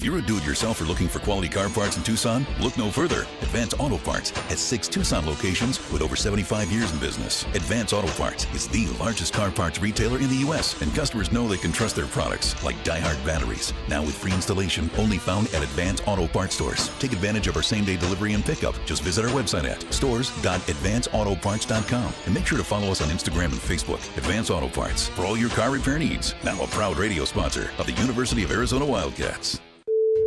you're a do-it-yourselfer looking for quality car parts in Tucson, look no further. Advance Auto Parts has 6 Tucson locations with over 75 years in business. Advance Auto Parts is the largest car parts retailer in the U.S., and customers know they can trust their products, like Die-Hard batteries. Now with free installation, only found at Advance Auto Parts stores. Take advantage of our same-day delivery and pickup. Just visit our website at stores.advanceautoparts.com and make sure to follow us on Instagram and Facebook. Advance Auto Parts for all your car repair needs. Now a proud radio sponsor of the University of Arizona Wildcats.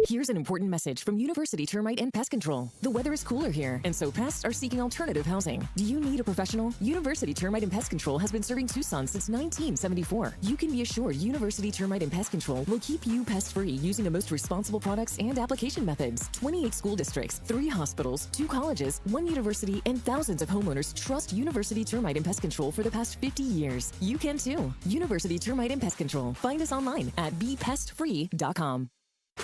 Here's an important message from University Termite and Pest Control. The weather is cooler here, and so pests are seeking alternative housing. Do you need a professional? University Termite and Pest Control has been serving Tucson since 1974. You can be assured University Termite and Pest Control will keep you pest-free using the most responsible products and application methods. 28 school districts, 3 hospitals, 2 colleges, 1 university, and thousands of homeowners trust University Termite and Pest Control for the past 50 years. You can too. University Termite and Pest Control. Find us online at bepestfree.com.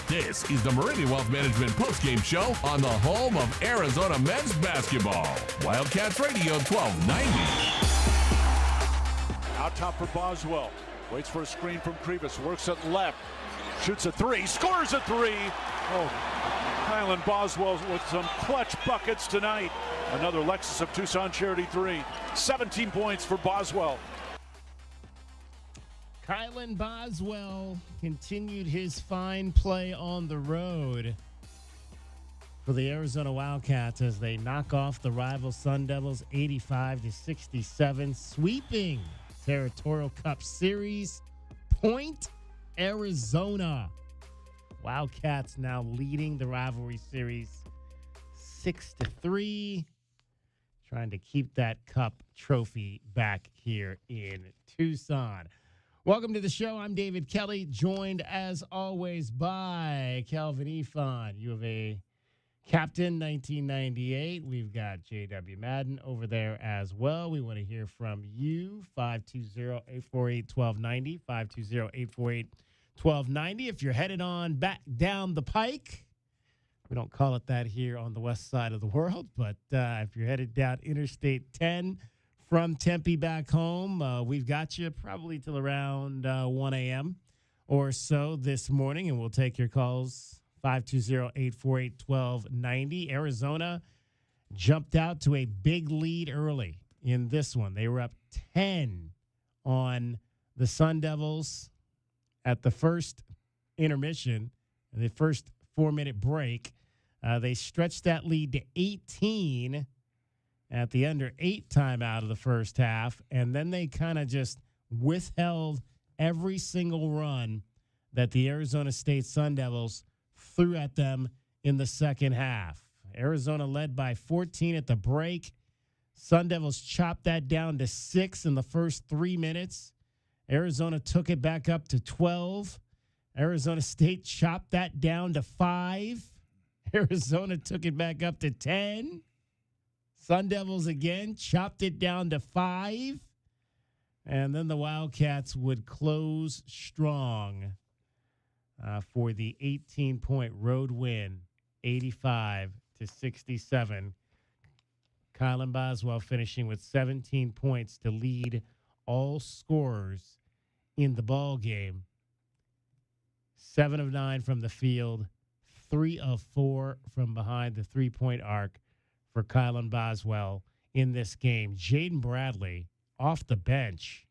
This is the Meridian Wealth Management postgame show on the home of Arizona men's basketball. Wildcats Radio 1290. Out top for Boswell. Waits for a screen from Krivas. Works it left. Shoots a 3. Scores a 3. Oh, Kylan Boswell with some clutch buckets tonight. Another Lexus of Tucson Charity 3. 17 points for Boswell. Kylan Boswell continued his fine play on the road for the Arizona Wildcats as they knock off the rival Sun Devils 85-67, sweeping Territorial Cup Series. Point Arizona. Wildcats now leading the rivalry series 6-3, trying to keep that cup trophy back here in Tucson. Welcome to the show. I'm David Kelly, joined as always by Calvin Efon, U of A captain, 1998. We've got J.W. Madden over there as well. We want to hear from you, 520-848-1290, 520-848-1290. If you're headed on back down the pike, we don't call it that here on the west side of the world, but if you're headed down Interstate 10, from Tempe back home, we've got you probably till around 1 a.m. or so this morning, and we'll take your calls, 520-848-1290. Arizona jumped out to a big lead early in this one. They were up 10 on the Sun Devils at the first intermission, the first 4-minute break. They stretched that lead to 18 at the under 8 timeout of the first half, and then they kind of just withheld every single run that the Arizona State Sun Devils threw at them in the second half. Arizona led by 14 at the break. Sun Devils chopped that down to 6 in the first 3 minutes. Arizona took it back up to 12. Arizona State chopped that down to 5. Arizona took it back up to 10. Sun Devils again chopped it down to 5. And then the Wildcats would close strong for the 18-point road win, 85-67. Kylan Boswell finishing with 17 points to lead all scorers in the ball game. 7 of 9 from the field, 3 of 4 from behind the three-point arc for Kylan Boswell in this game. Jaden Bradley off the bench.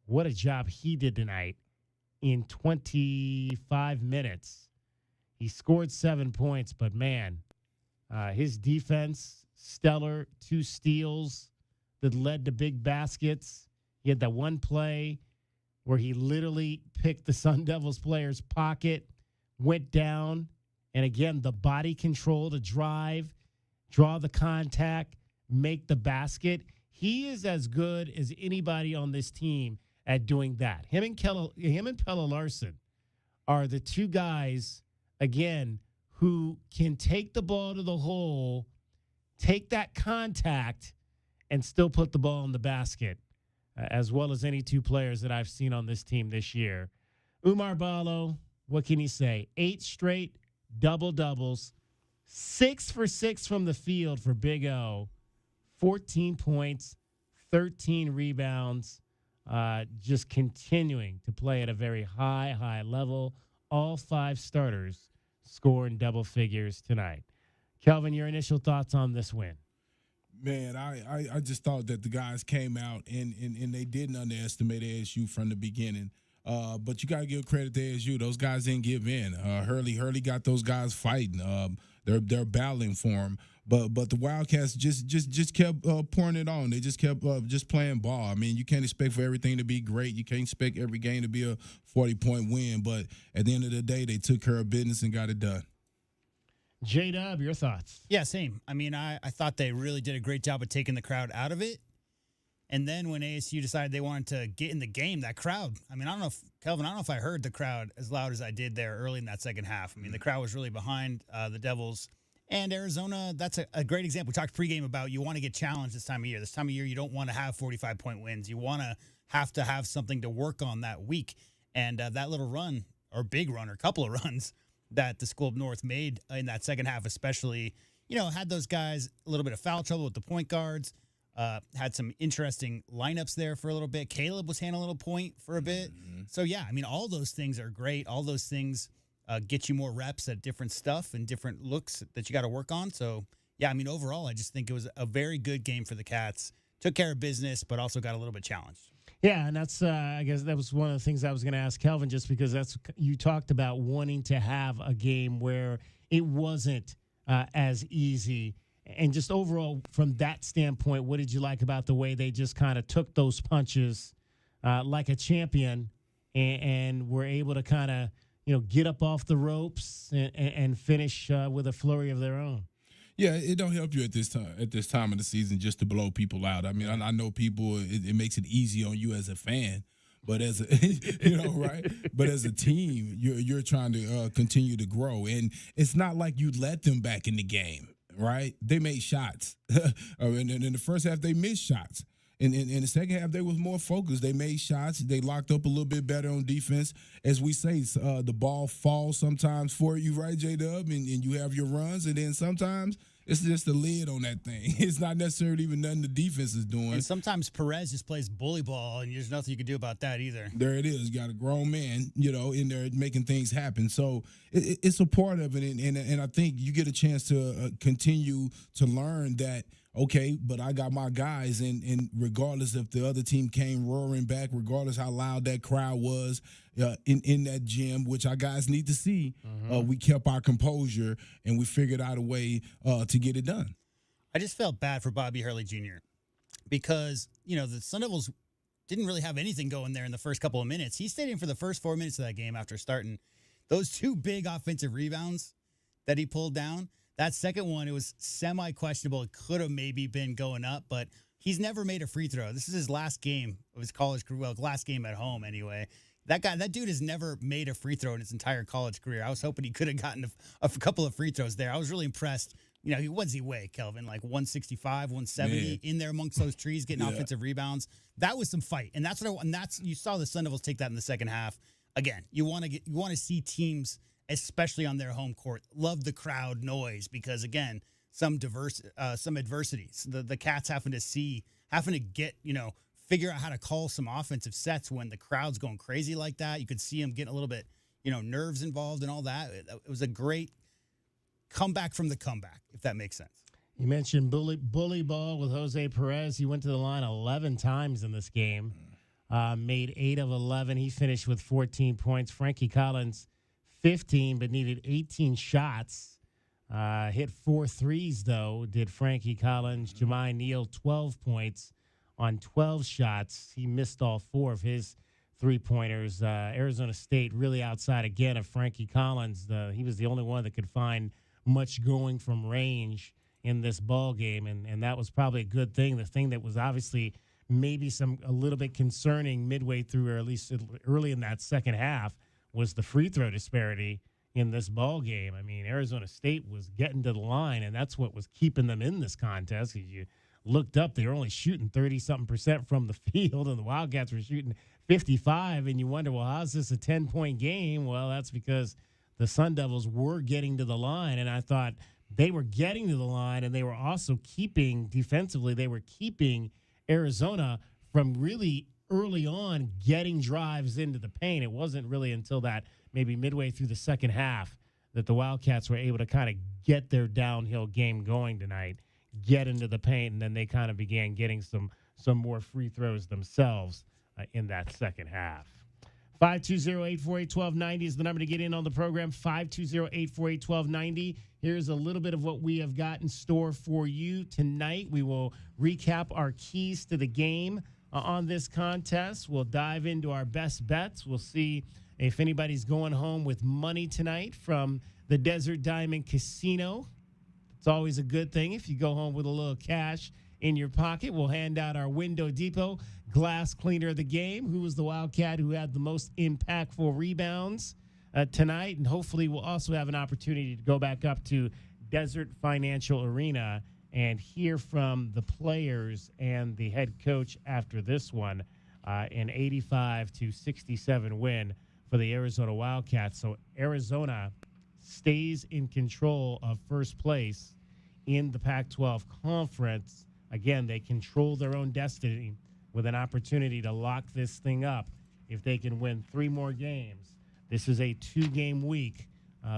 What a job he did tonight in 25 minutes. He scored 7 points, but man, his defense, stellar. 2 steals that led to big baskets. He had that one play where he literally picked the Sun Devils player's pocket, went down, and again, the body control to drive, draw the contact, make the basket. He is as good as anybody on this team at doing that. Him and Pella Larson are the 2 guys, again, who can take the ball to the hole, take that contact, and still put the ball in the basket, as well as any 2 players that I've seen on this team this year. Umar Ballo, what can you say? 8 straight double-doubles, 6 for 6 from the field for Big O, 14 points, 13 rebounds, just continuing to play at a very high level. All 5 starters score in double figures tonight. Kelvin, your initial thoughts on this win? Man, I just thought that the guys came out and they didn't underestimate ASU from the beginning. But you got to give credit to ASU. Those guys didn't give in. Hurley got those guys fighting. They're battling for him. But the Wildcats just kept pouring it on. They just kept just playing ball. I mean, you can't expect for everything to be great. You can't expect every game to be a 40-point win. But at the end of the day, they took care of business and got it done. J-Dub, your thoughts? Yeah, same. I mean, I thought they really did a great job of taking the crowd out of it. And then when ASU decided they wanted to get in the game, that crowd, I mean, I don't know if, Kelvin, I don't know if I heard the crowd as loud as I did there early in that second half. I mean, the crowd was really behind the Devils. And Arizona, that's a great example. We talked pregame about you want to get challenged this time of year. This time of year, you don't want to have 45-point wins. You want to have something to work on that week. And that little run, or big run, or couple of runs that the School of North made in that second half especially, had those guys a little bit of foul trouble with the point guards. Had some interesting lineups there for a little bit. Caleb was handling a point for a bit. Mm-hmm. So, yeah, I mean, all those things are great. All those things get you more reps at different stuff and different looks that you got to work on. So, yeah, I mean, overall, I just think it was a very good game for the Cats. Took care of business, but also got a little bit challenged. Yeah, and that's, I guess that was one of the things I was going to ask Kelvin, just because you talked about wanting to have a game where it wasn't as easy. And just overall, from that standpoint, what did you like about the way they just kind of took those punches like a champion and were able to kind of, get up off the ropes and finish with a flurry of their own? Yeah, it don't help you at this time of the season just to blow people out. I mean, I know people, it makes it easy on you as a fan. But as a, right? But as a team, you're trying to continue to grow. And it's not like you let them back in the game. Right, they made shots. And in the first half, they missed shots. In the second half, they was more focused. They made shots. They locked up a little bit better on defense. As we say, the ball falls sometimes for you, right, J-Dub, and you have your runs, and then sometimes it's just the lid on that thing. It's not necessarily even nothing the defense is doing. And sometimes Perez just plays bully ball, and there's nothing you can do about that either. There it is. You got a grown man, in there making things happen. So it's a part of it, and I think you get a chance to continue to learn that, okay, but I got my guys, and regardless if the other team came roaring back, regardless how loud that crowd was in that gym, which our guys need to see, we kept our composure, and we figured out a way to get it done. I just felt bad for Bobby Hurley Jr. because, the Sun Devils didn't really have anything going there in the first couple of minutes. He stayed in for the first 4 minutes of that game after starting. Those two big offensive rebounds that he pulled down, that second one, it was semi-questionable. It could have maybe been going up, but he's never made a free throw. This is his last game of his college career. Well, last game at home anyway. That dude has never made a free throw in his entire college career. I was hoping he could have gotten a couple of free throws there. I was really impressed. What does he weigh, Kelvin? Like 165, 170 in there amongst those trees, getting offensive rebounds. That was some fight, and you saw the Sun Devils take that in the second half. Again, you want to see teams, especially on their home court, love the crowd noise because again, some adversities. The Cats having to get figure out how to call some offensive sets when the crowd's going crazy like that. You could see them getting a little bit, nerves involved and all that. It was a great comeback from the comeback, if that makes sense. You mentioned bully ball with Jose Perez. He went to the line 11 times in this game, made 8 of 11. He finished with 14 points. Frankie Collins, 15, but needed 18 shots. Hit 4 threes, though, did Frankie Collins. Jemai Neal, 12 points on 12 shots. He missed all 4 of his three-pointers. Arizona State really outside again of Frankie Collins. He was the only one that could find much going from range in this ball game, and that was probably a good thing. The thing that was obviously maybe a little bit concerning midway through, or at least early in that second half, was the free throw disparity in this ball game. I mean, Arizona State was getting to the line, and that's what was keeping them in this contest. You looked up, they were only shooting 30-something% from the field, and the Wildcats were shooting 55, and you wonder, well, how's this a 10-point game? Well, that's because the Sun Devils were getting to the line, and I thought they were getting to the line, and they were also keeping Arizona from really early on getting drives into the paint. It wasn't really until that maybe midway through the second half that the Wildcats were able to kind of get their downhill game going tonight, get into the paint, and then they kind of began getting some more free throws themselves in that second half. 520-848-1290 is the number to get in on the program, 520-848-1290. Here's a little bit of what we have got in store for you tonight. We will recap our keys to the game on this contest. We'll dive into our best bets. We'll see if anybody's going home with money tonight from the Desert Diamond Casino. It's always a good thing if you go home with a little cash in your pocket. We'll hand out our Window Depot Glass Cleaner of the Game, who was the Wildcat who had the most impactful rebounds tonight. And hopefully we'll also have an opportunity to go back up to Desert Financial Arena and hear from the players and the head coach after this one, an 85-67 win for the Arizona Wildcats. So Arizona stays in control of first place in the Pac-12 Conference. Again, they control their own destiny with an opportunity to lock this thing up if they can win 3 more games. This is a 2-game week.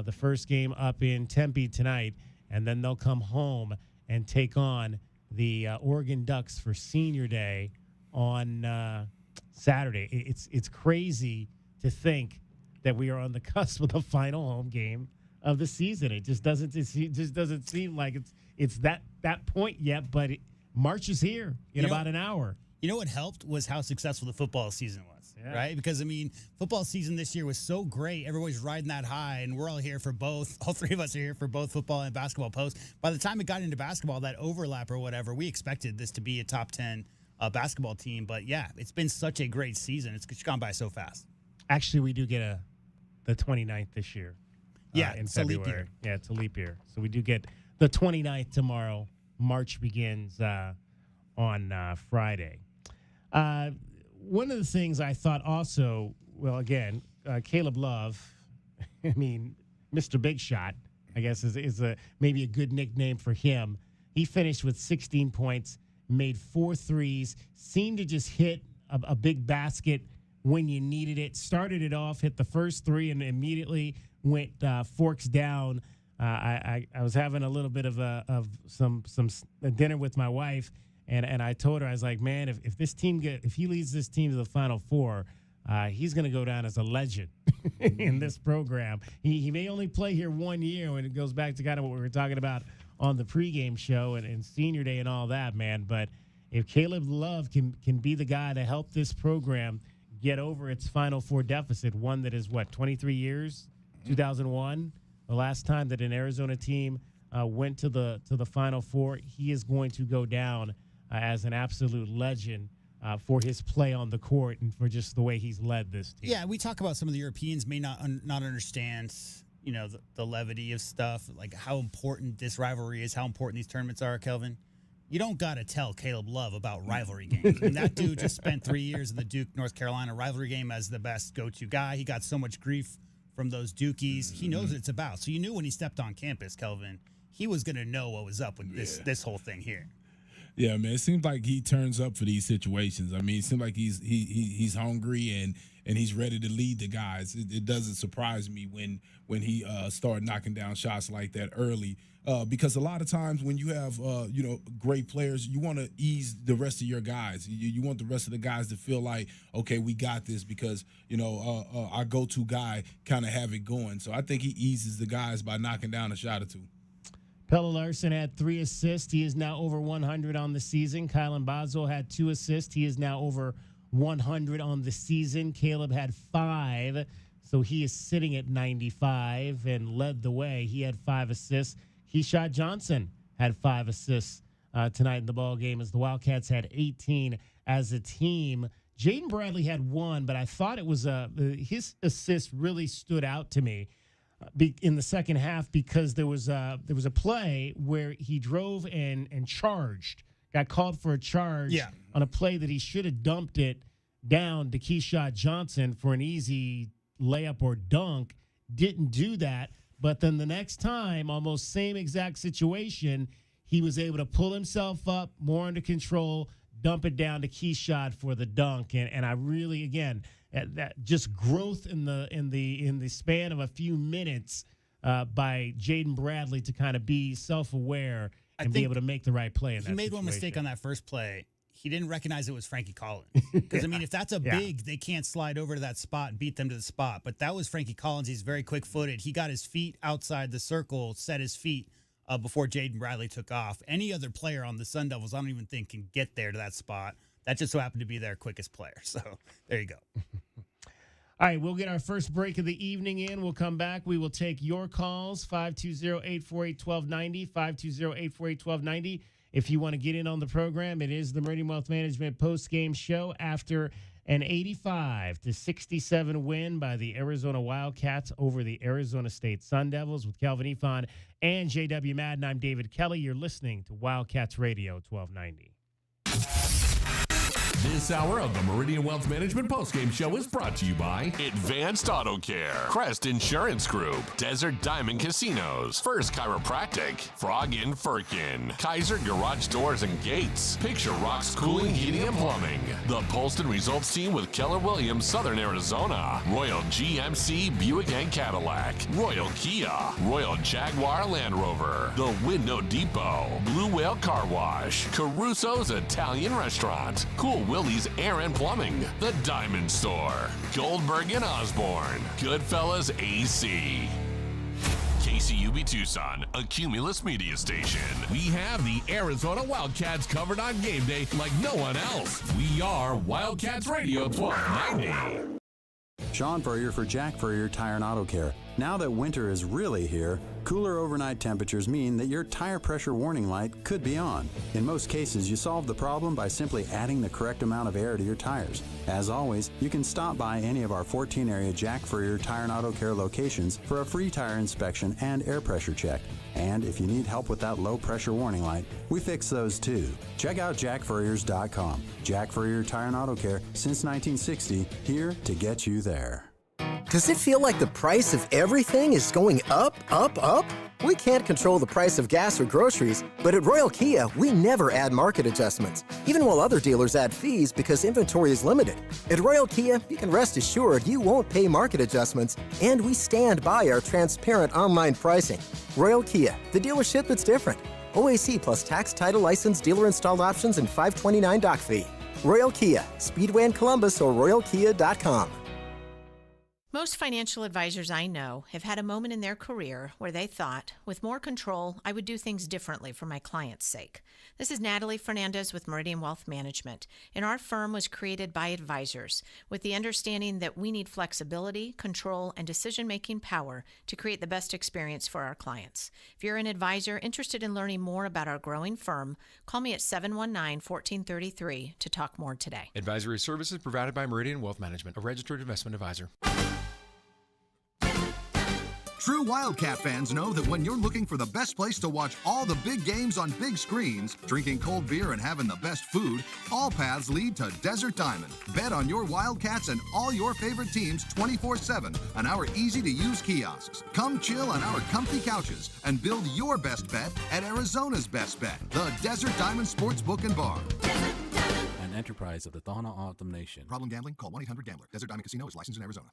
The first game up in Tempe tonight, and then they'll come home and take on the Oregon Ducks for Senior Day on Saturday. It's crazy to think that we are on the cusp of the final home game of the season. It just doesn't seem like it's that point yet, but March is here in about an hour. You know what helped was how successful the football season was, right? Because, I mean, football season this year was so great. Everybody's riding that high, and we're all here for both. All three of us are here for both football and basketball posts. By the time it got into basketball, that overlap or whatever, we expected this to be a top 10 basketball team. But, yeah, it's been such a great season. It's gone by so fast. Actually, we do get the 29th this year. Yeah, in it's February. a leap year. Yeah, it's a leap year. So we do get the 29th tomorrow. March begins on Friday. One of the things I thought also, well, again, Caleb Love, I mean, Mr. Big Shot, I guess is maybe a good nickname for him. He finished with 16 points, made 4 threes, seemed to just hit a big basket when you needed it. Started it off, hit the first 3, and immediately went forks down. I was having a little bit of some dinner with my wife, and I told her, I was like, man, if this team if he leads this team to the Final Four, he's going to go down as a legend in this program. He may only play here 1 year, when it goes back to kind of what we were talking about on the pregame show and Senior Day and all that, man. But if Caleb Love can be the guy to help this program get over its Final Four deficit, one that is, 23 years, 2001, the last time that an Arizona team went to the Final Four, he is going to go down as an absolute legend for his play on the court and for just the way he's led this team. Yeah, we talk about some of the Europeans may not understand, the levity of stuff, like how important this rivalry is, how important these tournaments are, Kelvin. You don't got to tell Caleb Love about rivalry games. And that dude just spent 3 years in the Duke, North Carolina rivalry game as the best go-to guy. He got so much grief from those Dukies. He knows what it's about. So you knew when he stepped on campus, Kelvin, he was going to know what was up with this whole thing here. Yeah, man. It seems like he turns up for these situations. I mean, it seems like he's hungry and he's ready to lead the guys. It doesn't surprise me when he started knocking down shots like that early. Because a lot of times when you have great players, you want to ease the rest of your guys. You want the rest of the guys to feel like, okay, we got this because our go-to guy kind of have it going. So I think he eases the guys by knocking down a shot or two. Pelle Larsson had 3 assists. He is now over 100 on the season. Kylan Boswell had 2 assists. He is now over 100 on the season. Caleb had 5, so he is sitting at 95 and led the way. He had 5 assists. Keyshawn Johnson had 5 assists tonight in the ball game as the Wildcats had 18 as a team. Jaden Bradley had 1, but I thought it was his assist really stood out to me in the second half because there was a play where he drove and charged, got called for a charge on a play that he should have dumped it down to Keyshawn Johnson for an easy layup or dunk. Didn't do that. But then the next time, almost same exact situation, he was able to pull himself up, more under control, dump it down to Keyshawn for the dunk. And I really, again, that just growth in the span of a few minutes by Jaden Bradley to kind of be self-aware and be able to make the right play in that He made situation. one mistake on that first play. He didn't recognize it was Frankie Collins. Because, I mean, if that's a big, they can't slide over to that spot and beat them to the spot. But that was Frankie Collins. He's very quick-footed. He got his feet outside the circle, set his feet before Jaden Bradley took off. Any other player on the Sun Devils, I don't even think, can get there to that spot. That just so happened to be their quickest player. So there you go. All right, we'll get our first break of the evening in. We'll come back. We will take your calls, 520-848-1290, 520-848-1290. If you want to get in on the program, it is the Meridian Wealth Management post-game show after an 85-67 win by the Arizona Wildcats over the Arizona State Sun Devils with Kelvin Ifan and J.W. Madden. I'm David Kelly. You're listening to Wildcats Radio 1290. This hour of the Meridian Wealth Management postgame show is brought to you by Advanced Auto Care, Crest Insurance Group, Desert Diamond Casinos, First Chiropractic, Frog Inn Firkin, Kaiser Garage Doors and Gates, Picture Rocks Cooling, Heating and Plumbing, the Polston Results Team with Keller Williams, Southern Arizona, Royal GMC Buick and Cadillac, Royal Kia, Royal Jaguar Land Rover, the Window Depot, Blue Whale Car Wash, Caruso's Italian Restaurant, Cool Willie's Air and Plumbing, The Diamond Store, Goldberg and Osborne, Goodfellas AC. KCUB Tucson, a Cumulus media station. We have the Arizona Wildcats covered on game day like no one else. We are Wildcats Radio 1290. Sean Furrier for Jack Furrier Tire and Auto Care. Now that winter is really here, cooler overnight temperatures mean that your tire pressure warning light could be on. In most cases, you solve the problem by simply adding the correct amount of air to your tires. As always, you can stop by any of our 14-area Jack Furrier Tire and Auto Care locations for a free tire inspection and air pressure check. And if you need help with that low-pressure warning light, we fix those too. Check out jackfurriers.com. Jack Furrier Tire and Auto Care since 1960, here to get you there. Does it feel like the price of everything is going up, up, up? We can't control the price of gas or groceries, but at Royal Kia, we never add market adjustments, even while other dealers add fees because inventory is limited. At Royal Kia, you can rest assured you won't pay market adjustments, and we stand by our transparent online pricing. Royal Kia, the dealership that's different. OAC plus tax, title, license, dealer installed options, and $529 doc fee. Royal Kia, Speedway in Columbus or royalkia.com. Most financial advisors I know have had a moment in their career where they thought, with more control, I would do things differently for my client's sake. This is Natalie Fernandez with Meridian Wealth Management, and our firm was created by advisors with the understanding that we need flexibility, control, and decision-making power to create the best experience for our clients. If you're an advisor interested in learning more about our growing firm, call me at 719-1433 to talk more today. Advisory services provided by Meridian Wealth Management, a registered investment advisor. True Wildcat fans know that when you're looking for the best place to watch all the big games on big screens, drinking cold beer and having the best food, all paths lead to Desert Diamond. Bet on your Wildcats and all your favorite teams 24/7 on our easy-to-use kiosks. Come chill on our comfy couches and build your best bet at Arizona's best bet, the Desert Diamond Sportsbook and Bar. An enterprise of the Thana Autumn Nation. Problem gambling? Call 1-800-GAMBLER. Desert Diamond Casino is licensed in Arizona.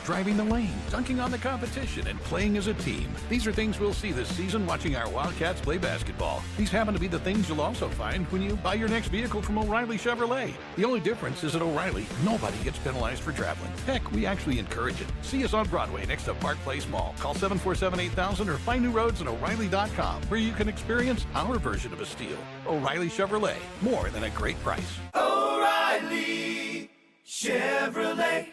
Driving the lane, dunking on the competition, and playing as a team. These are things we'll see this season watching our Wildcats play basketball. These happen to be the things you'll also find when you buy your next vehicle from O'Reilly Chevrolet. The only difference is at O'Reilly, nobody gets penalized for traveling. Heck, we actually encourage it. See us on Broadway next to Park Place Mall. Call 747-8000 or find new roads at O'Reilly.com where you can experience our version of a steal. O'Reilly Chevrolet, more than a great price. O'Reilly Chevrolet.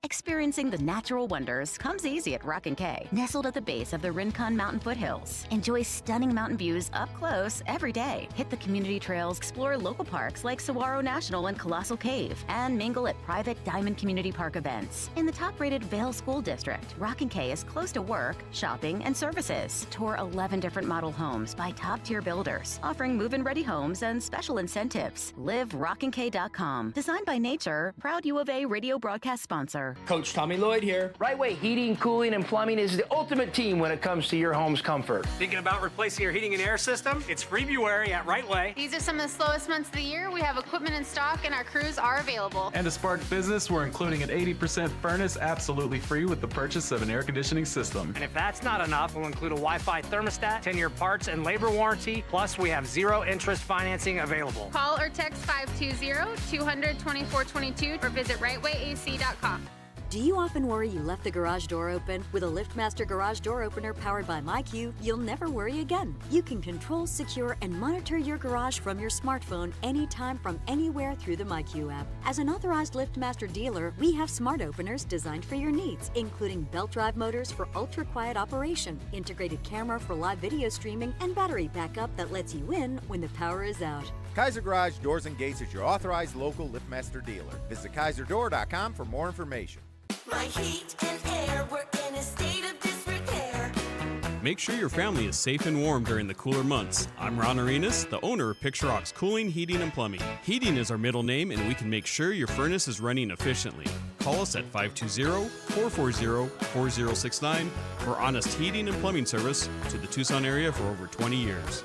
Experiencing the natural wonders comes easy at Rock & K. Nestled at the base of the Rincon Mountain foothills. Enjoy stunning mountain views up close every day. Hit the community trails, explore local parks like Saguaro National and Colossal Cave, and mingle at private Diamond Community Park events. In the top-rated Vail School District, Rock & K is close to work, shopping, and services. Tour 11 different model homes by top-tier builders, offering move-in-ready homes and special incentives. Live RockandK.com. Designed by Nature, proud U of A radio broadcast sponsor. Coach Tommy Lloyd here. Right Way Heating, Cooling, and Plumbing is the ultimate team when it comes to your home's comfort. Thinking about replacing your heating and air system? It's February at Right Way. These are some of the slowest months of the year. We have equipment in stock and our crews are available. And to spark business, we're including an 80% furnace absolutely free with the purchase of an air conditioning system. And if that's not enough, we'll include a Wi-Fi thermostat, 10-year parts and labor warranty, plus we have zero interest financing available. Call or text 520-200-2422 or visit rightwayac.com. Do you often worry you left the garage door open? With a LiftMaster garage door opener powered by MyQ, you'll never worry again. You can control, secure, and monitor your garage from your smartphone anytime from anywhere through the MyQ app. As an authorized LiftMaster dealer, we have smart openers designed for your needs, including belt drive motors for ultra-quiet operation, integrated camera for live video streaming, and battery backup that lets you in when the power is out. Kaiser Garage Doors and Gates is your authorized local LiftMaster dealer. Visit KaiserDoor.com for more information. My heat and air were in a state of disrepair. Make sure your family is safe and warm during the cooler months. I'm Ron Arenas, the owner of Picture Rock's Cooling, Heating, and Plumbing. Heating is our middle name, and we can make sure your furnace is running efficiently. Call us at 520-440-4069 for honest heating and plumbing service to the Tucson area for over 20 years.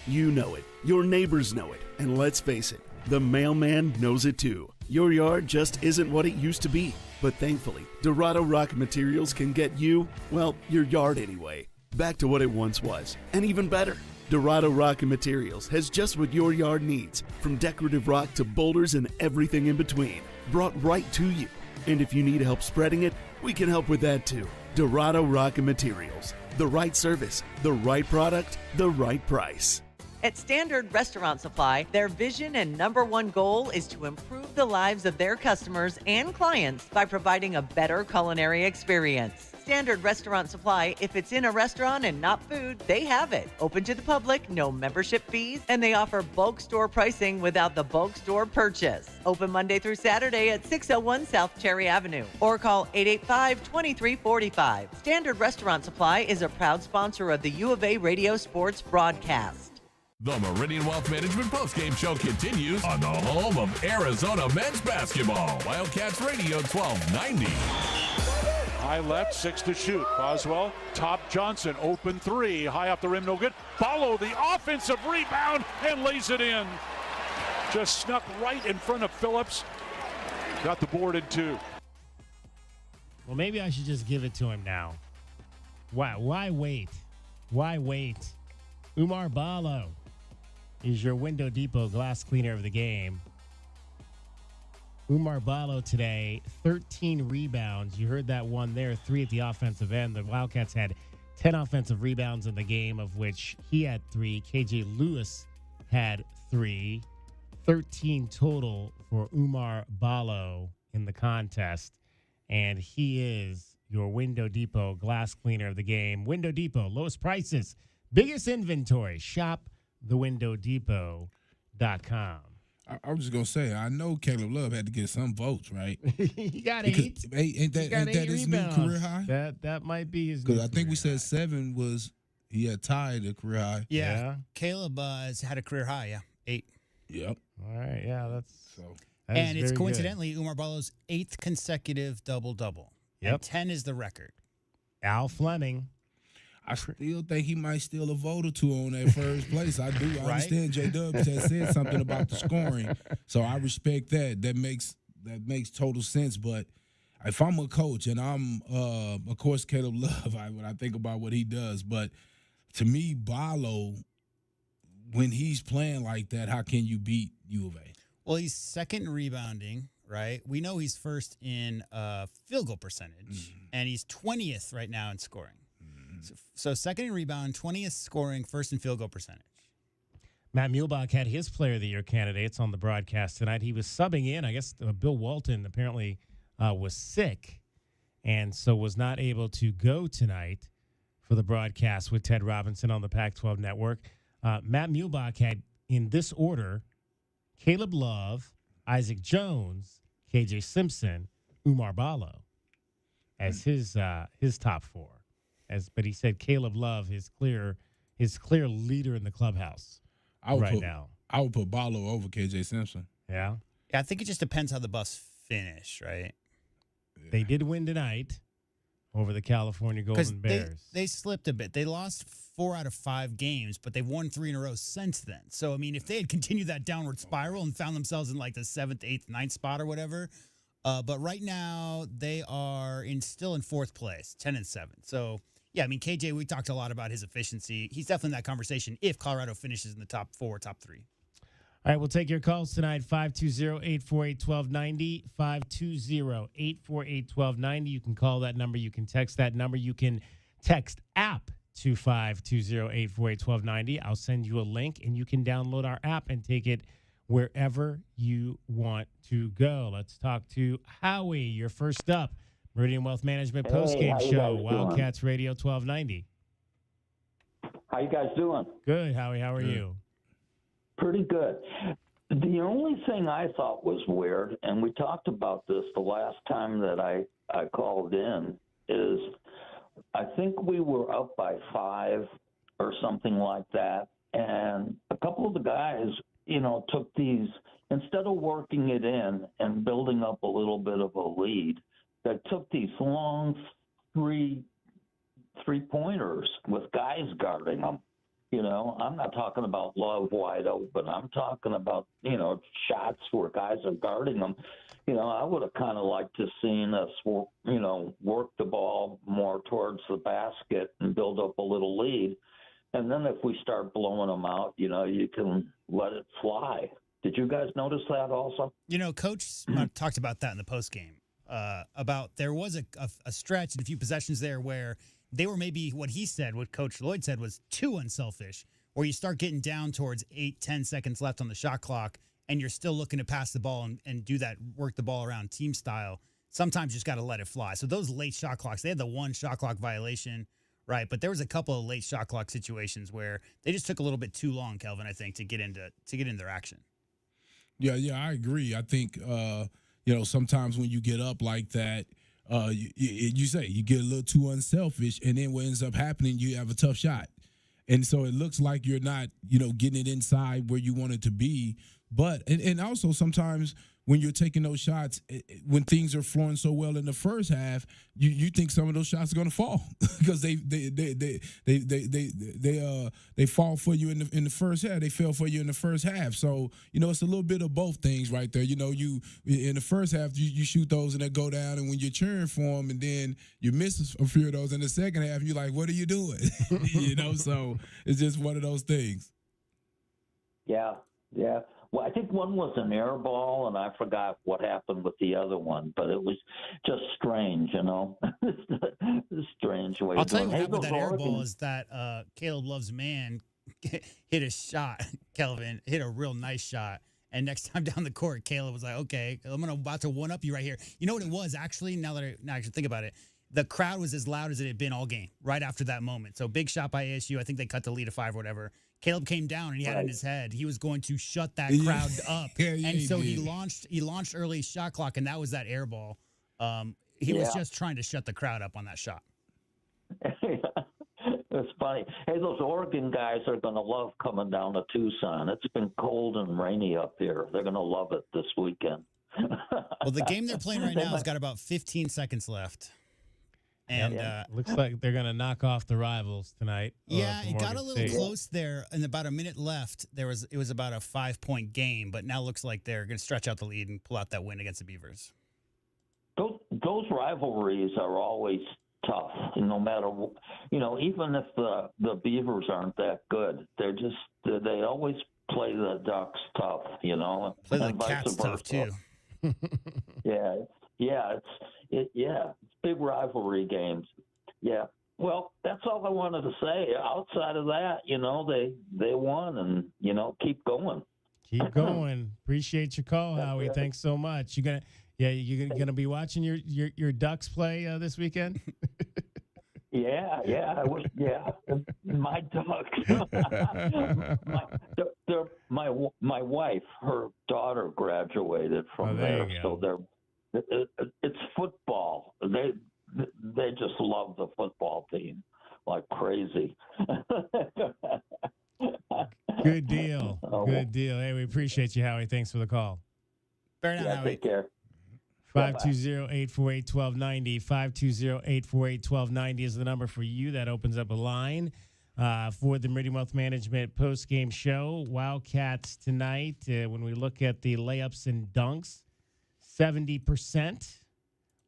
You know it. Your neighbors know it. And let's face it, the mailman knows it too. Your yard just isn't what it used to be. But thankfully, Dorado Rock Materials can get you, well, your yard anyway, back to what it once was. And even better, Dorado Rock Materials has just what your yard needs, from decorative rock to boulders and everything in between, brought right to you. And if you need help spreading it, we can help with that too. Dorado Rock Materials. The right service, the right product, the right price. At Standard Restaurant Supply, their vision and number one goal is to improve the lives of their customers and clients by providing a better culinary experience. Standard Restaurant Supply, if it's in a restaurant and not food, they have it. Open to the public, no membership fees, and they offer bulk store pricing without the bulk store purchase. Open Monday through Saturday at 601 South Cherry Avenue or call 885-2345. Standard Restaurant Supply is a proud sponsor of the U of A Radio Sports broadcast. The Meridian Wealth Management Postgame Show continues on the home of Arizona men's basketball. Wildcats Radio 1290. High left, 6 to shoot. Boswell, top Johnson, open three. High off the rim, no good. Follow the offensive rebound and lays it in. Just snuck right in front of Phillips. Got the board in two. Well, maybe I should just give it to him now. Why wait? Why wait? Umar Ballo is your Window Depot glass cleaner of the game. Umar Ballo today, 13 rebounds. You heard that one there, 3 at the offensive end. The Wildcats had 10 offensive rebounds in the game, of which he had 3. KJ Lewis had 3. 13 total for Umar Ballo in the contest. And he is your Window Depot glass cleaner of the game. Window Depot, lowest prices, biggest inventory. Shop thewindowdepot.com. I was just going to say, I know Caleb Love had to get some votes, right? He got 8. Ain't that his new career high? That might be his new Because I think we said 7 was, he had tied a career high. Yeah. Caleb has had a career high, yeah. 8. Yep. All right, yeah, that's so. And it's coincidentally Umar Ballo's 8th consecutive double-double. Yep. And 10 is the record. Al Fleming. I still think he might steal a vote or two on that first place. I do. I understand J-Dubs has said something about the scoring, so I respect that. That makes total sense. But if I'm a coach and I'm, of course, Caleb Love, when I think about what he does, but to me, Ballo, when he's playing like that, how can you beat U of A? Well, he's second in rebounding, right? We know he's first in field goal percentage, and he's 20th right now in scoring. So second in rebound, 20th scoring, first in field goal percentage. Matt Muehlbach had his Player of the Year candidates on the broadcast tonight. He was subbing in. I guess Bill Walton apparently was sick and so was not able to go tonight for the broadcast with Ted Robinson on the Pac-12 Network. Matt Muehlbach had, in this order, Caleb Love, Isaac Jones, KJ Simpson, Umar Ballo as his top 4. But he said Caleb Love, his clear his clear leader in the clubhouse now. I would put Barlow over KJ Simpson. Yeah. Yeah, I think it just depends how the Buffs finish, right? They did win tonight over the California Golden Bears. They slipped a bit. They lost 4 out of 5 games, but they've won 3 in a row since then. So, I mean, if they had continued that downward spiral and found themselves in like the 7th, 8th, 9th spot or whatever, but right now they are still in 4th place, 10-7. So, yeah, I mean, KJ, we talked a lot about his efficiency. He's definitely in that conversation if Colorado finishes in the top 4, top 3. All right, we'll take your calls tonight, 520-848-1290, 520-848-1290. You can call that number. You can text that number. You can text app to 520-848-1290. I'll send you a link, and you can download our app and take it wherever you want to go. Let's talk to Howie. You're first up. Meridian Wealth Management Postgame Show, Wildcats Radio 1290. How you guys doing? Good, Howie. How are you? Pretty good. The only thing I thought was weird, and we talked about this the last time that I called in, is I think we were up by 5 or something like that, and a couple of the guys, took these, instead of working it in and building up a little bit of a lead, they took these long three-pointers with guys guarding them. I'm not talking about Love wide open. I'm talking about, shots where guys are guarding them. I would have kind of liked to seen us, work the ball more towards the basket and build up a little lead. And then if we start blowing them out, you can let it fly. Did you guys notice that also? Coach talked about that in the postgame. About there was a stretch and a few possessions there where they were maybe what Coach Lloyd said was too unselfish, where you start getting down towards 8-10 seconds left on the shot clock and you're still looking to pass the ball and do that, work the ball around team style. Sometimes you just got to let it fly. So those late shot clocks, they had the one shot clock violation, right? But there was a couple of late shot clock situations where they just took a little bit too long, Kelvin, I think, to get into their action. Yeah, I agree. I think sometimes when you get up like that, you say you get a little too unselfish, and then what ends up happening, you have a tough shot. And so it looks like you're not, getting it inside where you want it to be. But and also sometimes when you're taking those shots, when things are flowing so well in the first half, you think some of those shots are going to fall because they fall for you in the first half. They fell for you in the first half. So it's a little bit of both things right there. You in the first half you shoot those and they go down, and when you're cheering for them, and then you miss a few of those in the second half, you're like, what are you doing? So it's just one of those things. Yeah. Well, I think one was an air ball, and I forgot what happened with the other one, but it was just strange, strange way. I'll tell you what happened with that air ball is that Caleb Love's man hit a shot, Kelvin, hit a real nice shot. And next time down the court, Caleb was like, okay, I'm about to one-up you right here. You know what it was, actually, now that I actually think about it? The crowd was as loud as it had been all game right after that moment. So big shot by ASU. I think they cut the lead to 5 or whatever. Caleb came down and he had in his head he was going to shut that crowd up. And so he launched early shot clock, and that was that air ball. He was just trying to shut the crowd up on that shot. It's funny. Hey, those Oregon guys are going to love coming down to Tucson. It's been cold and rainy up here. They're going to love it this weekend. Well, the game they're playing right now has got about 15 seconds left. And looks like they're going to knock off the rivals tonight. Yeah, it got a little close there, and about a minute left. It was about a 5-point game, but now looks like they're going to stretch out the lead and pull out that win against the Beavers. Those rivalries are always tough, no matter even if the Beavers aren't that good, they always play the Ducks tough, Play the Cats tough too. It's big rivalry games. Yeah. Well, that's all I wanted to say. Outside of that, they won, and keep going. Keep going. Appreciate your call, Howie. Thanks so much. You're gonna be watching your Ducks play this weekend. Yeah, I wish. Yeah, my Ducks. my wife, her daughter graduated from there, so it's football. They just love the football team like crazy. Good deal. Good deal. Hey, we appreciate you, Howie. Thanks for the call. Fair enough, Howie. Take care. 520-848-1290. 520-848-1290 is the number for you. That opens up a line for the Meridian Wealth Management postgame show. Wildcats tonight, when we look at the layups and dunks, 70%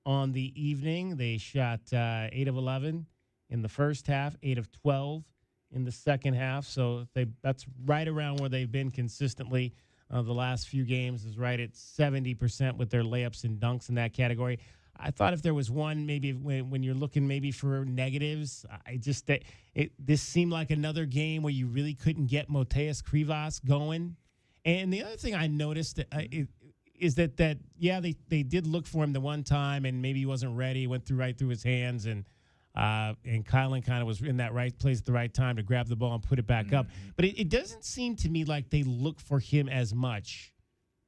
on the evening. They shot 8 of 11 in the first half, 8 of 12 in the second half. So that's right around where they've been consistently. The last few games is right at 70% with their layups and dunks in that category. I thought if there was one, maybe when you're looking maybe for negatives, this seemed like another game where you really couldn't get Moteas Krivas going. And the other thing I noticed is that they did look for him the one time, and maybe he wasn't ready. Went right through his hands, and Kylan kind of was in that right place at the right time to grab the ball and put it back up. But it doesn't seem to me like they look for him as much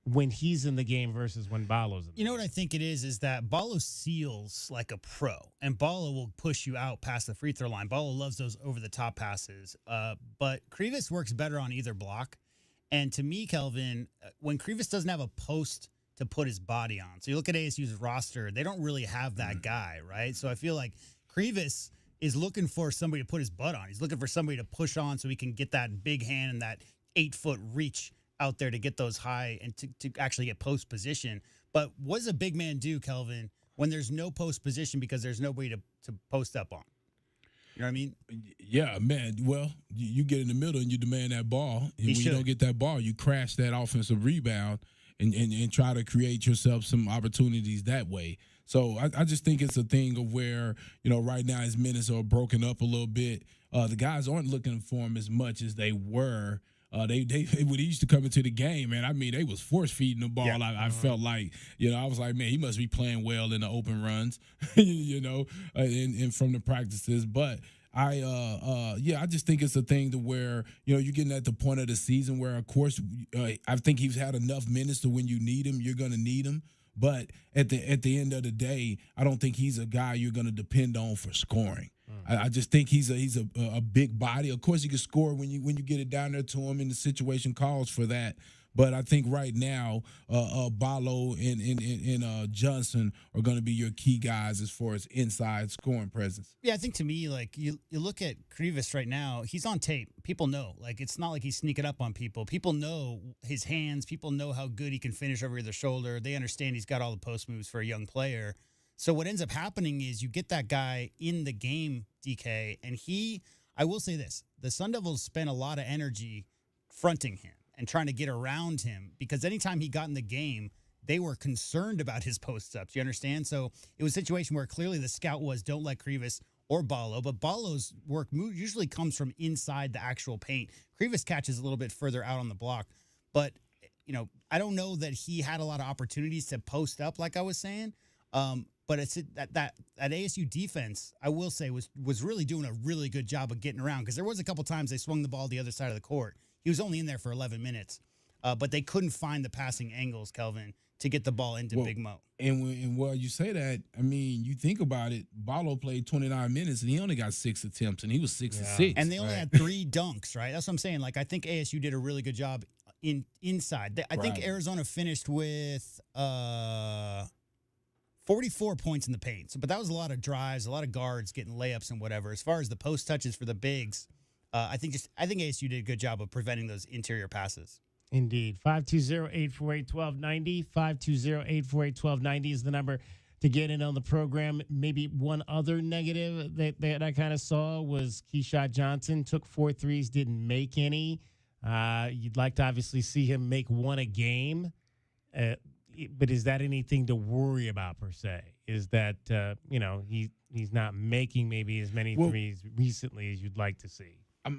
when he's in the game versus when Ballo's in the game. You know what I think it is that Ballo seals like a pro, and Ballo will push you out past the free throw line. Ballo loves those over-the-top passes. But Krivas works better on either block. And to me, Kelvin, when Krivas doesn't have a post to put his body on, so you look at ASU's roster, they don't really have that guy, right? So I feel like Krivas is looking for somebody to put his butt on. He's looking for somebody to push on so he can get that big hand and that 8-foot reach out there to get those high and to actually get post position. But what does a big man do, Kelvin, when there's no post position because there's nobody to post up on? You know what I mean? Yeah, man. Well, you get in the middle and you demand that ball. And when you don't get that ball, you crash that offensive rebound and try to create yourself some opportunities that way. So I just think it's a thing of where, right now his minutes are broken up a little bit. The guys aren't looking for him as much as they were. When he used to come into the game, man, I mean, they was force feeding the ball. Yeah. I felt like, I was like, man, he must be playing well in the open runs, and from the practices. But I just think it's a thing to where, you're getting at the point of the season where, of course, I think he's had enough minutes to when you need him, you're going to need him. But at the end of the day, I don't think he's a guy you're going to depend on for scoring. I just think he's a big body. Of course, he can score when you get it down there to him, and the situation calls for that. But I think right now, Ballo and Johnson are going to be your key guys as far as inside scoring presence. Yeah, I think to me, like you look at Krivas right now, he's on tape. People know. Like, it's not like he's sneaking up on people. People know his hands. People know how good he can finish over the shoulder. They understand he's got all the post moves for a young player. So what ends up happening is you get that guy in the game, DK, and I will say this, the Sun Devils spent a lot of energy fronting him and trying to get around him, because anytime he got in the game, they were concerned about his post-ups. You understand? So it was a situation where clearly the scout was, don't let Krivas or Ballo, but Ballo's work usually comes from inside the actual paint. Krivas catches a little bit further out on the block. But, I don't know that he had a lot of opportunities to post up, like I was saying. But it's that ASU defense, I will say, was really doing a really good job of getting around, because there was a couple times they swung the ball the other side of the court. He was only in there for 11 minutes, but they couldn't find the passing angles, Kelvin, to get the ball into Big Mo. And while you say that, I mean, you think about it, Ballo played 29 minutes, and he only got 6 attempts, and he was 6 of 6. And they only had 3 dunks, right? That's what I'm saying. Like, I think ASU did a really good job inside. I think Arizona finished with 44 points in the paint. But that was a lot of drives, a lot of guards getting layups and whatever. As far as the post touches for the bigs, I think ASU did a good job of preventing those interior passes. Indeed. 520-848-1290. 520-848-1290 is the number to get in on the program. Maybe one other negative that I kind of saw was Keyshawn Johnson took 4 threes, didn't make any. You'd like to obviously see him make one a game. But is that anything to worry about per se? Is that, he's not making maybe as many threes recently as you'd like to see? I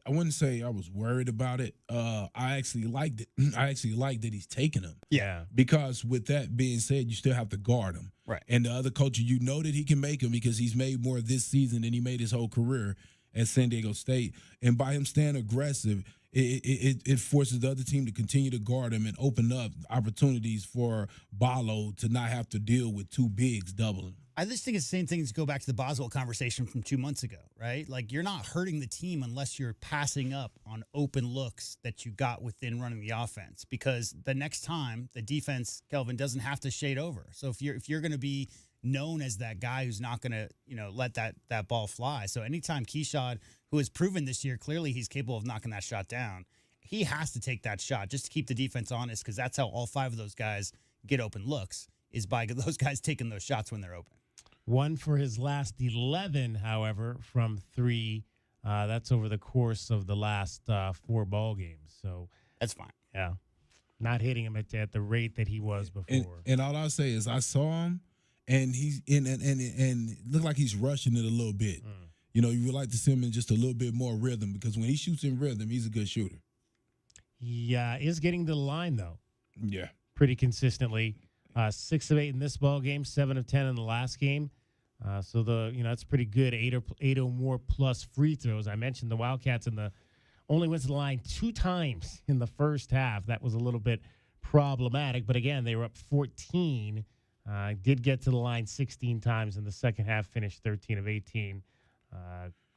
wouldn't say I was worried about it. I actually liked it. I actually like that he's taking them. Yeah. Because with that being said, you still have to guard him. Right. And the other coach, that he can make them because he's made more this season than he made his whole career at San Diego State. And by him staying aggressive, it forces the other team to continue to guard him and open up opportunities for Ballo to not have to deal with 2 bigs doubling. I just think it's the same thing to go back to the Boswell conversation from 2 months ago, right? Like, you're not hurting the team unless you're passing up on open looks that you got within running the offense, because the next time the defense, Kelvin, doesn't have to shade over. So if you're going to be known as that guy who's not going to, let that ball fly. So anytime Keyshawn, who has proven this year, clearly he's capable of knocking that shot down, he has to take that shot just to keep the defense honest, because that's how all 5 of those guys get open looks, is by those guys taking those shots when they're open. 1 for his last 11, however, from 3. That's over the course of the last 4 ball games. So that's fine. Yeah. Not hitting him at the rate that he was before. And all I'll say is I saw him, and he's and it looked like he's rushing it a little bit. You would like to see him in just a little bit more rhythm, because when he shoots in rhythm, he's a good shooter. Yeah, is getting to the line, though. Yeah. Pretty consistently. 6 of 8 in this ball game, 7 of 10 in the last game. So that's pretty good. 8 or more plus free throws. I mentioned the Wildcats only went to the line 2 times in the first half. That was a little bit problematic, but again, they were up 14. Did get to the line 16 times in the second half. Finished 13 of 18.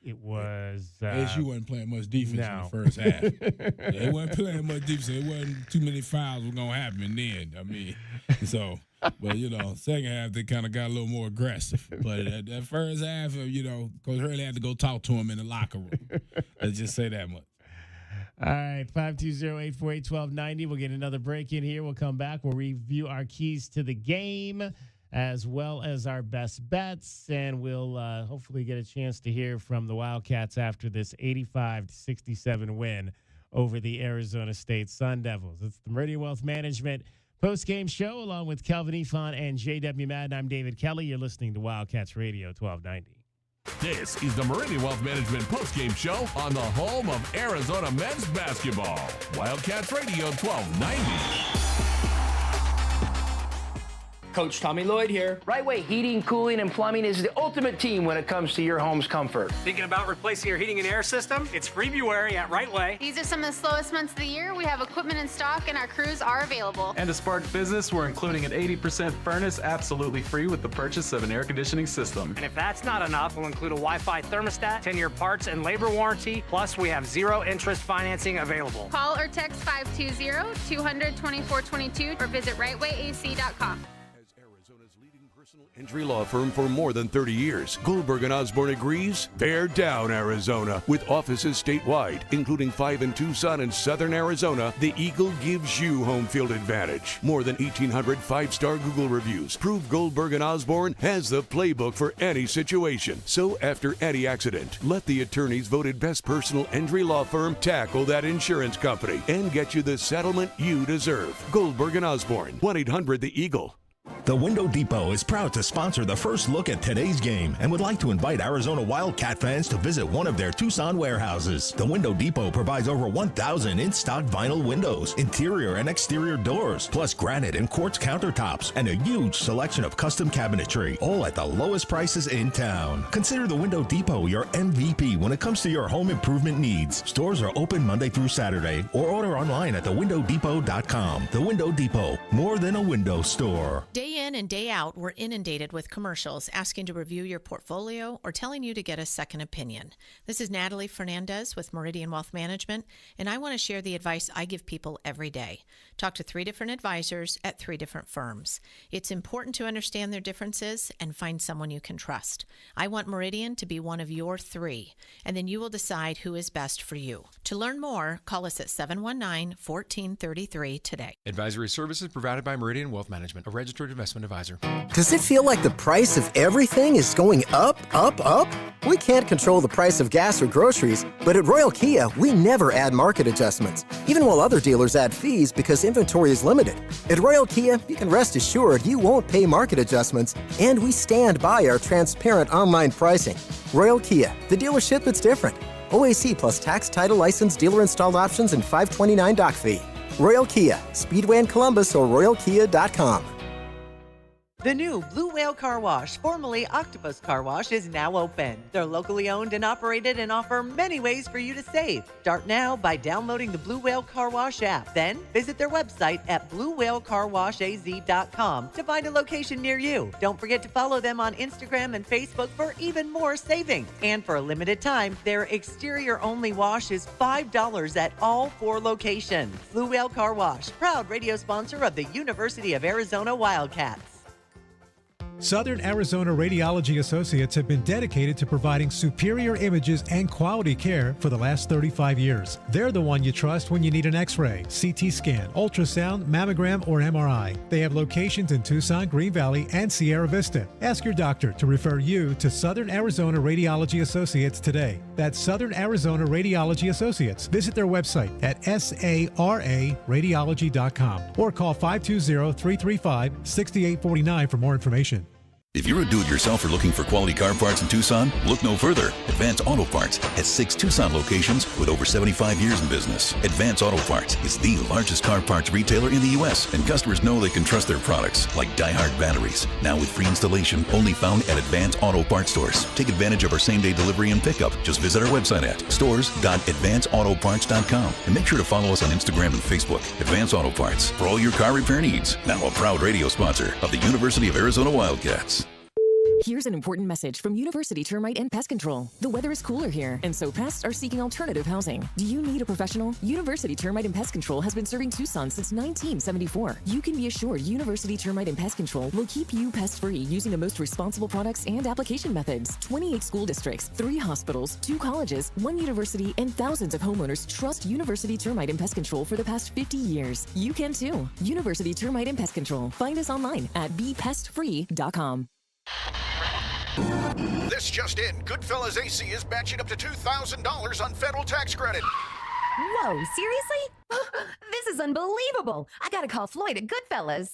It was ASU wasn't playing much defense in the first half. They wasn't playing much defense. It wasn't too many fouls were gonna happen then. I mean, so but second half they kind of got a little more aggressive. But that first half, Coach Hurley had to go talk to him in the locker room. Let's just say that much. All right, 520-848-1290. We'll get another break in here. We'll come back. We'll review our keys to the game, as well as our best bets, and we'll hopefully get a chance to hear from the Wildcats after this 85-67 win over the Arizona State Sun Devils. It's the Meridian Wealth Management postgame show, along with Kelvin Ifan and J.W. Madden. I'm David Kelly. You're listening to Wildcats Radio 1290. This is the Meridian Wealth Management postgame show on the home of Arizona men's basketball. Wildcats Radio 1290. Coach Tommy Lloyd here. Right Way Heating, Cooling, and Plumbing is the ultimate team when it comes to your home's comfort. Thinking about replacing your heating and air system? It's February at Right Way. These are some of the slowest months of the year. We have equipment in stock and our crews are available. And to spark business, we're including an 80% furnace absolutely free with the purchase of an air conditioning system. And if that's not enough, we'll include a Wi-Fi thermostat, 10-year parts and labor warranty, plus we have 0 interest financing available. Call or text 520-200-2422 or visit rightwayac.com. Injury law firm for more than 30 years. Goldberg & Osborne agrees. Bear down, Arizona. With offices statewide, including 5 in Tucson and Southern Arizona, the Eagle gives you home field advantage. More than 1,800 5-star Google reviews prove Goldberg & Osborne has the playbook for any situation. So after any accident, let the attorneys voted best personal injury law firm tackle that insurance company and get you the settlement you deserve. Goldberg & Osborne. 1-800-THE-EAGLE. The Window Depot is proud to sponsor the first look at today's game and would like to invite Arizona Wildcat fans to visit one of their Tucson warehouses. The Window Depot provides over 1,000 in-stock vinyl windows, interior and exterior doors, plus granite and quartz countertops, and a huge selection of custom cabinetry, all at the lowest prices in town. Consider the Window Depot your MVP when it comes to your home improvement needs. Stores are open Monday through Saturday, or order online at thewindowdepot.com. The Window Depot, more than a window store. Day in and day out, we're inundated with commercials asking to review your portfolio or telling you to get a second opinion. This is Natalie Fernandez with Meridian Wealth Management, and I want to share the advice I give people every day. Talk to 3 different advisors at 3 different firms. It's important to understand their differences and find someone you can trust. I want Meridian to be one of your 3, and then you will decide who is best for you. To learn more, call us at 719-1433 today. Advisory services provided by Meridian Wealth Management, a registered investment advisor. Does it feel like the price of everything is going up, up, up? We can't control the price of gas or groceries, but at Royal Kia, we never add market adjustments, even while other dealers add fees because inventory is limited. At Royal Kia, you can rest assured you won't pay market adjustments, and we stand by our transparent online pricing. Royal Kia, the dealership that's different. OAC plus tax, title, license, dealer installed options, and $529 doc fee. Royal Kia, Speedway in Columbus or royalkia.com. The new Blue Whale Car Wash, formerly Octopus Car Wash, is now open. They're locally owned and operated and offer many ways for you to save. Start now by downloading the Blue Whale Car Wash app. Then visit their website at bluewhalecarwashaz.com to find a location near you. Don't forget to follow them on Instagram and Facebook for even more savings. And for a limited time, their exterior-only wash is $5 at all 4 locations. Blue Whale Car Wash, proud radio sponsor of the University of Arizona Wildcats. Southern Arizona Radiology Associates have been dedicated to providing superior images and quality care for the last 35 years. They're the one you trust when you need an X-ray, CT scan, ultrasound, mammogram, or MRI. They have locations in Tucson, Green Valley, and Sierra Vista. Ask your doctor to refer you to Southern Arizona Radiology Associates today. That's Southern Arizona Radiology Associates. Visit their website at sararadiology.com or call 520-335-6849 for more information. If you're a do-it-yourselfer looking for quality car parts in Tucson, look no further. Advance Auto Parts has 6 Tucson locations with over 75 years in business. Advance Auto Parts is the largest car parts retailer in the U.S., and customers know they can trust their products, like Die-Hard batteries. Now with free installation, only found at Advance Auto Parts stores. Take advantage of our same-day delivery and pickup. Just visit our website at stores.advanceautoparts.com. And make sure to follow us on Instagram and Facebook. Advance Auto Parts, for all your car repair needs. Now a proud radio sponsor of the University of Arizona Wildcats. Here's an important message from University Termite and Pest Control. The weather is cooler here, and so pests are seeking alternative housing. Do you need a professional? University Termite and Pest Control has been serving Tucson since 1974. You can be assured University Termite and Pest Control will keep you pest-free using the most responsible products and application methods. 28 school districts, 3 hospitals, 2 colleges, 1 university, and thousands of homeowners trust University Termite and Pest Control for the past 50 years. You can too. University Termite and Pest Control. Find us online at bepestfree.com. This just in, Goodfellas AC is matching up to $2,000 on federal tax credit. Whoa, seriously? This is unbelievable. I gotta call Floyd at Goodfellas.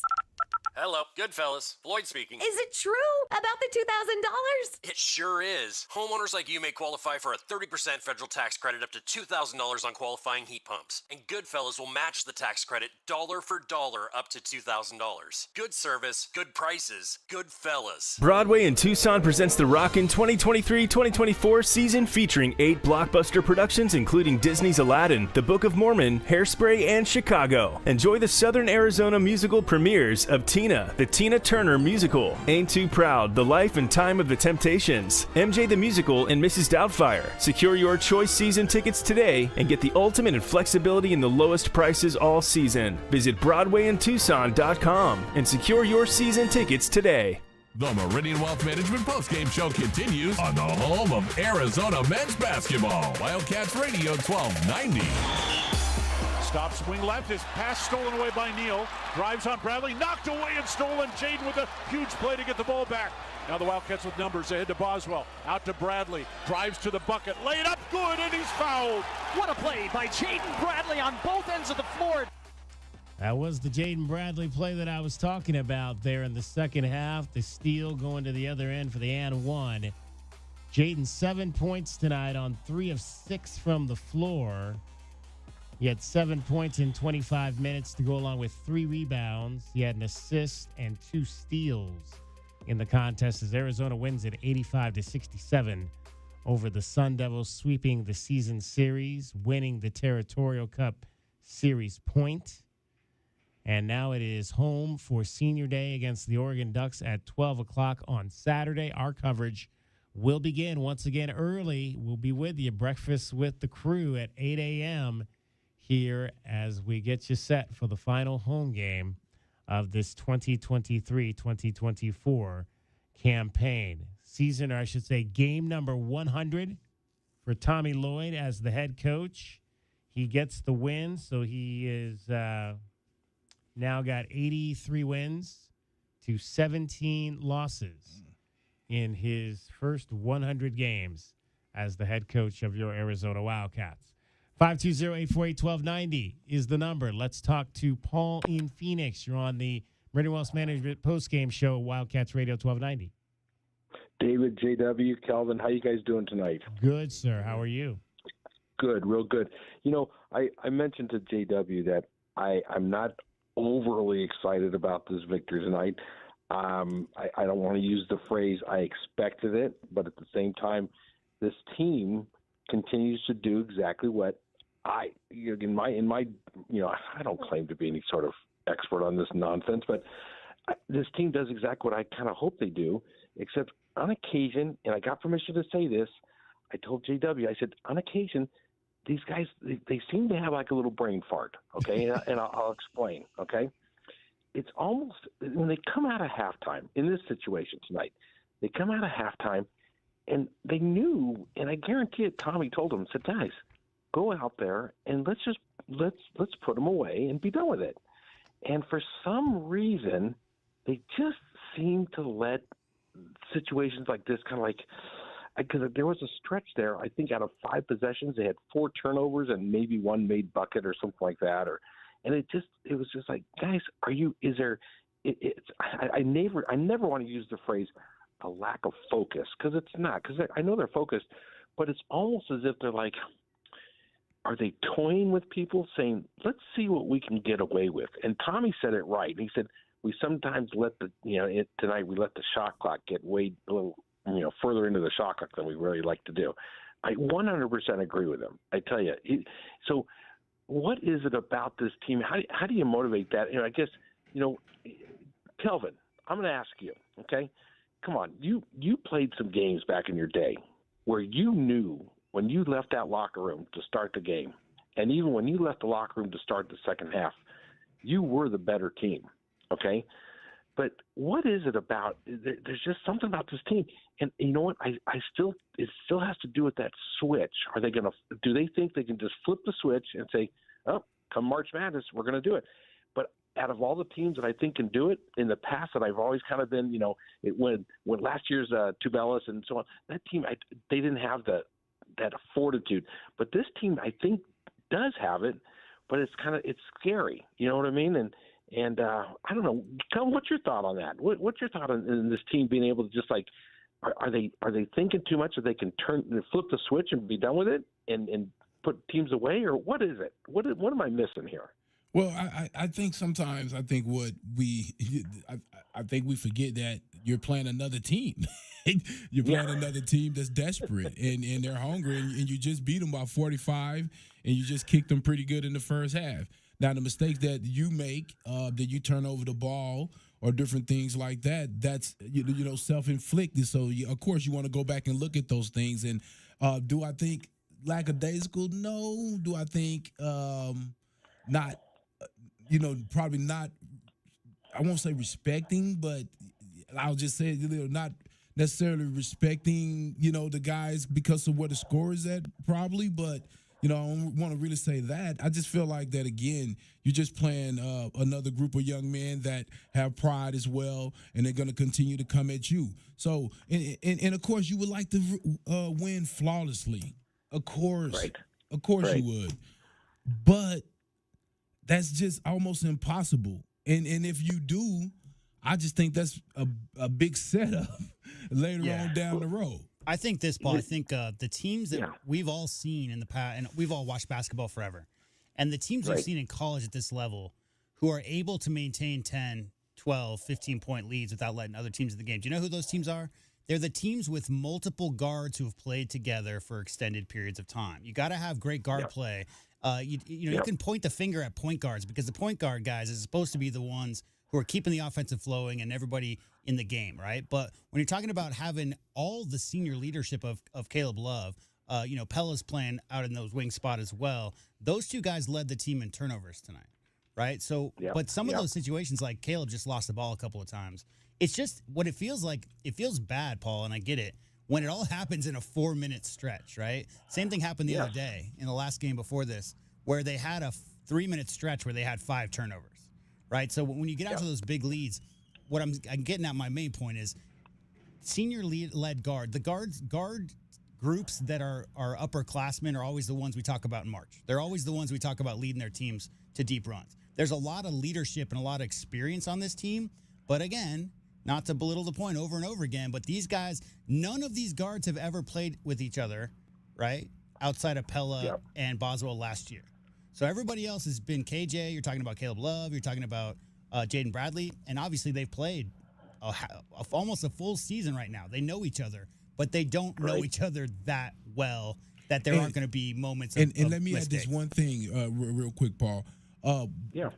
Hello, Goodfellas. Floyd speaking. Is it true about the $2,000? It sure is. Homeowners like you may qualify for a 30% federal tax credit up to $2,000 on qualifying heat pumps. And Goodfellas will match the tax credit dollar for dollar up to $2,000. Good service, good prices, Goodfellas. Broadway in Tucson presents the Rockin' 2023-2024 season featuring 8 blockbuster productions including Disney's Aladdin, The Book of Mormon, Hairspray, and Chicago. Enjoy the Southern Arizona musical premieres of Tina, the Tina Turner musical, Ain't Too Proud, The Life and Time of the Temptations, MJ the Musical, and Mrs. Doubtfire. Secure your choice season tickets today and get the ultimate in flexibility and the lowest prices all season. Visit BroadwayInTucson.com and secure your season tickets today. The Meridian Wealth Management Postgame Show continues on the home of Arizona men's basketball. Wildcats Radio 1290. Stop, swing left. His pass stolen away by Neal. Drives on Bradley. Knocked away and stolen. Jaden with a huge play to get the ball back. Now the Wildcats with numbers. Ahead to Boswell. Out to Bradley. Drives to the bucket. Laid up good, and he's fouled. What a play by Jaden Bradley on both ends of the floor. That was the Jaden Bradley play that I was talking about there in the second half. The steal going to the other end for the and one. Jaden 7 points tonight on 3 of 6 from the floor. He had 7 points in 25 minutes to go along with 3 rebounds. He had an assist and 2 steals in the contest as Arizona wins it 85-67 over the Sun Devils, sweeping the season series, winning the Territorial Cup Series point. And now it is home for Senior Day against the Oregon Ducks at 12 o'clock on Saturday. Our coverage will begin once again early. We'll be with you, breakfast with the crew at 8 a.m. here as we get you set for the final home game of this 2023-2024 campaign. Season, or I should say game number 100 for Tommy Lloyd as the head coach. He gets the win, so he is now got 83 wins to 17 losses in his first 100 games as the head coach of your Arizona Wildcats. 520-848-1290 is the number. Let's talk to Paul in Phoenix. You're on the Meridian Wealth Management postgame show, Wildcats Radio 1290. David, JW, Calvin, how you guys doing tonight? Good, sir. How are you? Good, real good. You know, I mentioned to JW that I'm not overly excited about this victory tonight. I don't want to use the phrase I expected it, but at the same time, this team continues to do exactly what I don't claim to be any sort of expert on this nonsense, but this team does exactly what I kind of hope they do, except on occasion, and I got permission to say this, I told JW, I said, on occasion, these guys, they seem to have like a little brain fart, okay? And I'll explain, okay? It's almost, when they come out of halftime, in this situation tonight, they come out of halftime, and they knew, and I guarantee it, Tommy told them, said, guys, go out there and let's put them away and be done with it. And for some reason, they just seem to let situations like this kind of like, because there was a stretch there, I think out of 5 possessions, they had 4 turnovers and maybe 1 made bucket or something like that. And it was just like, guys, I never want to use the phrase a lack of focus, because it's not, because I know they're focused, but it's almost as if they're like, are they toying with people, saying, let's see what we can get away with? And Tommy said it right. He said, we sometimes tonight we let the shot clock get way a little, further into the shot clock than we really like to do. I 100% agree with him. I tell you. So what is it about this team? How do you motivate that? I guess, Kelvin, I'm going to ask you, okay? Come on. You played some games back in your day where you knew when you left that locker room to start the game, and even when you left the locker room to start the second half, you were the better team, okay? But what is it about? There's just something about this team, and you know what? It still has to do with that switch. Do they think they can just flip the switch and say, oh, come March Madness, we're going to do it? But out of all the teams that I think can do it in the past, that I've always kind of been, when last year's Tubelis and so on, that team, they didn't have that fortitude. But this team, I think, does have it, but it's scary. You know what I mean? And I don't know. Kel, what's your thought on that? What's your thought on this team being able to just like, are they thinking too much that they can flip the switch and be done with it and put teams away, or what is it? What am I missing here? Well, I think sometimes I think we forget that you're playing another team. You're playing another team that's desperate and they're hungry, and you just beat them by 45, and you just kicked them pretty good in the first half. Now, the mistakes that you make, that you turn over the ball or different things like that, that's self-inflicted. So, of course, you want to go back and look at those things. And do I think lackadaisical? No. Do I think not? Probably not. I won't say respecting, but I'll just say not necessarily respecting, the guys because of where the score is at, probably. But, I don't want to really say that. I just feel like that, again, you're just playing another group of young men that have pride as well, and they're going to continue to come at you. So, and of course, you would like to win flawlessly. Of course. Right. Of course right. You would. But that's just almost impossible. And if you do, I just think that's a big setup later on down the road. I think this, Paul, I think the teams that we've all seen in the past, and we've all watched basketball forever, and the teams we've seen in college at this level who are able to maintain 10, 12, 15-point leads without letting other teams in the game. Do you know who those teams are? They're the teams with multiple guards who have played together for extended periods of time. You got to have great guard play. You can point the finger at point guards because the point guard guys is supposed to be the ones who are keeping the offensive flowing and everybody in the game, right? But when you're talking about having all the senior leadership of Caleb Love, Pella's playing out in those wing spot as well. Those two guys led the team in turnovers tonight, right? So, but some of those situations, like Caleb just lost the ball a couple of times. It's just what it feels like. It feels bad, Paul, and I get it. When it all happens in a 4-minute stretch, right? Same thing happened the other day in the last game before this, where they had a 3-minute stretch where they had 5 turnovers. Right, so when you get out to those big leads, what I'm getting at, my main point is senior-led guard. The guard groups that are upperclassmen are always the ones we talk about in March. They're always the ones we talk about leading their teams to deep runs. There's a lot of leadership and a lot of experience on this team, but again, not to belittle the point over and over again, but these guys, none of these guards have ever played with each other, right, outside of Pella and Boswell last year. So everybody else has been KJ. You're talking about Caleb Love. You're talking about Jaden Bradley. And obviously they've played almost a full season right now. They know each other, but they don't know each other that well that there aren't going to be moments of And let me mistakes. add this one thing real quick, Paul.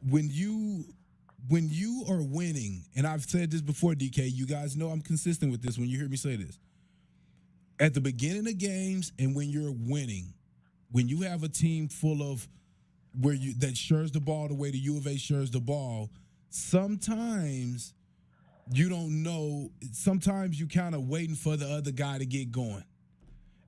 When you are winning, and I've said this before, DK, you guys know I'm consistent with this when you hear me say this. At the beginning of games and when you're winning, when you have a team full of that shares the ball the way the U of A shares the ball, sometimes you don't know. Sometimes you kind of waiting for the other guy to get going.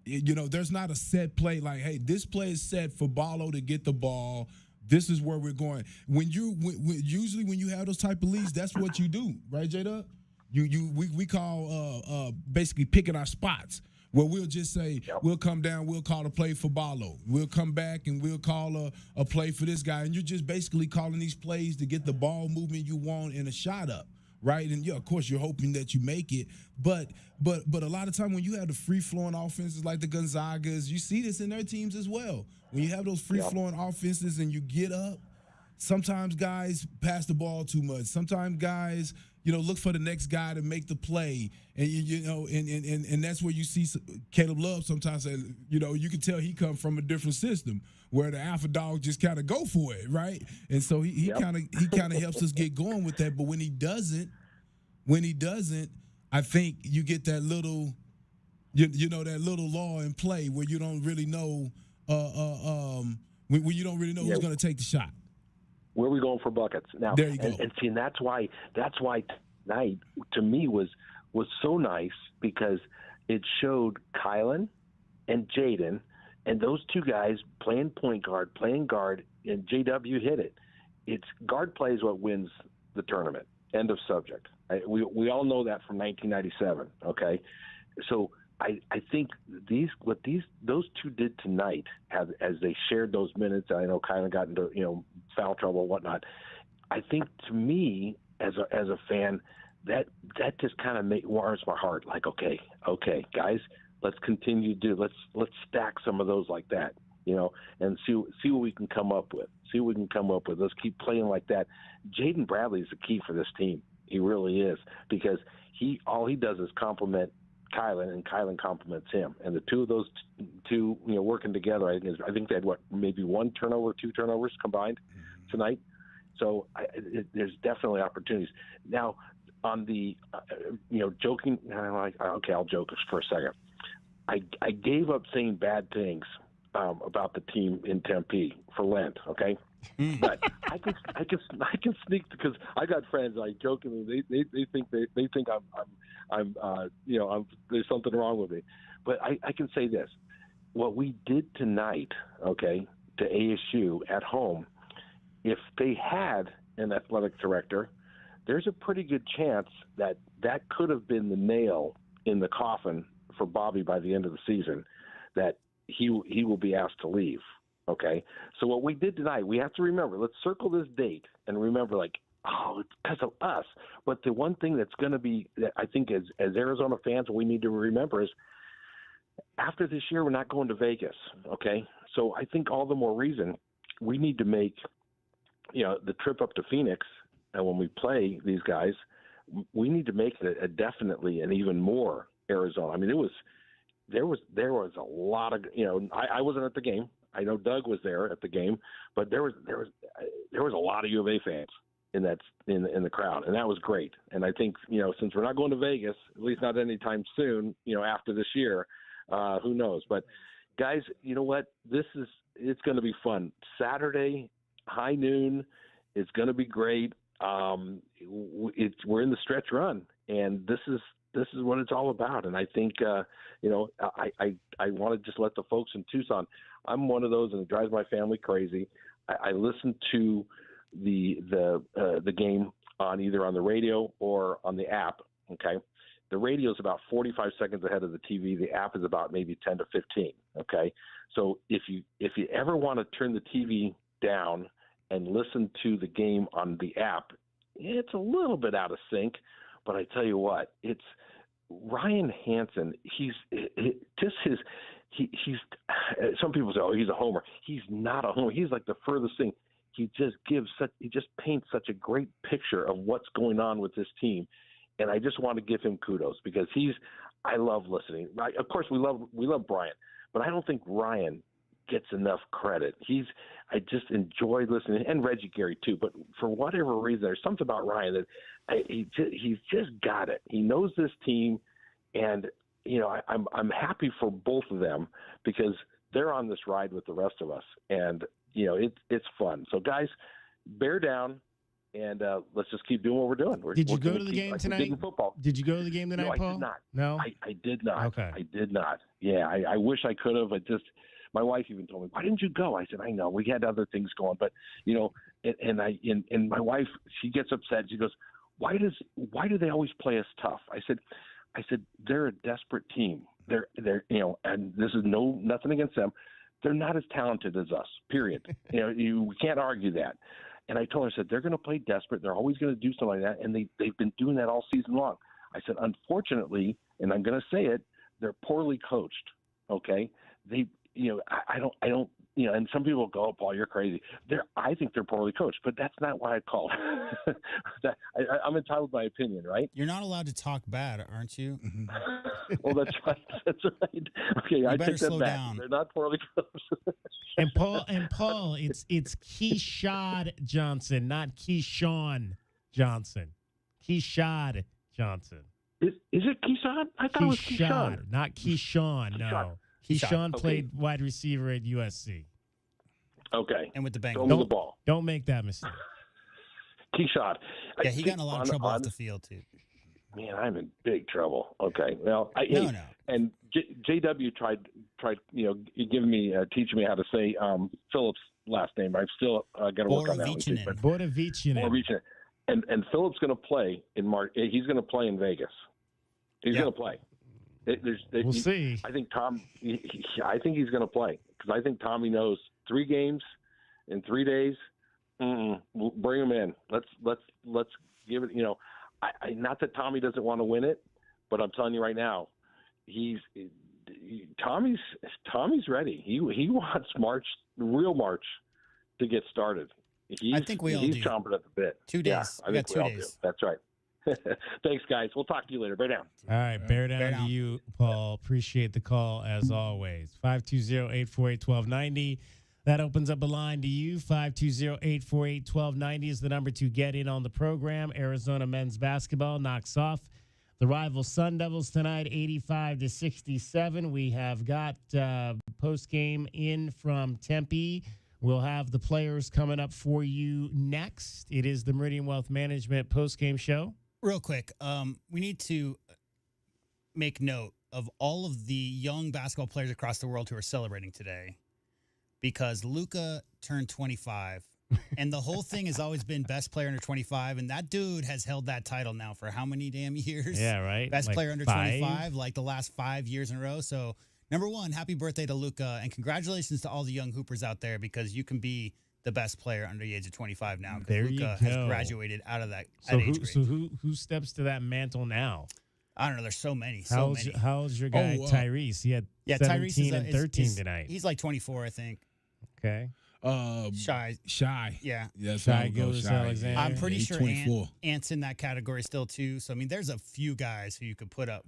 You know, there's not a set play like, hey, this play is set for Ballo to get the ball. This is where we're going. Usually when you have those type of leads, that's what you do, right, J-Dub? We call basically picking our spots. Where we'll just say, we'll come down, we'll call a play for Ballo. We'll come back and we'll call a play for this guy. And you're just basically calling these plays to get the ball movement you want and a shot up, right? And, yeah, of course, you're hoping that you make it. But a lot of time when you have the free-flowing offenses like the Gonzagas, you see this in their teams as well. When you have those free-flowing offenses and you get up, sometimes guys pass the ball too much. Sometimes guys, look for the next guy to make the play. And, and that's where you see Caleb Love sometimes say, you can tell he comes from a different system where the alpha dog just kind of go for it, right? And so he kind of helps us get going with that. But when he doesn't, I think you get that little, that little law in play where you don't really know, when you don't really know who's going to take the shot. Where are we going for buckets now? There you go. And that's why tonight to me was so nice because it showed Kylan and Jaden and those two guys playing point guard, playing guard, and JW hit it. It's guard play is what wins the tournament. End of subject. We all know that from 1997. Okay, so I think those two did tonight as they shared those minutes. I know Kylan got into foul trouble and whatnot. I think to me as a fan that just kind of warms my heart. Like okay guys, let's continue to let's stack some of those like that, and see what we can come up with. Let's keep playing like that. Jaden Bradley is the key for this team. He really is because all he does is compliment Kylan, and Kylan compliments him, and the two of those two, working together. I think they had maybe two turnovers combined tonight. So there's definitely opportunities. Now on the, joking. Okay, I'll joke for a second. I gave up saying bad things about the team in Tempe for Lent. Okay. But I can sneak because I got friends like jokingly they think I'm there's something wrong with me, but I can say this: what we did tonight, okay, to ASU at home, if they had an athletic director, there's a pretty good chance that could have been the nail in the coffin for Bobby by the end of the season, that he will be asked to leave. Okay, so what we did tonight, we have to remember, let's circle this date and remember, it's because of us. But the one thing that's going to be, I think as Arizona fans, we need to remember is after this year, we're not going to Vegas. Okay, so I think all the more reason we need to make, the trip up to Phoenix. And when we play these guys, we need to make it definitely an even more Arizona. I mean, there was a lot of, I wasn't at the game. I know Doug was there at the game, but there was a lot of U of A fans in the crowd, and that was great. And I think since we're not going to Vegas, at least not anytime soon, after this year, who knows? But guys, you know what? It's going to be fun. Saturday, high noon. It's going to be great. We're in the stretch run, and this is what it's all about. And I think I want to just let the folks in Tucson. I'm one of those, and it drives my family crazy. I listen to the game either on the radio or on the app. Okay, the radio is about 45 seconds ahead of the TV. The app is about maybe 10 to 15. Okay, so if you ever want to turn the TV down and listen to the game on the app, it's a little bit out of sync. But I tell you what, it's Ryan Hansen. He's some people say, oh, he's a homer. He's not a homer. He's like the furthest thing. He just paints such a great picture of what's going on with this team. and I just want to give him kudos because I love listening. Of course, we love Brian, but I don't think Ryan gets enough credit. I just enjoy listening, and Reggie Gary too. But for whatever reason, there's something about Ryan that he's just got it. He knows this team, and I'm happy for both of them because they're on this ride with the rest of us, and it's fun. So guys, bear down. And let's just keep doing what we're doing. Did you go to the game tonight? Did you go to the game tonight, Paul? I did not. No? I did not. Okay. I did not. Yeah, I wish I could have. My wife even told me, "Why didn't you go?" I said, "I know we had other things going, but and my wife, she gets upset. She goes, "Why do they always play us tough?" I said, they're a desperate team. They're and this is nothing against them. They're not as talented as us. Period. You can't argue that. And I told her, I said, they're going to play desperate. They're always going to do something like that. And they've been doing that all season long. I said, unfortunately, and I'm going to say it, they're poorly coached. Okay. I don't, and some people go, "Oh, Paul, you're crazy." I think they're poorly coached, but that's not why I called. I'm entitled to my opinion, right? You're not allowed to talk bad, aren't you? Well, that's right. That's right. Okay, I take that back. Down. They're not poorly coached. And Paul, it's Keyshawn Johnson, not Keyshawn Johnson. Keyshawn Johnson. Is it Keyshawn? I thought it was Keyshawn. Not Keyshawn. No. Keyshawn played wide receiver at USC. Okay. And with the Bengals. Don't move the ball. Don't make that mistake. Keyshawn. Yeah, he got in a lot of trouble off the field, too. Man, I'm in big trouble. Okay. Well, No. And JW tried giving me, teaching me how to say Phillips' last name. I've still got to work on that one. Borovichinen. And Phillips going to play in March. He's going to play in Vegas. He's going to play. We'll see. I think I think he's going to play because I think Tommy knows 3 games in 3 days. We'll bring him in. Let's give it. Not that Tommy doesn't want to win it, but I'm telling you right now, Tommy's ready. He wants real March to get started. I think he's chomping at the bit. 2 days. Yeah, I think we all do. That's right. Thanks, guys. We'll talk to you later. Bear down. All right. Bear down to you, Paul. Appreciate the call, as always. 520-848-1290. That opens up a line to you. 520-848-1290 is the number to get in on the program. Arizona men's basketball knocks off the rival Sun Devils tonight, 85-67. We have got post-game in from Tempe. We'll have the players coming up for you next. It is the Meridian Wealth Management post-game show. Real quick, we need to make note of all of the young basketball players across the world who are celebrating today because Luka turned 25. And the whole thing has always been best player under 25. And that dude has held that title now for how many damn years? Yeah, right. Best player under 25, like the last 5 years in a row. So, number one, happy birthday to Luka. And congratulations to all the young hoopers out there because you can be the best player under the age of 25 now. There Luka you go. has graduated out of that age grade. So who steps to that mantle now? I don't know. There's so many. How's your guy Tyrese? He had 17 and 13 tonight. He's like 24, I think. Okay. Shy. Yeah. Shy Gilgeous-Alexander. I'm pretty sure 24. Ant's in that category still, too. So, I mean, there's a few guys who you could put up.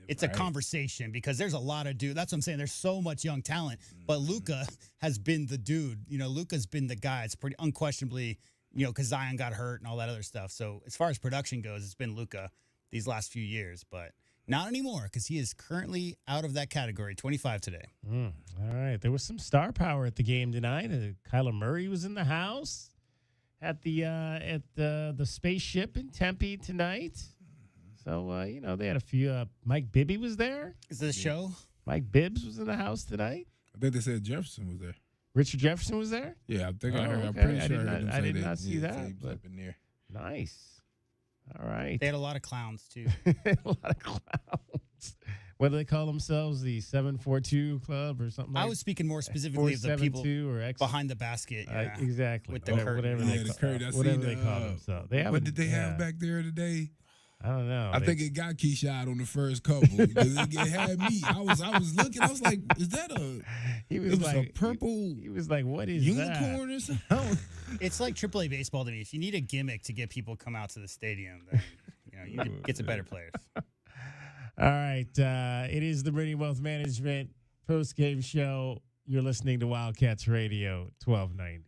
It's a conversation because there's a lot of dudes. That's what I'm saying. There's so much young talent. But Luka has been the dude. Luka's been the guy. It's pretty unquestionably, because Zion got hurt and all that other stuff. So, as far as production goes, it's been Luka these last few years. But not anymore because he is currently out of that category, 25 today. All right. There was some star power at the game tonight. Kyler Murray was in the house at the spaceship in Tempe tonight. So, they had a few. Mike Bibby was there. Is this a show? Mike Bibbs was in the house tonight. I think they said Jefferson was there. Richard Jefferson was there? Yeah, I think I heard. Okay. I'm pretty sure I did not see that. But up in there. Nice. All right. They had a lot of clowns, too. A lot of clowns. What do they call themselves? The 742 Club or something like that? I was speaking more specifically of the people behind the basket. Yeah. Exactly. With the curtain. Whatever they call themselves. What did they have back there today? I don't know. I think it got Keyshawn on the first couple because it had me. I was looking. I was like, "Is that a?" He was like a purple. He was like, "What is unicorn that? or something?" It's like AAA baseball to me. If you need a gimmick to get people to come out to the stadium, then You get some better players. All right. It is the Meridian Wealth Management post-game show. You're listening to Wildcats Radio 1290.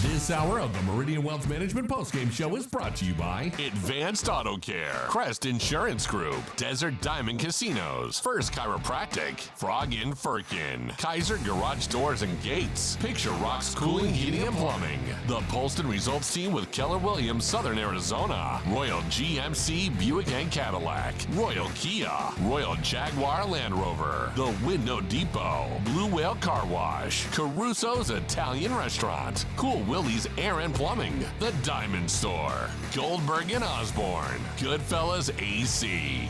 This hour of the Meridian Wealth Management postgame show is brought to you by Advanced Auto Care, Crest Insurance Group, Desert Diamond Casinos, First Chiropractic, Frog in Firkin, Kaiser Garage Doors and Gates, Picture Rocks Cooling, Heating and Plumbing, the Polston Results Team with Keller Williams, Southern Arizona, Royal GMC Buick and Cadillac, Royal Kia, Royal Jaguar Land Rover, the Window Depot, Blue Whale Car Wash, Caruso's Italian Restaurant, Cool Willie's Air and Plumbing, The Diamond Store, Goldberg and Osborne, Goodfellas AC.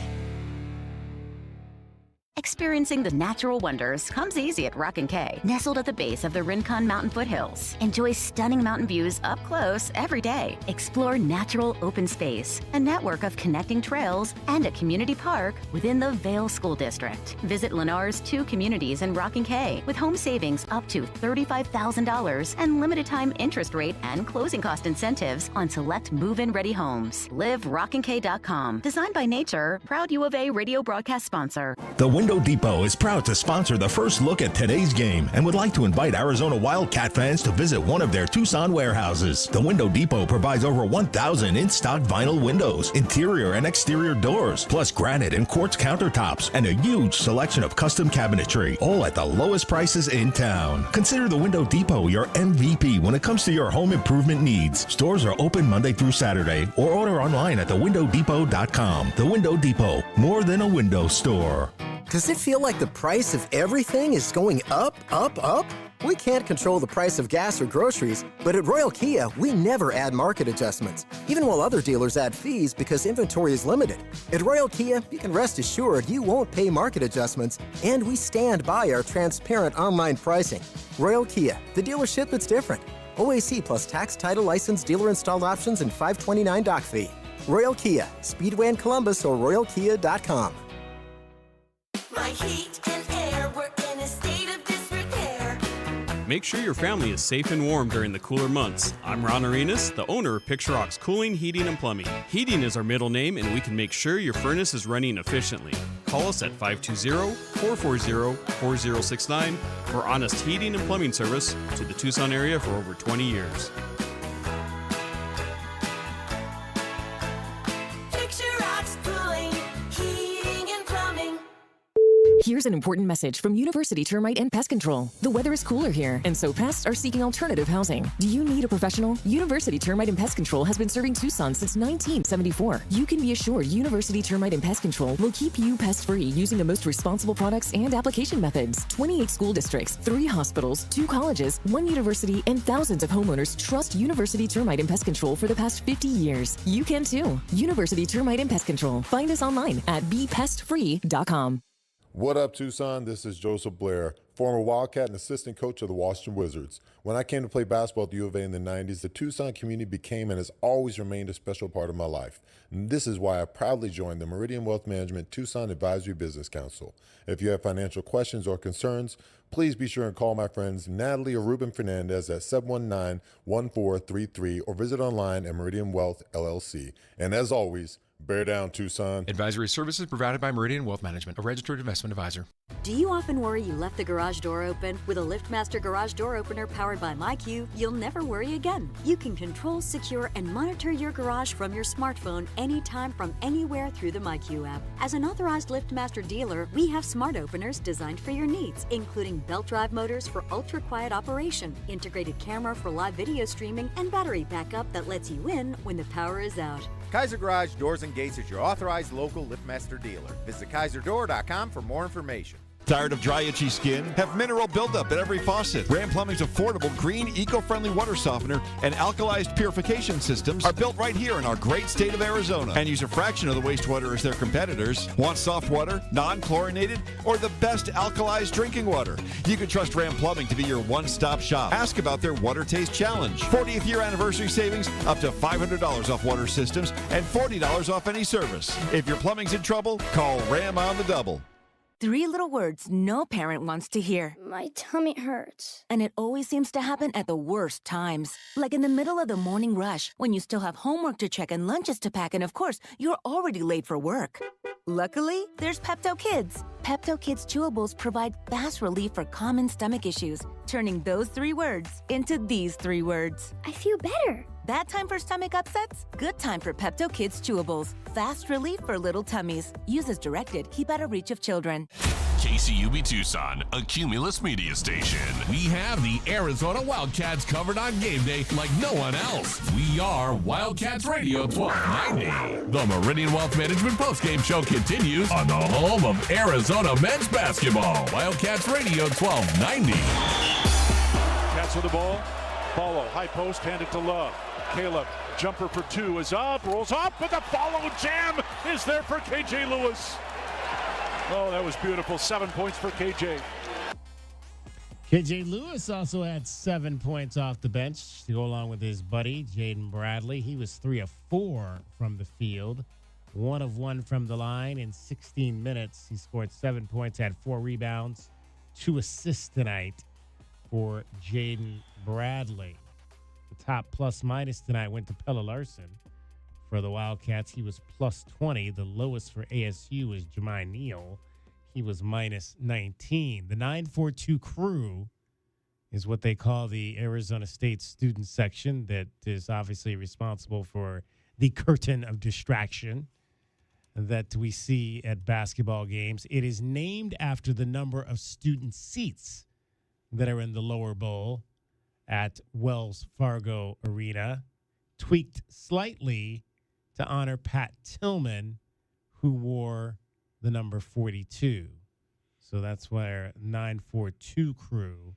Experiencing the natural wonders comes easy at Rock & K, nestled at the base of the Rincon Mountain foothills. Enjoy stunning mountain views up close every day. Explore natural open space, a network of connecting trails, and a community park within the Vail School District. Visit Lennar's 2 communities in Rock & K with home savings up to $35,000 and limited time interest rate and closing cost incentives on select move-in ready homes. Live rockandk.com. Designed by Nature, proud U of A radio broadcast sponsor. The Window Depot is proud to sponsor the first look at today's game and would like to invite Arizona Wildcat fans to visit one of their Tucson warehouses. The Window Depot provides over 1,000 in-stock vinyl windows, interior and exterior doors, plus granite and quartz countertops, and a huge selection of custom cabinetry, all at the lowest prices in town. Consider the Window Depot your MVP when it comes to your home improvement needs. Stores are open Monday through Saturday, or order online at thewindowdepot.com. The Window Depot, more than a window store. Does it feel like the price of everything is going up, up, up? We can't control the price of gas or groceries, but at Royal Kia, we never add market adjustments, even while other dealers add fees because inventory is limited. At Royal Kia, you can rest assured you won't pay market adjustments, and we stand by our transparent online pricing. Royal Kia, the dealership that's different. OAC plus tax, title, license, dealer installed options, and $529 doc fee. Royal Kia, Speedway in Columbus or royalkia.com. My heat and air were in a state of disrepair. Make sure your family is safe and warm during the cooler months. I'm Ron Arenas, the owner of Picture Rocks Cooling, Heating, and Plumbing. Heating is our middle name, and we can make sure your furnace is running efficiently. Call us at 520-440-4069 for honest heating and plumbing service to the Tucson area for over 20 years. Here's an important message from University Termite and Pest Control. The weather is cooler here, and so pests are seeking alternative housing. Do you need a professional? University Termite and Pest Control has been serving Tucson since 1974. You can be assured University Termite and Pest Control will keep you pest-free using the most responsible products and application methods. 28 school districts, 3 hospitals, 2 colleges, 1 university, and thousands of homeowners trust University Termite and Pest Control for the past 50 years. You can too. University Termite and Pest Control. Find us online at bepestfree.com. What up, Tucson? This is Joseph Blair, former Wildcat and assistant coach of the Washington Wizards. When I came to play basketball at the U of A in the 90s, the Tucson community became and has always remained a special part of my life. And this is why I proudly joined the Meridian Wealth Management Tucson Advisory Business Council. If you have financial questions or concerns, please be sure and call my friends Natalie or Ruben Fernandez at 719-1433 or visit online at Meridian Wealth LLC. And as always, bear down, Tucson. Advisory services provided by Meridian Wealth Management, a registered investment advisor. Do you often worry you left the garage door open? With a LiftMaster garage door opener powered by MyQ, you'll never worry again. You can control, secure, and monitor your garage from your smartphone anytime from anywhere through the MyQ app. As an authorized LiftMaster dealer, we have smart openers designed for your needs, including belt drive motors for ultra-quiet operation, integrated camera for live video streaming, and battery backup that lets you in when the power is out. Kaiser Garage Doors and Gates is your authorized local LiftMaster dealer. Visit KaiserDoor.com for more information. Tired of dry, itchy skin? Have mineral buildup at every faucet. Ram Plumbing's affordable, green, eco-friendly water softener and alkalized purification systems are built right here in our great state of Arizona and use a fraction of the wastewater as their competitors. Want soft water, non-chlorinated, or the best alkalized drinking water? You can trust Ram Plumbing to be your one-stop shop. Ask about their Water Taste Challenge. 40th year anniversary savings, up to $500 off water systems and $40 off any service. If your plumbing's in trouble, call Ram on the double. 3 little words no parent wants to hear. My tummy hurts. And it always seems to happen at the worst times. Like in the middle of the morning rush, when you still have homework to check and lunches to pack, and of course, you're already late for work. Luckily, there's Pepto Kids. Pepto Kids chewables provide fast relief for common stomach issues, turning those 3 words into these 3 words. I feel better. Bad time for stomach upsets? Good time for Pepto Kids chewables. Fast relief for little tummies. Use as directed. Keep out of reach of children. KCUB Tucson, a Cumulus media station. We have the Arizona Wildcats covered on game day like no one else. We are Wildcats Radio 1290. The Meridian Wealth Management postgame show continues on the home of Arizona men's basketball. Wildcats Radio 1290. Cats with the ball. Follow, high post, handed to Love. Caleb, jumper for 2 is up, rolls up, but the follow jam is there for KJ Lewis. Oh, that was beautiful. 7 points for KJ. KJ Lewis also had 7 points off the bench to go along with his buddy, Jaden Bradley. He was 3 of 4 from the field, 1 of 1 from the line in 16 minutes. He scored 7 points, had 4 rebounds, 2 assists tonight for Jaden Bradley. The top plus minus tonight went to Pella Larson. For the Wildcats, he was plus 20. The lowest for ASU was Jemai Neal. He was minus 19. The 942 crew is what they call the Arizona State student section that is obviously responsible for the curtain of distraction that we see at basketball games. It is named after the number of student seats that are in the lower bowl at Wells Fargo Arena, tweaked slightly to honor Pat Tillman, who wore the number 42. So that's where 942 crew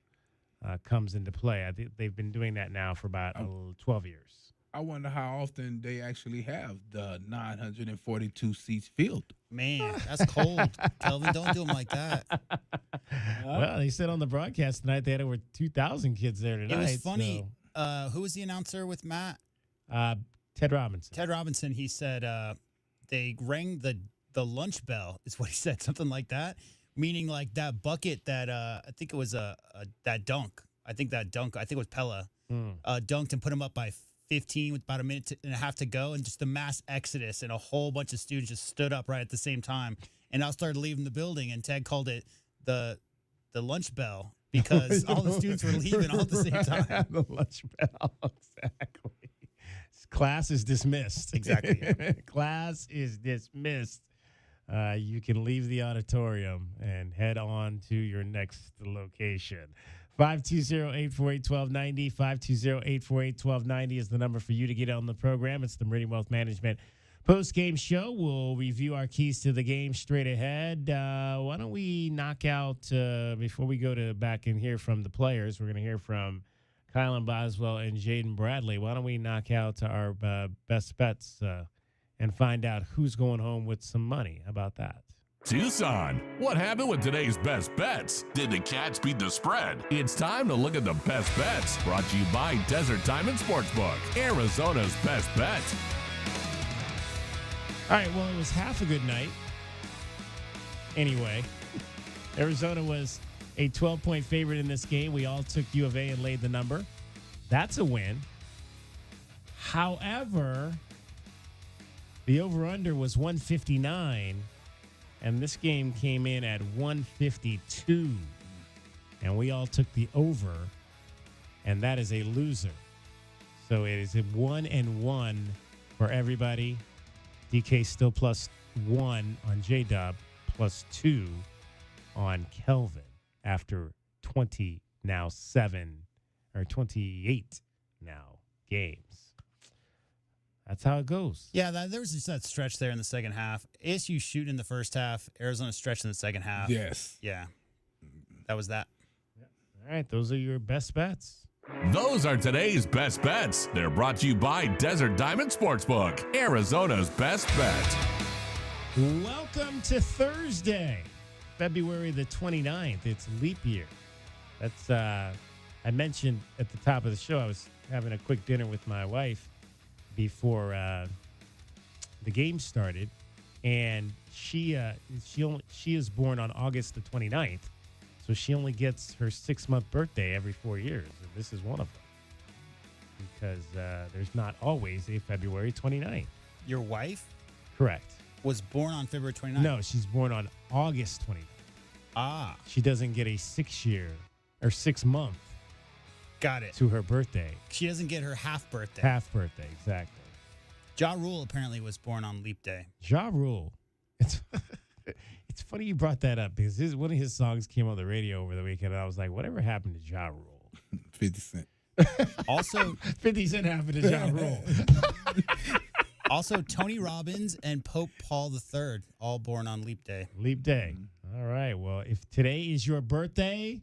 comes into play. I think they've been doing that now for about 12 years. I wonder how often they actually have the 942 seats filled. Man, that's cold. Kelvin, don't do them like that. Well, they said on the broadcast tonight they had over 2,000 kids there tonight. It was funny. Who was the announcer with Matt? Ted Robinson. Ted Robinson, he said they rang the lunch bell, is what he said, something like that, meaning like that bucket that I think it was that dunk. I think it was Pella, dunked and put him up by 15 with about a minute and a half to go, and just the mass exodus, and a whole bunch of students just stood up right at the same time and all started leaving the building, and Ted called it the lunch bell because all the students were leaving all at the same time. The lunch bell, exactly. Class is dismissed. Exactly. Class is dismissed. You can leave the auditorium and head on to your next location. 520-848-1290. 520-848-1290 is the number for you to get on the program. It's the Meridian Wealth Management post-game show. We'll review our keys to the game straight ahead. Why don't we knock out, before we go to back and hear from the players, we're going to hear from Kylan Boswell and Jaden Bradley. Why don't we knock out our best bets and find out who's going home with some money? How about that? Tucson, what happened with today's best bets? Did the Cats beat the spread? It's time to look at the best bets, brought to you by Desert Diamond Sportsbook, Arizona's best bet. All right, well, it was half a good night. Anyway, Arizona was a 12-point favorite in this game. We all took U of A and laid the number. That's a win. However, the over-under was 159, and this game came in at 152. And we all took the over, and that is a loser. So it is a 1-1 for everybody. DK still +1 on J-Dub, +2 on Kelvin after 28 now games. That's how it goes. Yeah, there was just that stretch there in the second half. ASU shooting in the first half, Arizona stretch in the second half. Yes. Yeah, that was that. All right, those are your best bets. Those are today's best bets. They're brought to you by Desert Diamond Sportsbook, Arizona's best bet. Welcome to Thursday, February the 29th. It's leap year. That's I mentioned at the top of the show, I was having a quick dinner with my wife before the game started, and she is born on August the 29th, so she only gets her 6-month birthday every 4 years, and this is one of them because there's not always a February 29th. Your wife? Correct. Was born on February 29th? No, she's born on August 29th. Ah. She doesn't get a 6-month. Got it. To her birthday. She doesn't get her half birthday. Half birthday, exactly. Ja Rule apparently was born on Leap Day. Ja Rule. It's funny you brought that up because one of his songs came on the radio over the weekend, and I was like, whatever happened to Ja Rule? 50 Cent. Also, 50 Cent happened to Ja Rule. Also, Tony Robbins and Pope Paul III, all born on Leap Day. Leap Day. All right. Well, if today is your birthday,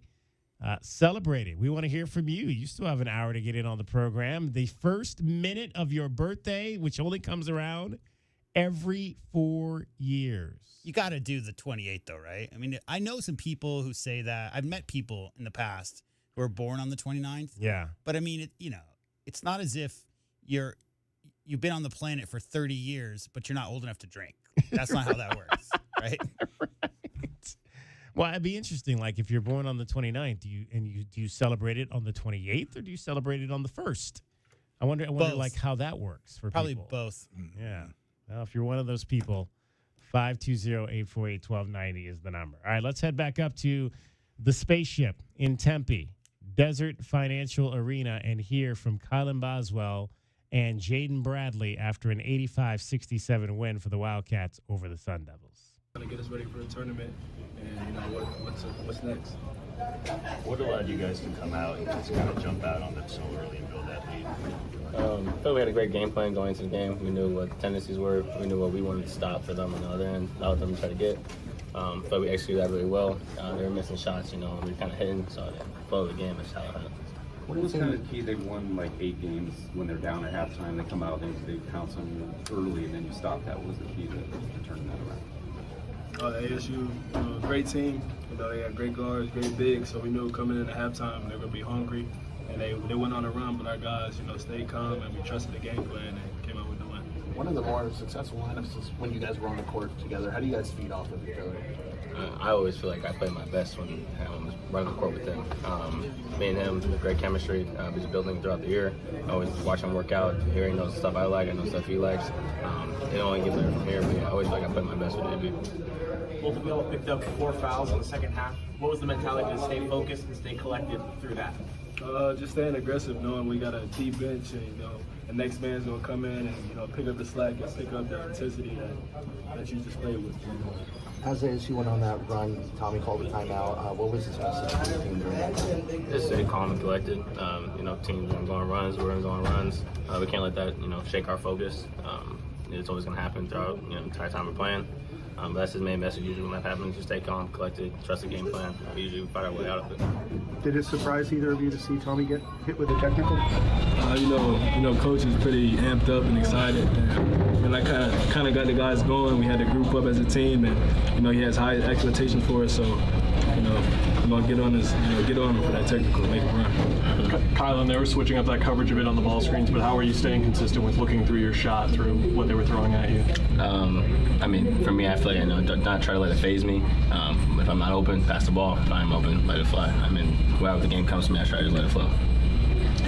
celebrate it. We want to hear from you. You still have an hour to get in on the program. The first minute of your birthday, which only comes around every 4 years. You got to do the 28th, though, right? I mean, I know some people who say that. I've met people in the past who are born on the 29th. Yeah. But, I mean, it's not as if you've been on the planet for 30 years, but you're not old enough to drink. That's not how that works, right? Right. Well, it'd be interesting. Like, if you're born on the 29th, do you celebrate it on the 28th, or do you celebrate it on the 1st? I wonder like how that works for Probably people. both. Yeah. Well, if you're one of those people, 520-848-1290 is the number. All right, let's head back up to the spaceship in Tempe, Desert Financial Arena, and hear from Kylan Boswell and Jaden Bradley after an 85-67 win for the Wildcats over the Sun Devils. Trying to get us ready for the tournament, and what's next. What allowed you guys to come out and just kind of jump out on them so early and build that lead? I feel like we had a great game plan going into the game. We knew what the tendencies were. We knew what we wanted to stop for them on the other end, not let them try to get. I feel like we executed that really well. They were missing shots, and we were kind of hitting, so the flow of the game is how it happened. What was kind of key? They won like 8 games when they're down at halftime. They come out and they pounce on you early, and then you stop that. What was the key to turning that around? ASU, great team. They had great guards, great bigs. So we knew coming into halftime they're gonna be hungry, and they went on a run. But our guys, stayed calm, and we trusted the game plan and came out with the win. One of the more successful lineups is when you guys were on the court together. How do you guys feed off of each other? I always feel like I play my best when I'm running the court with him. Me and him, great chemistry. We've been building throughout the year. I always watch him work out. He knows stuff I like. I know stuff he likes. It only gets better from here. But I always feel like I play my best with AB. Both of you all picked up 4 fouls in the second half. What was the mentality to stay focused and stay collected through that? Just staying aggressive, knowing we got a deep bench, and the next man's gonna come in and pick up the slack and pick up the intensity that you just played with. As you went on that run, Tommy called a timeout. What was his message to the team during that time? Just stay calm and collected. Teams are going runs, we're going to go on runs. We can't let that shake our focus. It's always going to happen throughout the entire time we're playing. But that's his main message usually when that happens. Just stay calm, collected, trust the game plan. We usually fight our way out of it. Did it surprise either of you to see Tommy get hit with a technical? Coach is pretty amped up and excited, and I kind of got the guys going. We had to group up as a team, and he has high expectations for us. So, I'm gonna get on him for that technical, make it run. Kylan, they were switching up that coverage a bit on the ball screens, but how are you staying consistent with looking through your shot through what they were throwing at you? For me, I feel like not try to let it phase me. If I'm not open, pass the ball. If I'm open, let it fly. Wherever the game comes to me, I try to let it flow.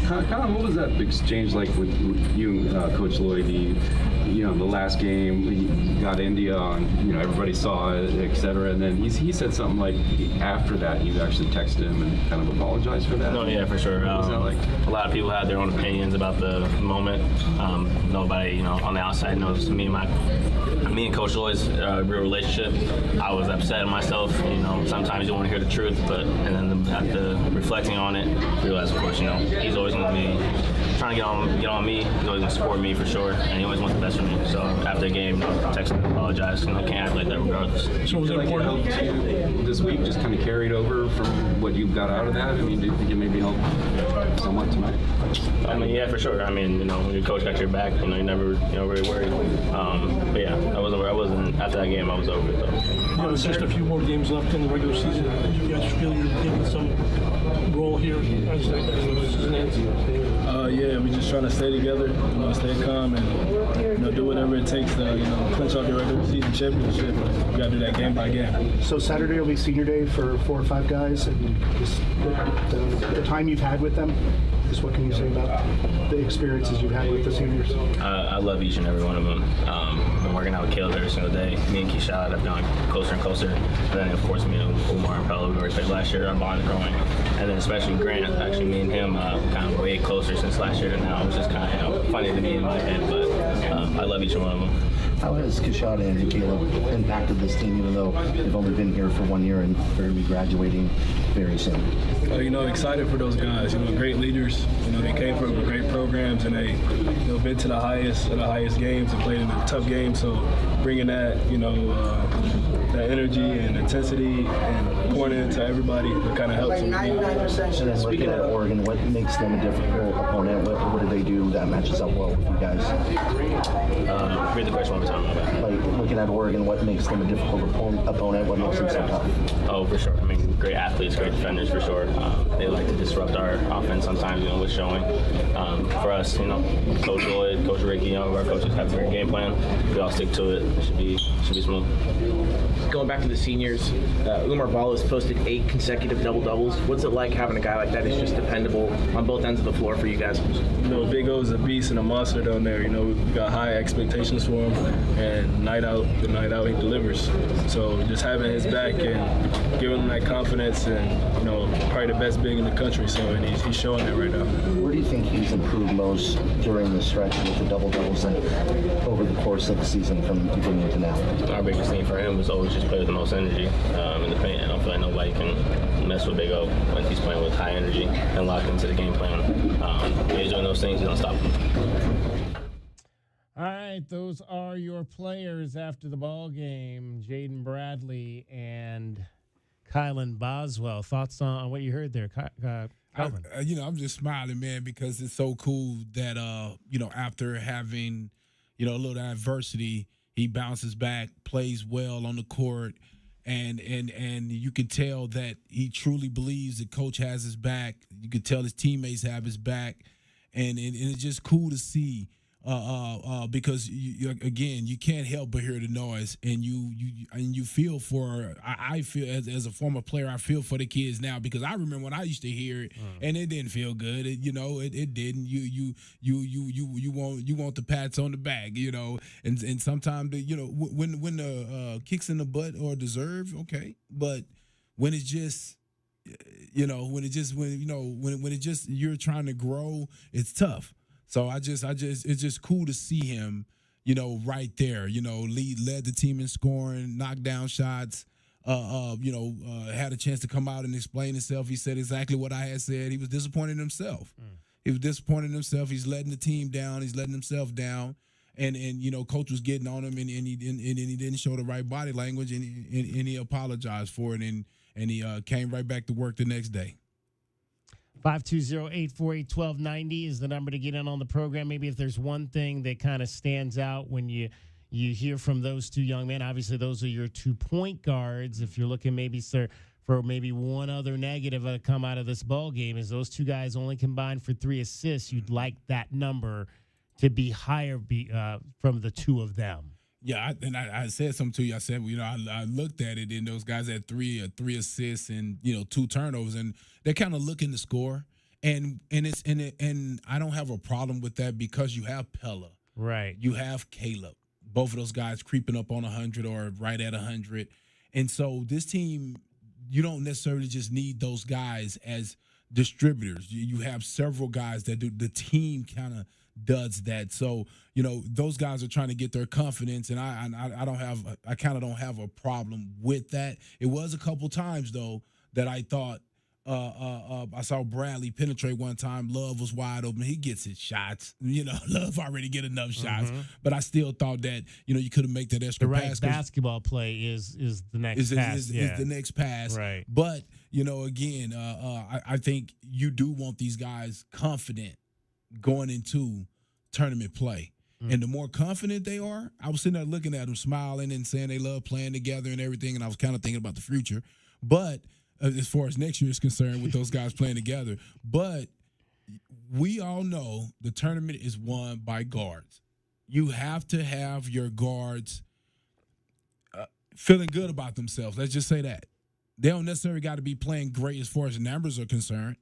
Colin, what was that exchange like with you, Coach Lloyd? The last game, you got India on, everybody saw it, et cetera, and then he said something like after that you actually texted him and kind of apologized for that? No, yeah, for sure. What was that like? A lot of people had their own opinions about the moment. Nobody, on the outside knows me and Coach Lloyd's real relationship. I was upset at myself. Sometimes you want to hear the truth, and then after reflecting on it, realize, of course, he's always going to be trying to get on me. He's always going to support me for sure, and he always wants the best for me. So after the game, text him, apologize. Can't act like that regardless. So was it important this week? Just kind of carried over from what you got out of that? Do you think it maybe helped somewhat tonight? Yeah, for sure. When your coach got your back, you never really worried. But yeah, I wasn't after that game. I was over it though. There's just a few more games left in the regular season. Do you guys feel you're getting some role here as the season ends? Yeah, we're just trying to stay together, stay calm, and do whatever it takes to clinch out the regular season championship. We got to do that game by game. So Saturday will be senior day for 4 or 5 guys, and just the time you've had with them. Just what can you say about the experiences you've had with the seniors? I love each and every one of them. Been working out with Caleb every single day. Me and Keishad have gone closer and closer. And then, of course, me and Umar and Pella, we already played last year. Our bond is growing. And then especially Grant, actually me and him kind of way closer since last year to now. It's just kind of funny to me in my head, but I love each one of them. How has Keishad and Caleb impacted this team, even though they've only been here for 1 year and they're going to be graduating very soon? Excited for those guys. Great leaders. They came from great programs and they been to the highest games and played in a tough game. So bringing that that energy and intensity and pouring it into everybody kind of helps them. And then looking at Oregon, what makes them a difficult opponent? What do they do that matches up well with you guys? Read the question one more time. Like looking at Oregon, what makes them a difficult opponent? What makes them so tough? Oh, for sure. Great athletes, great defenders for sure. They like to disrupt our offense sometimes, with showing. For us, Coach Lloyd, Coach Ricky, our coaches have a great game plan. We all stick to it. It should be smooth. Going back to the seniors, Umar Ball has posted 8 consecutive double-doubles. What's it like having a guy like that who's just dependable on both ends of the floor for you guys? Big O's a beast and a monster down there. We got high expectations for him, and night out he delivers. So just having his back and giving him that confidence, and probably the best big in the country. So and he's showing it right now. Where do you think he's improved most during the stretch with the double-doubles and over the course of the season from beginning to now? Our biggest thing for him was always just play with the most energy in the paint. I don't feel like nobody can mess with Big O when he's playing with high energy and locked into the game plan. When he's doing those things, you don't stop him. All right, those are your players after the ball game. Jaden Bradley and Kylan Boswell. Thoughts on what you heard there, Calvin? I'm just smiling, man, because it's so cool that after having a little adversity, he bounces back, plays well on the court, and you can tell that he truly believes that coach has his back. You can tell his teammates have his back, and it's just cool to see. Because you can't help but hear the noise, and you feel for. I feel as a former player, I feel for the kids now, because I remember when I used to hear it, and it didn't feel good. It didn't. You want the pats on the back, and sometimes when the kicks in the butt are deserved, okay, but when it's just. When you're trying to grow, it's tough. So it's just cool to see him, right there, led the team in scoring, knocked down shots, had a chance to come out and explain himself. He said exactly what I had said. He was disappointed in himself. He was disappointed in himself. He's letting the team down. He's letting himself down. And coach was getting on him, and he didn't show the right body language, and he apologized for it, and he came right back to work the next day. 520-848-1290 is the number to get in on the program. Maybe if there's one thing that kind of stands out when you hear from those two young men, obviously those are your 2 point guards. If you're looking maybe, sir, for maybe one other negative to come out of this ball game, is those two guys only combined for 3 assists. You'd like that number to be higher from the 2 of them. Yeah, I said something to you. I said, I looked at it, and those guys had three assists and 2 turnovers, and they're kind of looking to score, and I don't have a problem with that, because you have Pella, right? You have Caleb, both of those guys creeping up on 100 or right at 100, and so this team, you don't necessarily just need those guys as distributors. You have several guys that do. The team kind of does that. So, those guys are trying to get their confidence, and I kind of don't have a problem with that. It was a couple times though that I thought I saw Bradley penetrate one time. Love was wide open. He gets his shots. Love already get enough shots, but I still thought that you could have made that extra pass. The right basketball play is the next pass. Is the next pass, right? But again, I think you do want these guys confident going into tournament play. And the more confident they are, I was sitting there looking at them, smiling and saying they love playing together and everything, and I was kind of thinking about the future. But as far as next year is concerned with those guys playing together, but we all know the tournament is won by guards. You have to have your guards feeling good about themselves. Let's just say that. They don't necessarily got to be playing great as far as numbers are concerned,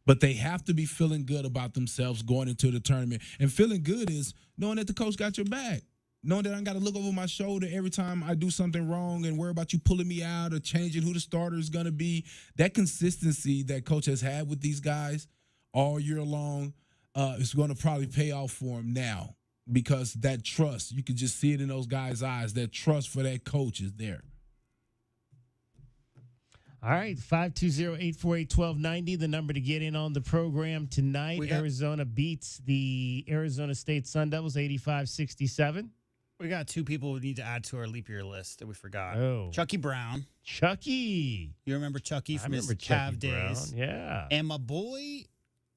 but they have to be feeling good about themselves going into the tournament. And feeling good is knowing that the coach got your back, knowing that I got to look over my shoulder every time I do something wrong and worry about you pulling me out or changing who the starter is going to be. That consistency that coach has had with these guys all year long is going to probably pay off for him now, because that trust, you can just see it in those guys' eyes. That trust for that coach is there. All right, 520-848-1290, the number to get in on the program tonight. Arizona beats the Arizona State Sun Devils 85-67. We got two people we need to add to our leap year list that we forgot. Oh. Chucky Brown. Chucky. You remember Chucky from his Chucky Cav days? Brown. Yeah. And my boy,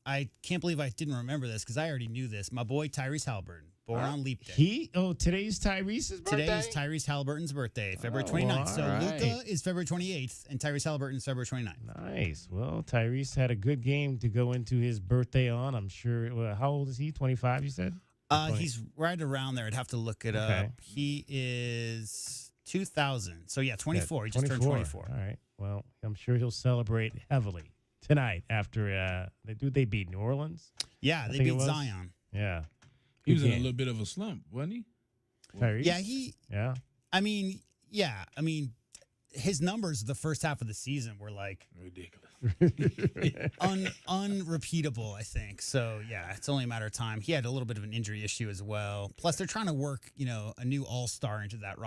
I can't believe I didn't remember this because I already knew this. My boy Tyrese Halliburton, born on leap day. Today's Tyrese's birthday? Today is Tyrese Halliburton's birthday, February 29th. So Luka is February 28th, and Tyrese Halliburton is February 29th. Nice. Well, Tyrese had a good game to go into his birthday on. I'm sure. How old is he? 25, you said? He's right around there. I'd have to look it up. He is 2000. So, 24. He just turned 24. All right. Well, I'm sure he'll celebrate heavily tonight after they beat New Orleans? Yeah, they beat Zion. Yeah. He was in a little bit of a slump, wasn't he? Tyrese? Yeah. I mean, his numbers the first half of the season were like ridiculous. Unrepeatable, I think. So, it's only a matter of time. He had a little bit of an injury issue as well. Plus, they're trying to work, a new all-star into that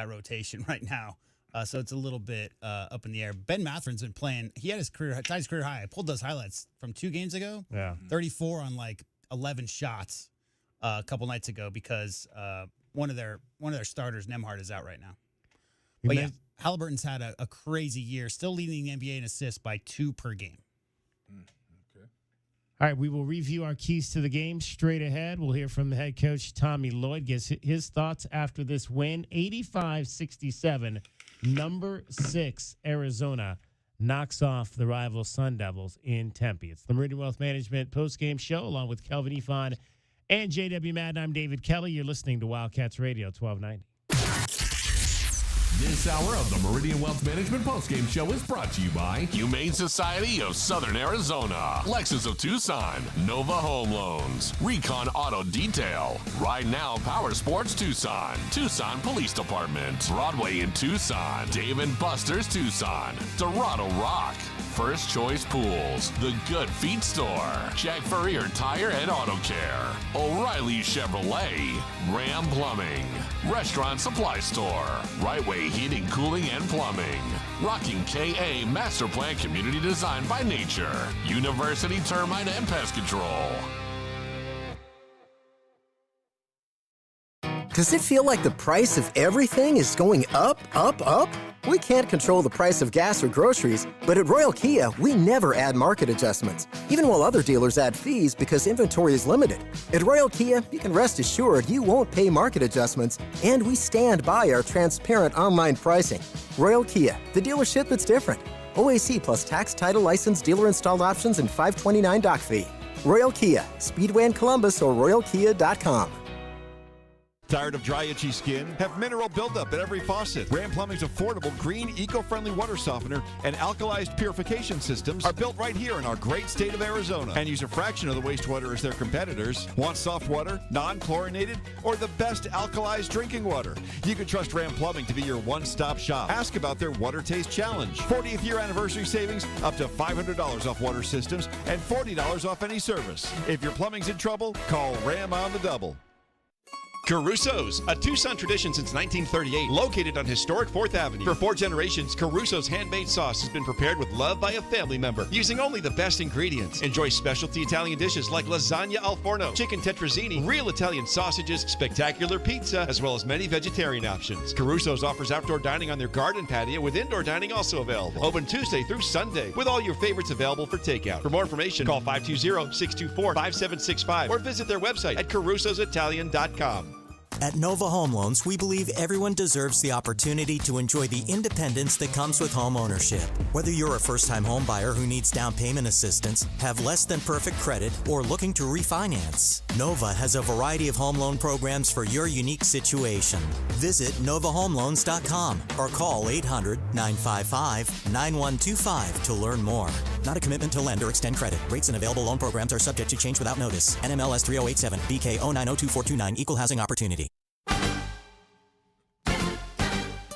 rotation right now. So it's a little bit up in the air. Ben Matherin's been playing. He had tied his career high. I pulled those highlights from 2 games ago. Yeah. 34 on like 11 shots a couple nights ago because one of their starters, Nemhard, is out right now. But Halliburton's had a crazy year, still leading the NBA in assists by 2 per game. All right, we will review our keys to the game straight ahead. We'll hear from the head coach, Tommy Lloyd, gets his thoughts after this win. 85-67, number 6, Arizona knocks off the rival Sun Devils in Tempe. It's the Meridian Wealth Management postgame show, along with Kelvin Ifan and J.W. Madden. I'm David Kelly. You're listening to Wildcats Radio 1290. This hour of the Meridian Wealth Management postgame show is brought to you by Humane Society of Southern Arizona, Lexus of Tucson, Nova Home Loans, Recon Auto Detail, Ride Now Power Sports Tucson, Tucson Police Department, Broadway in Tucson, Dave & Buster's Tucson, Dorado Rock, First Choice Pools, The Good Feet Store, Jack Furrier Tire and Auto Care, O'Reilly Chevrolet, Ram Plumbing, Restaurant Supply Store, Right Way Heating, Cooling, and Plumbing, Rocking KA Master Plan Community Design by Nature, University Termite and Pest Control. Does it feel like the price of everything is going up, up, up? We can't control the price of gas or groceries, but at Royal Kia, we never add market adjustments, even while other dealers add fees because inventory is limited. At Royal Kia, you can rest assured you won't pay market adjustments, and we stand by our transparent online pricing. Royal Kia, the dealership that's different. OAC plus tax, title, license, dealer installed options, and $529 doc fee. Royal Kia, Speedway in Columbus or royalkia.com. Tired of dry, itchy skin? Have mineral buildup at every faucet. Ram Plumbing's affordable, green, eco-friendly water softener and alkalized purification systems are built right here in our great state of Arizona and use a fraction of the wastewater as their competitors. Want soft water, non-chlorinated, or the best alkalized drinking water? You can trust Ram Plumbing to be your one-stop shop. Ask about their Water Taste Challenge. 40th year anniversary savings, up to $500 off water systems and $40 off any service. If your plumbing's in trouble, call Ram on the double. Caruso's, a Tucson tradition since 1938, located on historic 4th Avenue. For 4 generations, Caruso's handmade sauce has been prepared with love by a family member, using only the best ingredients. Enjoy specialty Italian dishes like lasagna al forno, chicken tetrazzini, real Italian sausages, spectacular pizza, as well as many vegetarian options. Caruso's offers outdoor dining on their garden patio, with indoor dining also available. Open Tuesday through Sunday, with all your favorites available for takeout. For more information, call 520-624-5765 or visit their website at carusositalian.com. At Nova Home Loans, we believe everyone deserves the opportunity to enjoy the independence that comes with home ownership. Whether you're a first-time home buyer who needs down payment assistance, have less than perfect credit, or looking to refinance, Nova has a variety of home loan programs for your unique situation. Visit novahomeloans.com or call 800-955-9125 to learn more. Not a commitment to lend or extend credit. Rates and available loan programs are subject to change without notice. NMLS 3087, BK 0902429, Equal Housing Opportunity.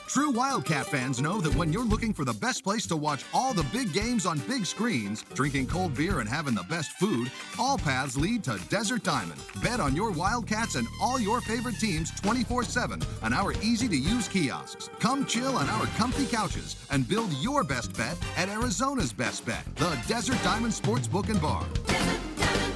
True Wildcat fans know that when you're looking for the best place to watch all the big games on big screens, drinking cold beer and having the best food, all paths lead to Desert Diamond. Bet on your Wildcats and all your favorite teams 24/7 on our easy-to-use kiosks. Come chill on our comfy couches and build your best bet at Arizona's best bet, the Desert Diamond Sportsbook and Bar.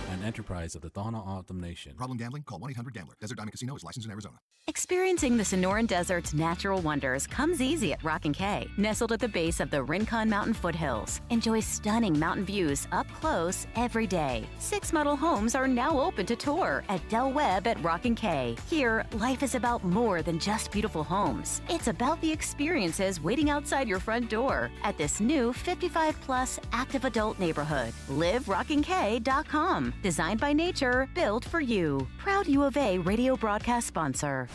An enterprise of the Tohono O'odham Nation. Problem gambling? Call 1-800-GAMBLER. Desert Diamond Casino is licensed in Arizona. Experiencing the Sonoran Desert's natural wonders comes easy at Rockin' Cay. Nestled at the base of the Rincon Mountain foothills, enjoy stunning mountain views up close every day. 6 model homes are now open to tour at Del Webb at Rockin' Cay. Here, life is about more than just beautiful homes. It's about the experiences waiting outside your front door at this new 55-plus active adult neighborhood. LiveRockinCay.com. Designed by nature, built for you. Proud U of A radio broadcast sponsor.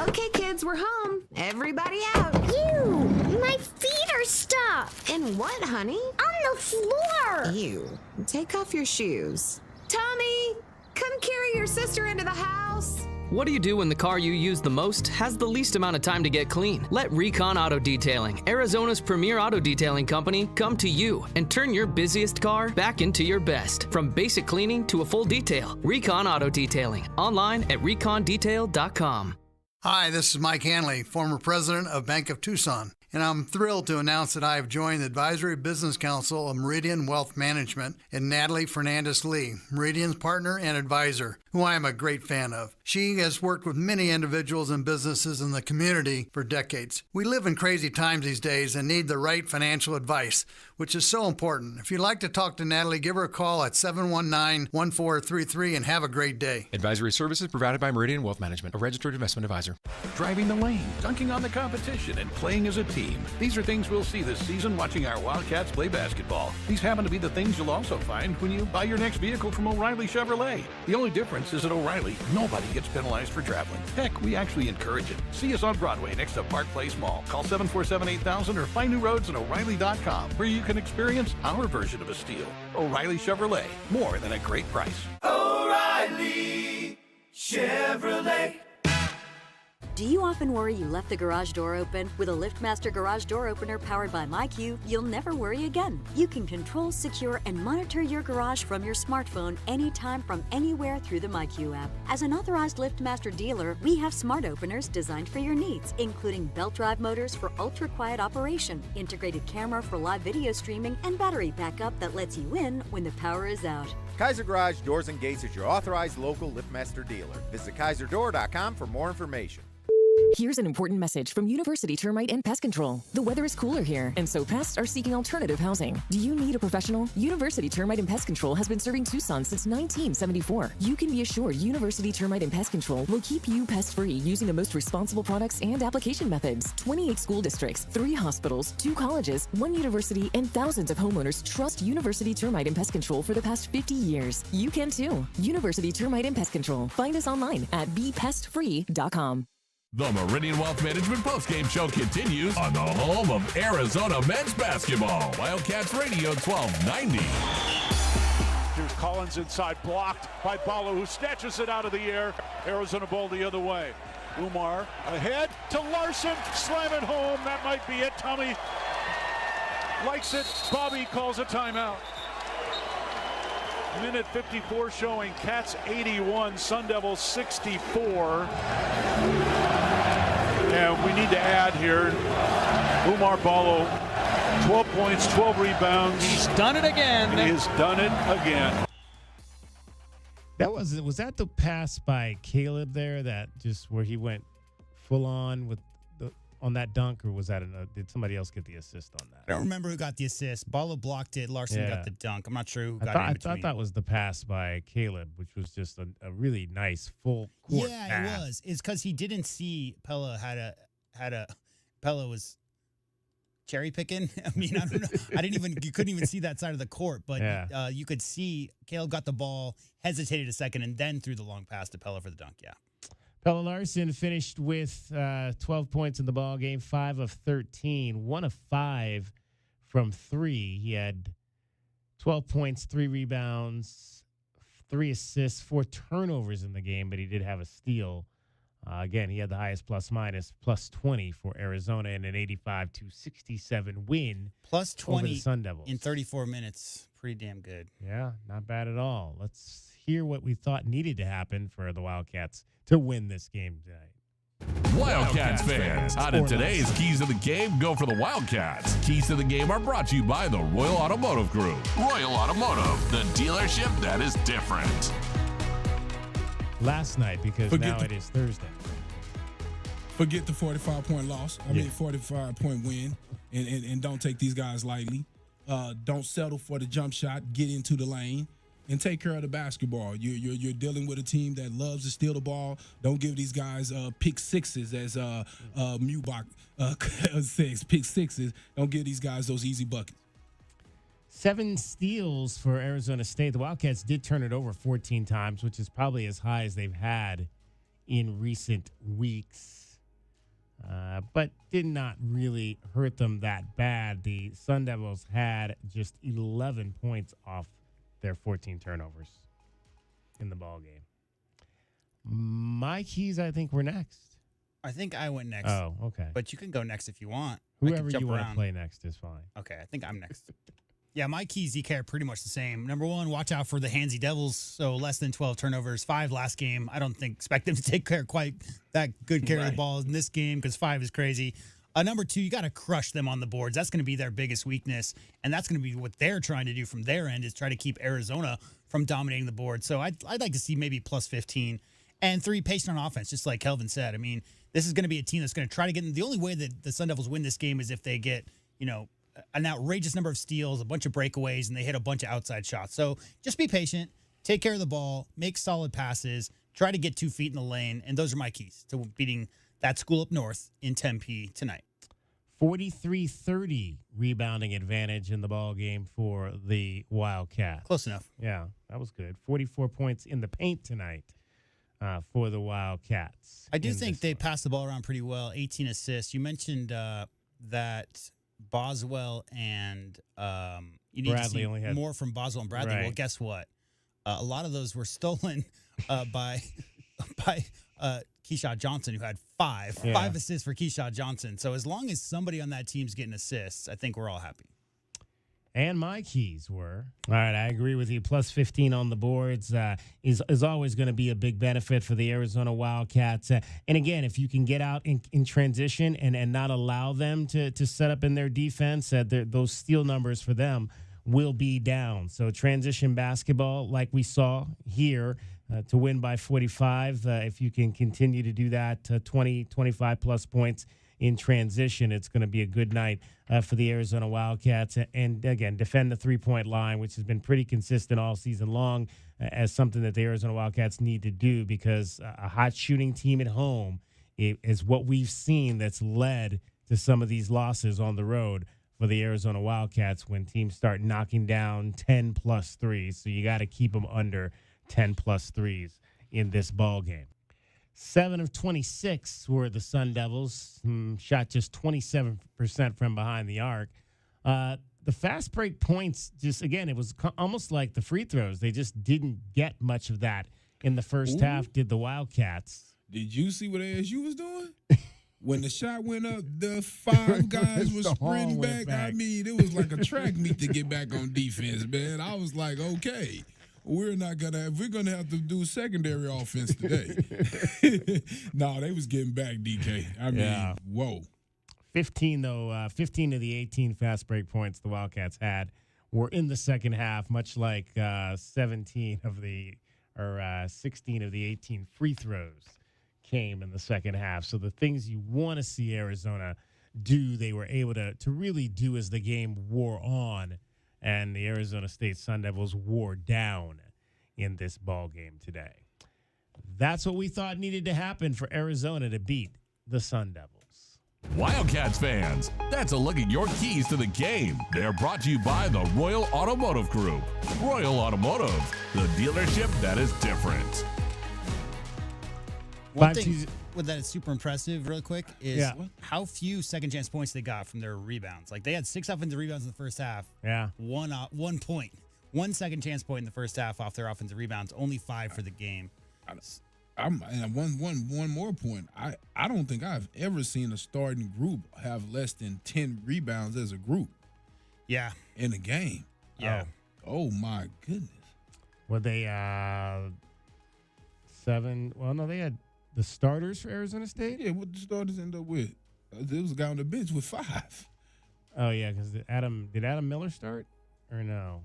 Okay, kids, we're home. Everybody out. Ew, my feet are stuck. In what, honey? On the floor. Ew. Take off your shoes. Tommy, come carry your sister into the house. What do you do when the car you use the most has the least amount of time to get clean? Let Recon Auto Detailing, Arizona's premier auto detailing company, come to you and turn your busiest car back into your best. From basic cleaning to a full detail, Recon Auto Detailing. Online at recondetail.com. Hi, this is Mike Hanley, former president of Bank of Tucson, and I'm thrilled to announce that I have joined the Advisory Business Council of Meridian Wealth Management and Natalie Fernandez-Lee, Meridian's partner and advisor, who I am a great fan of. She has worked with many individuals and businesses in the community for decades. We live in crazy times these days and need the right financial advice, which is so important. If you'd like to talk to Natalie, give her a call at 719-1433 and have a great day. Advisory services provided by Meridian Wealth Management, a registered investment advisor. Driving the lane, dunking on the competition, and playing as a team. These are things we'll see this season watching our Wildcats play basketball. These happen to be the things you'll also find when you buy your next vehicle from O'Reilly Chevrolet. The only difference is at O'Reilly, nobody gets penalized for traveling. Heck, we actually encourage it. See us on Broadway next to Park Place Mall. Call 747-8000 or find new roads at O'Reilly.com, where you can experience our version of a steal. O'Reilly Chevrolet, more than a great price. O'Reilly Chevrolet. Do you often worry you left the garage door open? With a LiftMaster garage door opener powered by MyQ, you'll never worry again. You can control, secure, and monitor your garage from your smartphone anytime from anywhere through the MyQ app. As an authorized LiftMaster dealer, we have smart openers designed for your needs, including belt drive motors for ultra-quiet operation, integrated camera for live video streaming, and battery backup that lets you in when the power is out. Kaiser Garage Doors and Gates is your authorized local LiftMaster dealer. Visit KaiserDoor.com for more information. Here's an important message from University Termite and Pest Control. The weather is cooler here, and so pests are seeking alternative housing. Do you need a professional? University Termite and Pest Control has been serving Tucson since 1974. You can be assured University Termite and Pest Control will keep you pest-free using the most responsible products and application methods. 28 school districts, 3 hospitals, 2 colleges, 1 university, and thousands of homeowners trust University Termite and Pest Control for the past 50 years. You can too. University Termite and Pest Control. Find us online at bepestfree.com. The Meridian Wealth Management Postgame Show continues on the home of Arizona men's basketball. Wildcats Radio 1290. Here's Collins inside, blocked by Ballo, who snatches it out of the air. Arizona ball the other way. Umar ahead to Larson, slam it home. That might be it. Tommy likes it. Bobby calls a timeout. Minute 54 showing Cats 81, Sun Devils 64. And we need to add here, Umar Ballo, 12 points, 12 rebounds. He's done it again. He has done it again. Was that the pass by Caleb there that just where he went full on with on that dunk, or was that did somebody else get the assist on that? I don't remember who got the assist. Ballo blocked it. Larson got the dunk. I'm not sure who got it in between. I thought that was the pass by Caleb, which was just a really nice full court pass. It was. It's because he didn't see Pella Pella was cherry picking. I mean, I don't know. You couldn't even see that side of the court, but you could see Caleb got the ball, hesitated a second, and then threw the long pass to Pella for the dunk. Yeah. Pella Larson finished with 12 points in the ball game, 5 of 13, 1 of 5 from 3. He had 12 points, 3 rebounds, 3 assists, 4 turnovers in the game, but he did have a steal. Again, he had the highest plus-minus, plus 20 for Arizona in an 85-67 win. Plus 20 over the Sun Devils in 34 minutes. Pretty damn good. Yeah, not bad at all. Let's hear what we thought needed to happen for the Wildcats to win this game tonight. Wildcats fans, how did today's Keys to the Game go for the Wildcats? Keys to the Game are brought to you by the Royal Automotive Group. Royal Automotive, the dealership that is different. Last night, because now it is Thursday. Forget the 45-point loss. I mean, 45-point win, and don't take these guys lightly. Don't settle for the jump shot. Get into the lane and take care of the basketball. You're dealing with a team that loves to steal the ball. Don't give these guys pick sixes, as Mubach says, pick sixes. Don't give these guys those easy buckets. 7 steals for Arizona State. The Wildcats did turn it over 14 times, which is probably as high as they've had in recent weeks, but did not really hurt them that bad. The Sun Devils had just 11 points off their 14 turnovers in the ball game. My keys, I think, were next. I think I went next. Oh, okay. But you can go next if you want. Whoever you want to play next is fine. Okay, I think I'm next. Yeah, my keys, DK, are pretty much the same. Number 1, watch out for the handsy Devils. So less than 12 turnovers, 5 last game. I don't expect them to take quite that good care of the ball in this game because 5 is crazy. Number 2, you got to crush them on the boards. That's going to be their biggest weakness, and that's going to be what they're trying to do from their end is try to keep Arizona from dominating the board. So I'd like to see maybe plus 15. And 3, patient on offense, just like Kelvin said. I mean, this is going to be a team that's going to try to get – the only way that the Sun Devils win this game is if they get, an outrageous number of steals, a bunch of breakaways, and they hit a bunch of outside shots. So just be patient, take care of the ball, make solid passes, try to get 2 feet in the lane, and those are my keys to beating that school up north in Tempe tonight. 43-30 rebounding advantage in the ball game for the Wildcats. Close enough. Yeah, that was good. 44 points in the paint tonight for the Wildcats. I do think they passed the ball around pretty well, 18 assists. You mentioned that Boswell and you need Bradley to see more from Boswell and Bradley. Right. Well, guess what? A lot of those were stolen by Keyshawn Johnson, who had 5 assists for Keyshawn Johnson. So as long as somebody on that team's getting assists, I think we're all happy. And my keys were, all right, I agree with you, plus 15 on the boards is always going to be a big benefit for the Arizona Wildcats. And again, if you can get out in transition and not allow them to set up in their defense, those steal numbers for them will be down. So transition basketball, like we saw here, to win by 45, if you can continue to do that, 20, 25-plus points in transition, it's going to be a good night for the Arizona Wildcats. And, again, defend the three-point line, which has been pretty consistent all season long, as something that the Arizona Wildcats need to do because a hot shooting team at home is what we've seen that's led to some of these losses on the road for the Arizona Wildcats when teams start knocking down 10-plus threes. So you got to keep them under 10-plus threes in this ball game. 7 of 26 were the Sun Devils, shot just 27% from behind the arc. The fast break points, just again, it was almost like the free throws. They just didn't get much of that in the first half, did the Wildcats. Did you see what ASU was doing? When the shot went up, the 5 guys were sprinting back. I mean, it was like a track meet to get back on defense, man. I was like, okay. We're gonna have to do secondary offense today. No, they was getting back, DK. I mean, whoa. 15 of the 18 fast break points the Wildcats had were in the second half, much like 16 of the 18 free throws came in the second half. So the things you want to see Arizona do, they were able to really do as the game wore on, and the Arizona State Sun Devils wore down in this ball game today. That's what we thought needed to happen for Arizona to beat the Sun Devils. Wildcats fans, that's a look at your keys to the game. They're brought to you by the Royal Automotive Group. Royal Automotive, the dealership that is different. One thing that is super impressive, real quick, is how few second chance points they got from their rebounds. Like, they had 6 offensive rebounds in the first half. Yeah. 1 point. 1 second chance point in the first half off their offensive rebounds. Only 5 for the game. And one more point. I don't think I've ever seen a starting group have less than 10 rebounds as a group. Yeah. In a game. Yeah. Oh my goodness. Were they 7? Well, no, they had the starters for Arizona State. Yeah, what the starters end up with? There was a guy on the bench with 5. Oh yeah, because did Adam Miller start or no?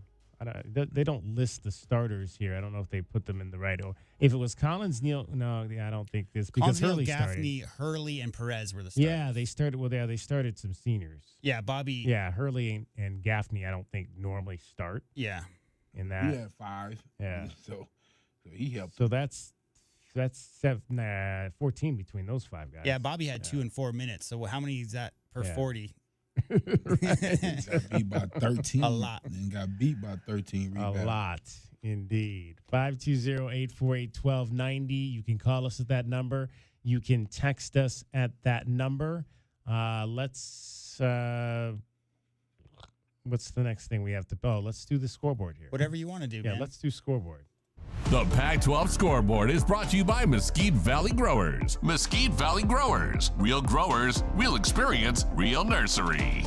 They don't list the starters here. I don't know if they put them in the right order. If it was Collins, Neal, no, I don't think this because Hurley Gaffney, started. Hurley, and Perez were the starters. Yeah, they started. Well, they started some seniors. Yeah, Bobby. Yeah, Hurley and Gaffney. I don't think normally start. Yeah, in that. He had 5. Yeah, so he helped. So that's 14 between those 5 guys. Yeah, Bobby had 2 and 4 minutes. So how many is that per 40? Got beat by 13. A lot. And got beat by 13 rebounds. A lot, indeed. 520-848-1290. You can call us at that number. You can text us at that number. What's the next thing we have to... Oh, let's do the scoreboard here. Whatever you want to do, Yeah, man. let's do scoreboard. The Pac-12 scoreboard is brought to you by Mesquite Valley Growers. Mesquite Valley Growers. Real growers, real experience, real nursery.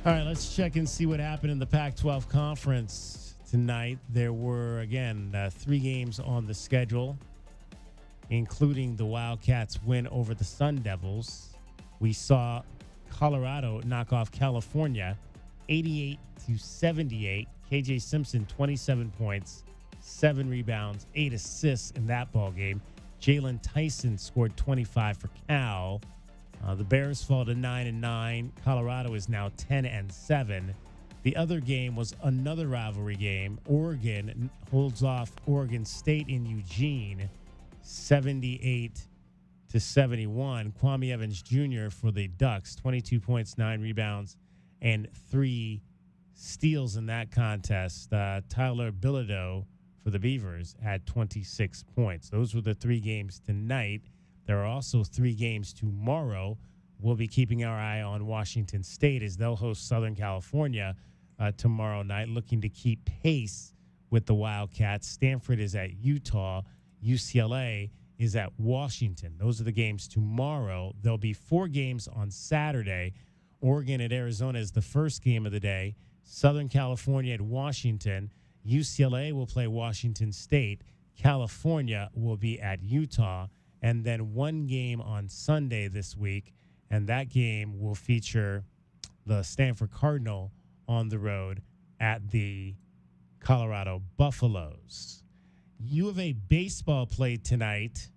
All right, let's check and see what happened in the Pac-12 conference tonight. There were, again, 3 games on the schedule, including the Wildcats' win over the Sun Devils. We saw Colorado knock off California 88-78. KJ Simpson, 27 points, 7 rebounds, 8 assists in that ball game. Jalen Tyson scored 25 for Cal. The Bears fall to 9-9. Colorado is now 10-7. The other game was another rivalry game. Oregon holds off Oregon State in Eugene, 78-71. Kwame Evans Jr. for the Ducks, 22 points, 9 rebounds, and 3 steals in that contest. Tyler Bilodeau for the Beavers had 26 points. Those were the 3 games tonight. There are also 3 games tomorrow. We'll be keeping our eye on Washington State as they'll host Southern California tomorrow night, looking to keep pace with the Wildcats. Stanford is at Utah. UCLA is at Washington. Those are the games tomorrow. There'll be 4 games on Saturday. Oregon at Arizona is the first game of the day. Southern California at Washington. UCLA will play Washington State. California will be at Utah. And then 1 game on Sunday this week, and that game will feature the Stanford Cardinal on the road at the Colorado Buffaloes. U of A baseball played tonight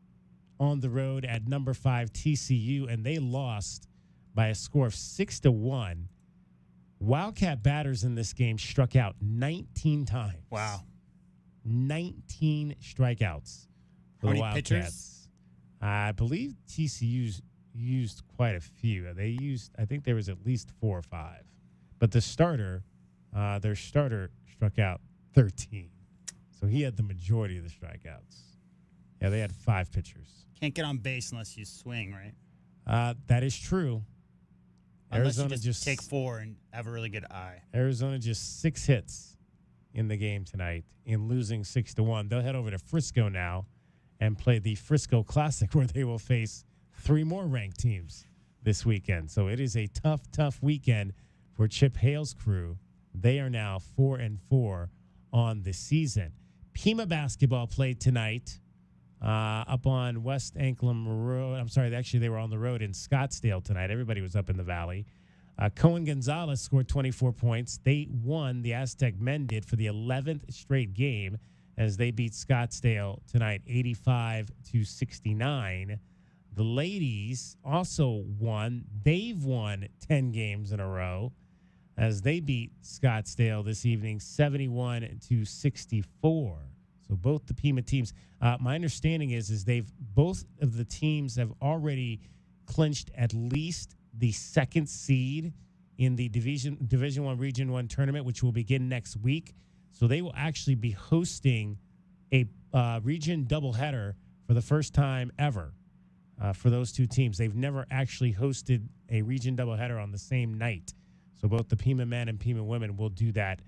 on the road at number 5 TCU, and they lost by a score of 6-1. Wildcat batters in this game struck out 19 times. Wow. 19 strikeouts for How the many Wildcats. pitchers? I believe TCU used quite a few. I think there was at least 4 or 5. But their starter struck out 13. So he had the majority of the strikeouts. Yeah, they had 5 pitchers. Can't get on base unless you swing, right? That is true. Unless Arizona you just take 4 and have a really good eye. Arizona just 6 hits in the game tonight in losing 6-1. They'll head over to Frisco now and play the Frisco Classic, where they will face 3 more ranked teams this weekend. So it is a tough weekend for Chip Hale's crew. They are now 4-4 on the season. Pima basketball played tonight up on West Anklam Road. I'm sorry, actually they were on the road in Scottsdale tonight. Everybody was up in the valley. Cohen Gonzalez scored 24 points. They won, the Aztec men did, for the 11th straight game as they beat Scottsdale tonight 85-69. The ladies also won. They've won 10 games in a row as they beat Scottsdale this evening 71-64. So both the Pima teams, my understanding is both of the teams have already clinched at least the second seed in the Division One Region One tournament, which will begin next week. So they will actually be hosting a region doubleheader for the first time ever for those two teams. They've never actually hosted a region doubleheader on the same night. So both the Pima men and Pima women will do that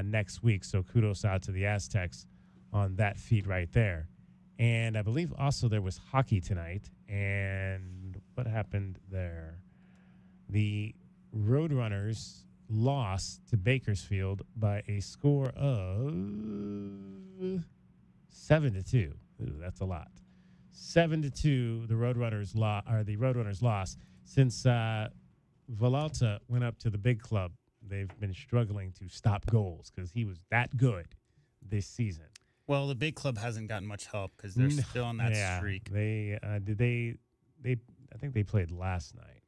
next week. So kudos out to the Aztecs on that feat right there. And I believe also there was hockey tonight. And what happened there? The Roadrunners lost to Bakersfield by a score of 7-2. Ooh, that's a lot. 7-2. The Roadrunners lost. Since Villalta went up to the big club, they've been struggling to stop goals because he was that good this season. Well, the big club hasn't gotten much help because they're still on that streak. They I think they played last night.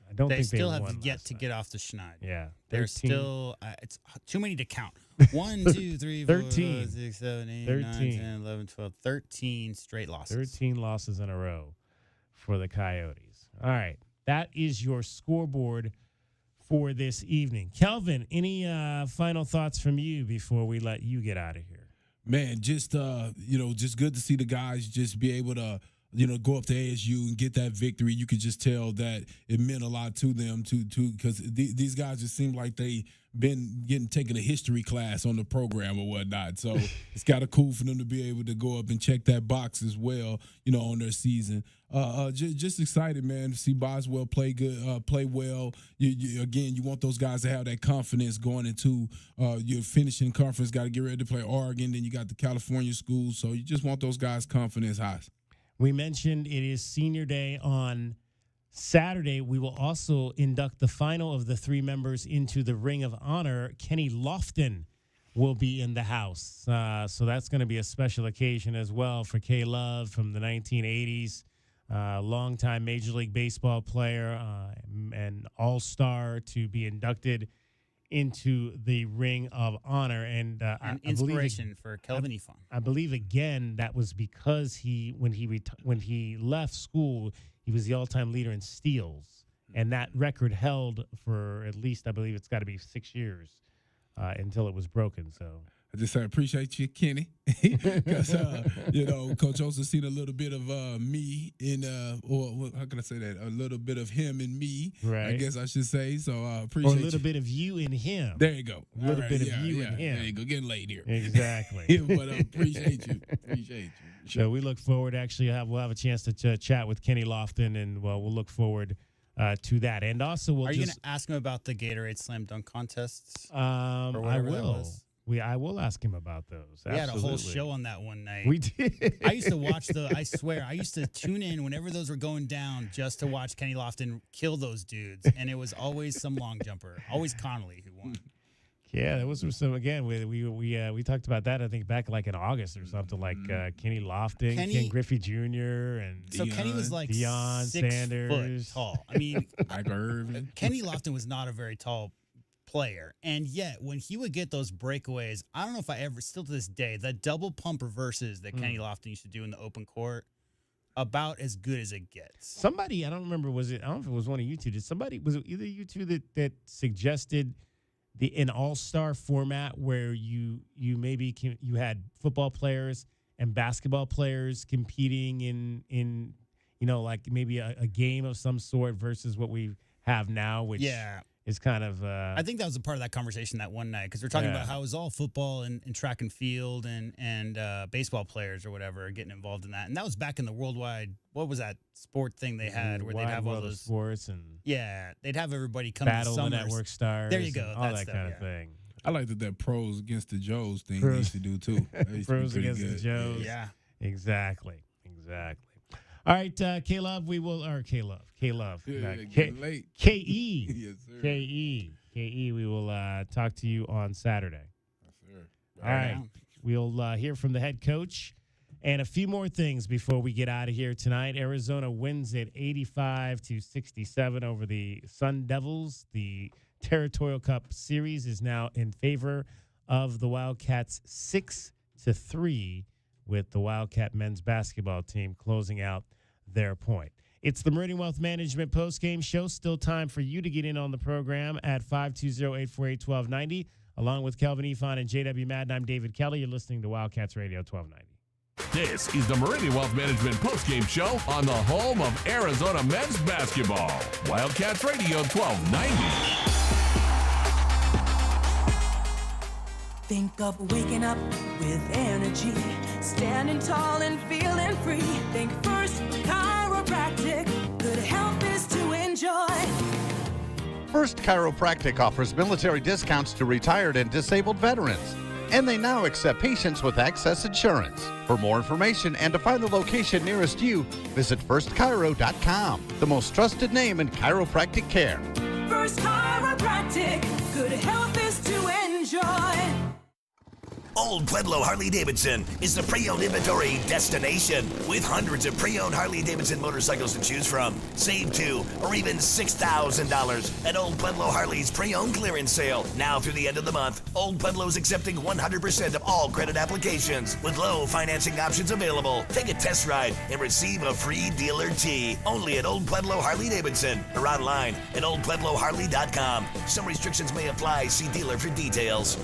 I don't think they still won have yet to night. get off the schneid. Yeah. They're still, it's too many to count. 1, 2, 3, 4, 13. 5, 6, 7, 8, 13. 9, 10, 11, 12, 13 straight losses. 13 losses in a row for the Coyotes. All right. That is your scoreboard for this evening. Kelvin, any final thoughts from you before we let you get out of here? Man, just just good to see the guys just be able to go up to ASU and get that victory. You could just tell that it meant a lot to them because these guys just seem like they been taking a history class on the program or whatnot. So it's kind of cool for them to be able to go up and check that box as well, on their season. Just excited, man, to see Boswell play good, play well. You want those guys to have that confidence going into your finishing conference. Got to get ready to play Oregon. Then you got the California schools. So you just want those guys' confidence high. We mentioned it is senior day on Saturday. We will also induct the final of the three members into the Ring of Honor. Kenny Lofton will be in the house. So that's going to be a special occasion as well for K-Love from the 1980s. Longtime Major League Baseball player and all-star to be inducted into the Ring of Honor. And inspiration for Kelvin Ifon. I believe, again, that was because when he left school, he was the all-time leader in steals. And that record held for at least, I believe it's got to be 6 years until it was broken. So I appreciate you, Kenny, because Coach Olsen seen a little bit of me in, or how can I say that? A little bit of him in me, right? I guess I should say. So appreciate or a little bit of you in him. There you go. A little bit of you in him. There you go. Getting late here. Exactly. But appreciate you. Appreciate you. Sure. So we look forward. Actually, we'll have a chance to chat with Kenny Lofton, and we'll look forward to that. And also, are you going to ask him about the Gatorade Slam Dunk contests? I will. I will ask him about those. We had a whole show on that one night. We did. I used to watch I swear, I used to tune in whenever those were going down just to watch Kenny Lofton kill those dudes. And it was always some long jumper, always Connolly who won. Yeah, that was some, again, we talked about that, I think, back like in August or something, like Kenny Lofton, Ken Griffey Jr., and so Kenny was like Deion 6 Sanders. foot tall. I mean, Michael Irvin. Kenny Lofton was not a very tall player, and yet when he would get those breakaways, I don't know if I ever, still to this day, the double pump reverses that Kenny Lofton used to do in the open court, about as good as it gets. Somebody, I don't remember, I don't know if it was one of you two, was it either you two that suggested an all-star format where you had football players and basketball players competing in like maybe a game of some sort versus what we have now, which is kind of I think that was a part of that conversation that one night, because we're talking about how it was all football and track and field and baseball players or whatever getting involved in that. And that was back in the worldwide, what was that sport thing they had where they'd have all those sports, and they'd have everybody come Battle to the Network Stars. There you go. All that kind of thing. I like that pros against the Joes thing they used to do too. Pros against the Joes. Yeah. Exactly. All right, K-Love, we will, or K-Love. Late. K-E. Yes, sir. K-E, we will talk to you on Saturday. Yes, sir. All right. We'll hear from the head coach and a few more things before we get out of here tonight. Arizona wins it 85-67 over the Sun Devils. The Territorial Cup Series is now in favor of the Wildcats 6-3, with the Wildcat men's basketball team closing out their point. It's the Meridian Wealth Management postgame show. Still time for you to get in on the program at 520-848-1290. Along with Kelvin Ifan and J.W. Madden, I'm David Kelly. You're listening to Wildcats Radio 1290. This is the Meridian Wealth Management postgame show on the home of Arizona men's basketball. Wildcats Radio 1290. Think of waking up with energy, standing tall and feeling free. Think First Chiropractic, good health is to enjoy. First Chiropractic offers military discounts to retired and disabled veterans, and they now accept patients with access insurance. For more information and to find the location nearest you, visit firstchiro.com, the most trusted name in chiropractic care. First Chiropractic, good health is to enjoy. Old Pueblo Harley-Davidson is the pre-owned inventory destination. With hundreds of pre-owned Harley-Davidson motorcycles to choose from. Save $2,000 or even $6,000 at Old Pueblo Harley's pre-owned clearance sale. Now through the end of the month, Old Pueblo is accepting 100% of all credit applications with low financing options available. Take a test ride and receive a free dealer tee. Only at Old Pueblo Harley-Davidson or online at oldpuebloharley.com. Some restrictions may apply. See dealer for details.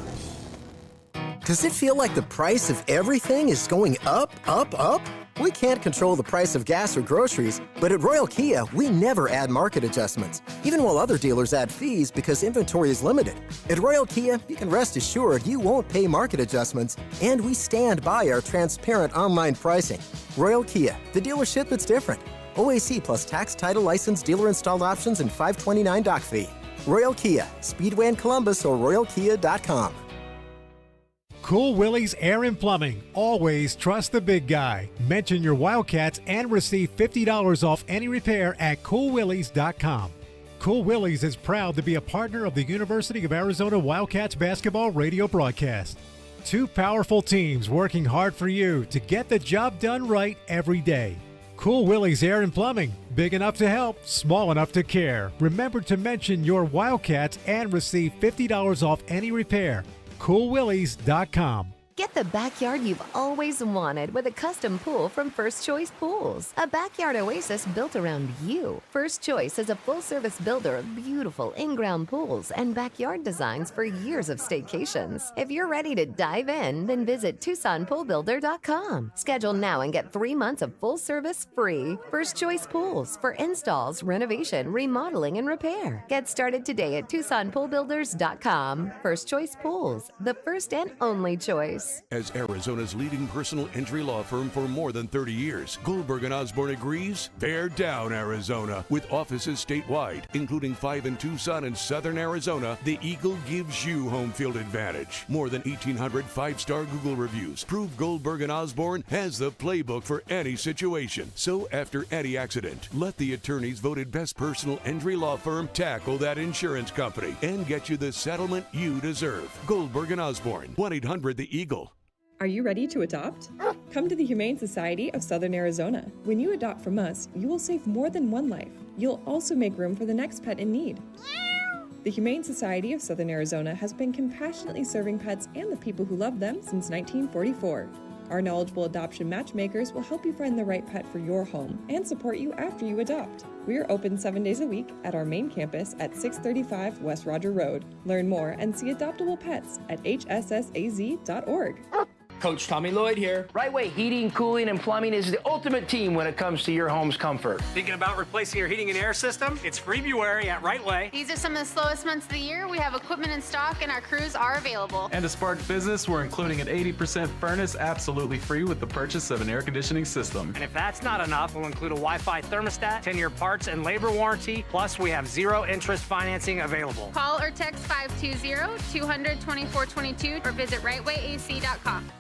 Does it feel like the price of everything is going up, up, up? We can't control the price of gas or groceries, but at Royal Kia, we never add market adjustments, even while other dealers add fees because inventory is limited. At Royal Kia, you can rest assured you won't pay market adjustments, and we stand by our transparent online pricing. Royal Kia, the dealership that's different. OAC plus tax, title, license, dealer installed options, and $529 doc fee. Royal Kia, Speedway in Columbus or royalkia.com. Cool Willie's Air and Plumbing. Always trust the big guy. Mention your Wildcats and receive $50 off any repair at coolwillies.com. Cool Willie's is proud to be a partner of the University of Arizona Wildcats basketball radio broadcast. Two powerful teams working hard for you to get the job done right every day. Cool Willie's Air and Plumbing. Big enough to help, small enough to care. Remember to mention your Wildcats and receive $50 off any repair. CoolWillies.com. Get the backyard you've always wanted with a custom pool from First Choice Pools. A backyard oasis built around you. First Choice is a full-service builder of beautiful in-ground pools and backyard designs for years of staycations. If you're ready to dive in, then visit TucsonPoolBuilder.com. Schedule now and get 3 months of full service free. First Choice Pools for installs, renovation, remodeling, and repair. Get started today at TucsonPoolBuilders.com. First Choice Pools, the first and only choice. As Arizona's leading personal injury law firm for more than 30 years, Goldberg & Osborne agrees, bear down, Arizona. With offices statewide, including 5 in Tucson and Southern Arizona, the Eagle gives you home field advantage. More than 1,800 5-star Google reviews prove Goldberg & Osborne has the playbook for any situation. So after any accident, let the attorneys voted best personal injury law firm tackle that insurance company and get you the settlement you deserve. Goldberg & Osborne, 1-800-THE-EAGLE. Are you ready to adopt? Come to the Humane Society of Southern Arizona. When you adopt from us, you will save more than one life. You'll also make room for the next pet in need. The Humane Society of Southern Arizona has been compassionately serving pets and the people who love them since 1944. Our knowledgeable adoption matchmakers will help you find the right pet for your home and support you after you adopt. We are open 7 days a week at our main campus at 635 West Roger Road. Learn more and see adoptable pets at hssaz.org. Coach Tommy Lloyd here. Right Way Heating, Cooling, and Plumbing is the ultimate team when it comes to your home's comfort. Thinking about replacing your heating and air system? It's February at Right Way. These are some of the slowest months of the year. We have equipment in stock and our crews are available. And to spark business, we're including an 80% furnace absolutely free with the purchase of an air conditioning system. And if that's not enough, we'll include a Wi-Fi thermostat, 10-year parts and labor warranty, plus we have 0 interest financing available. Call or text 520-200-2422 or visit rightwayac.com.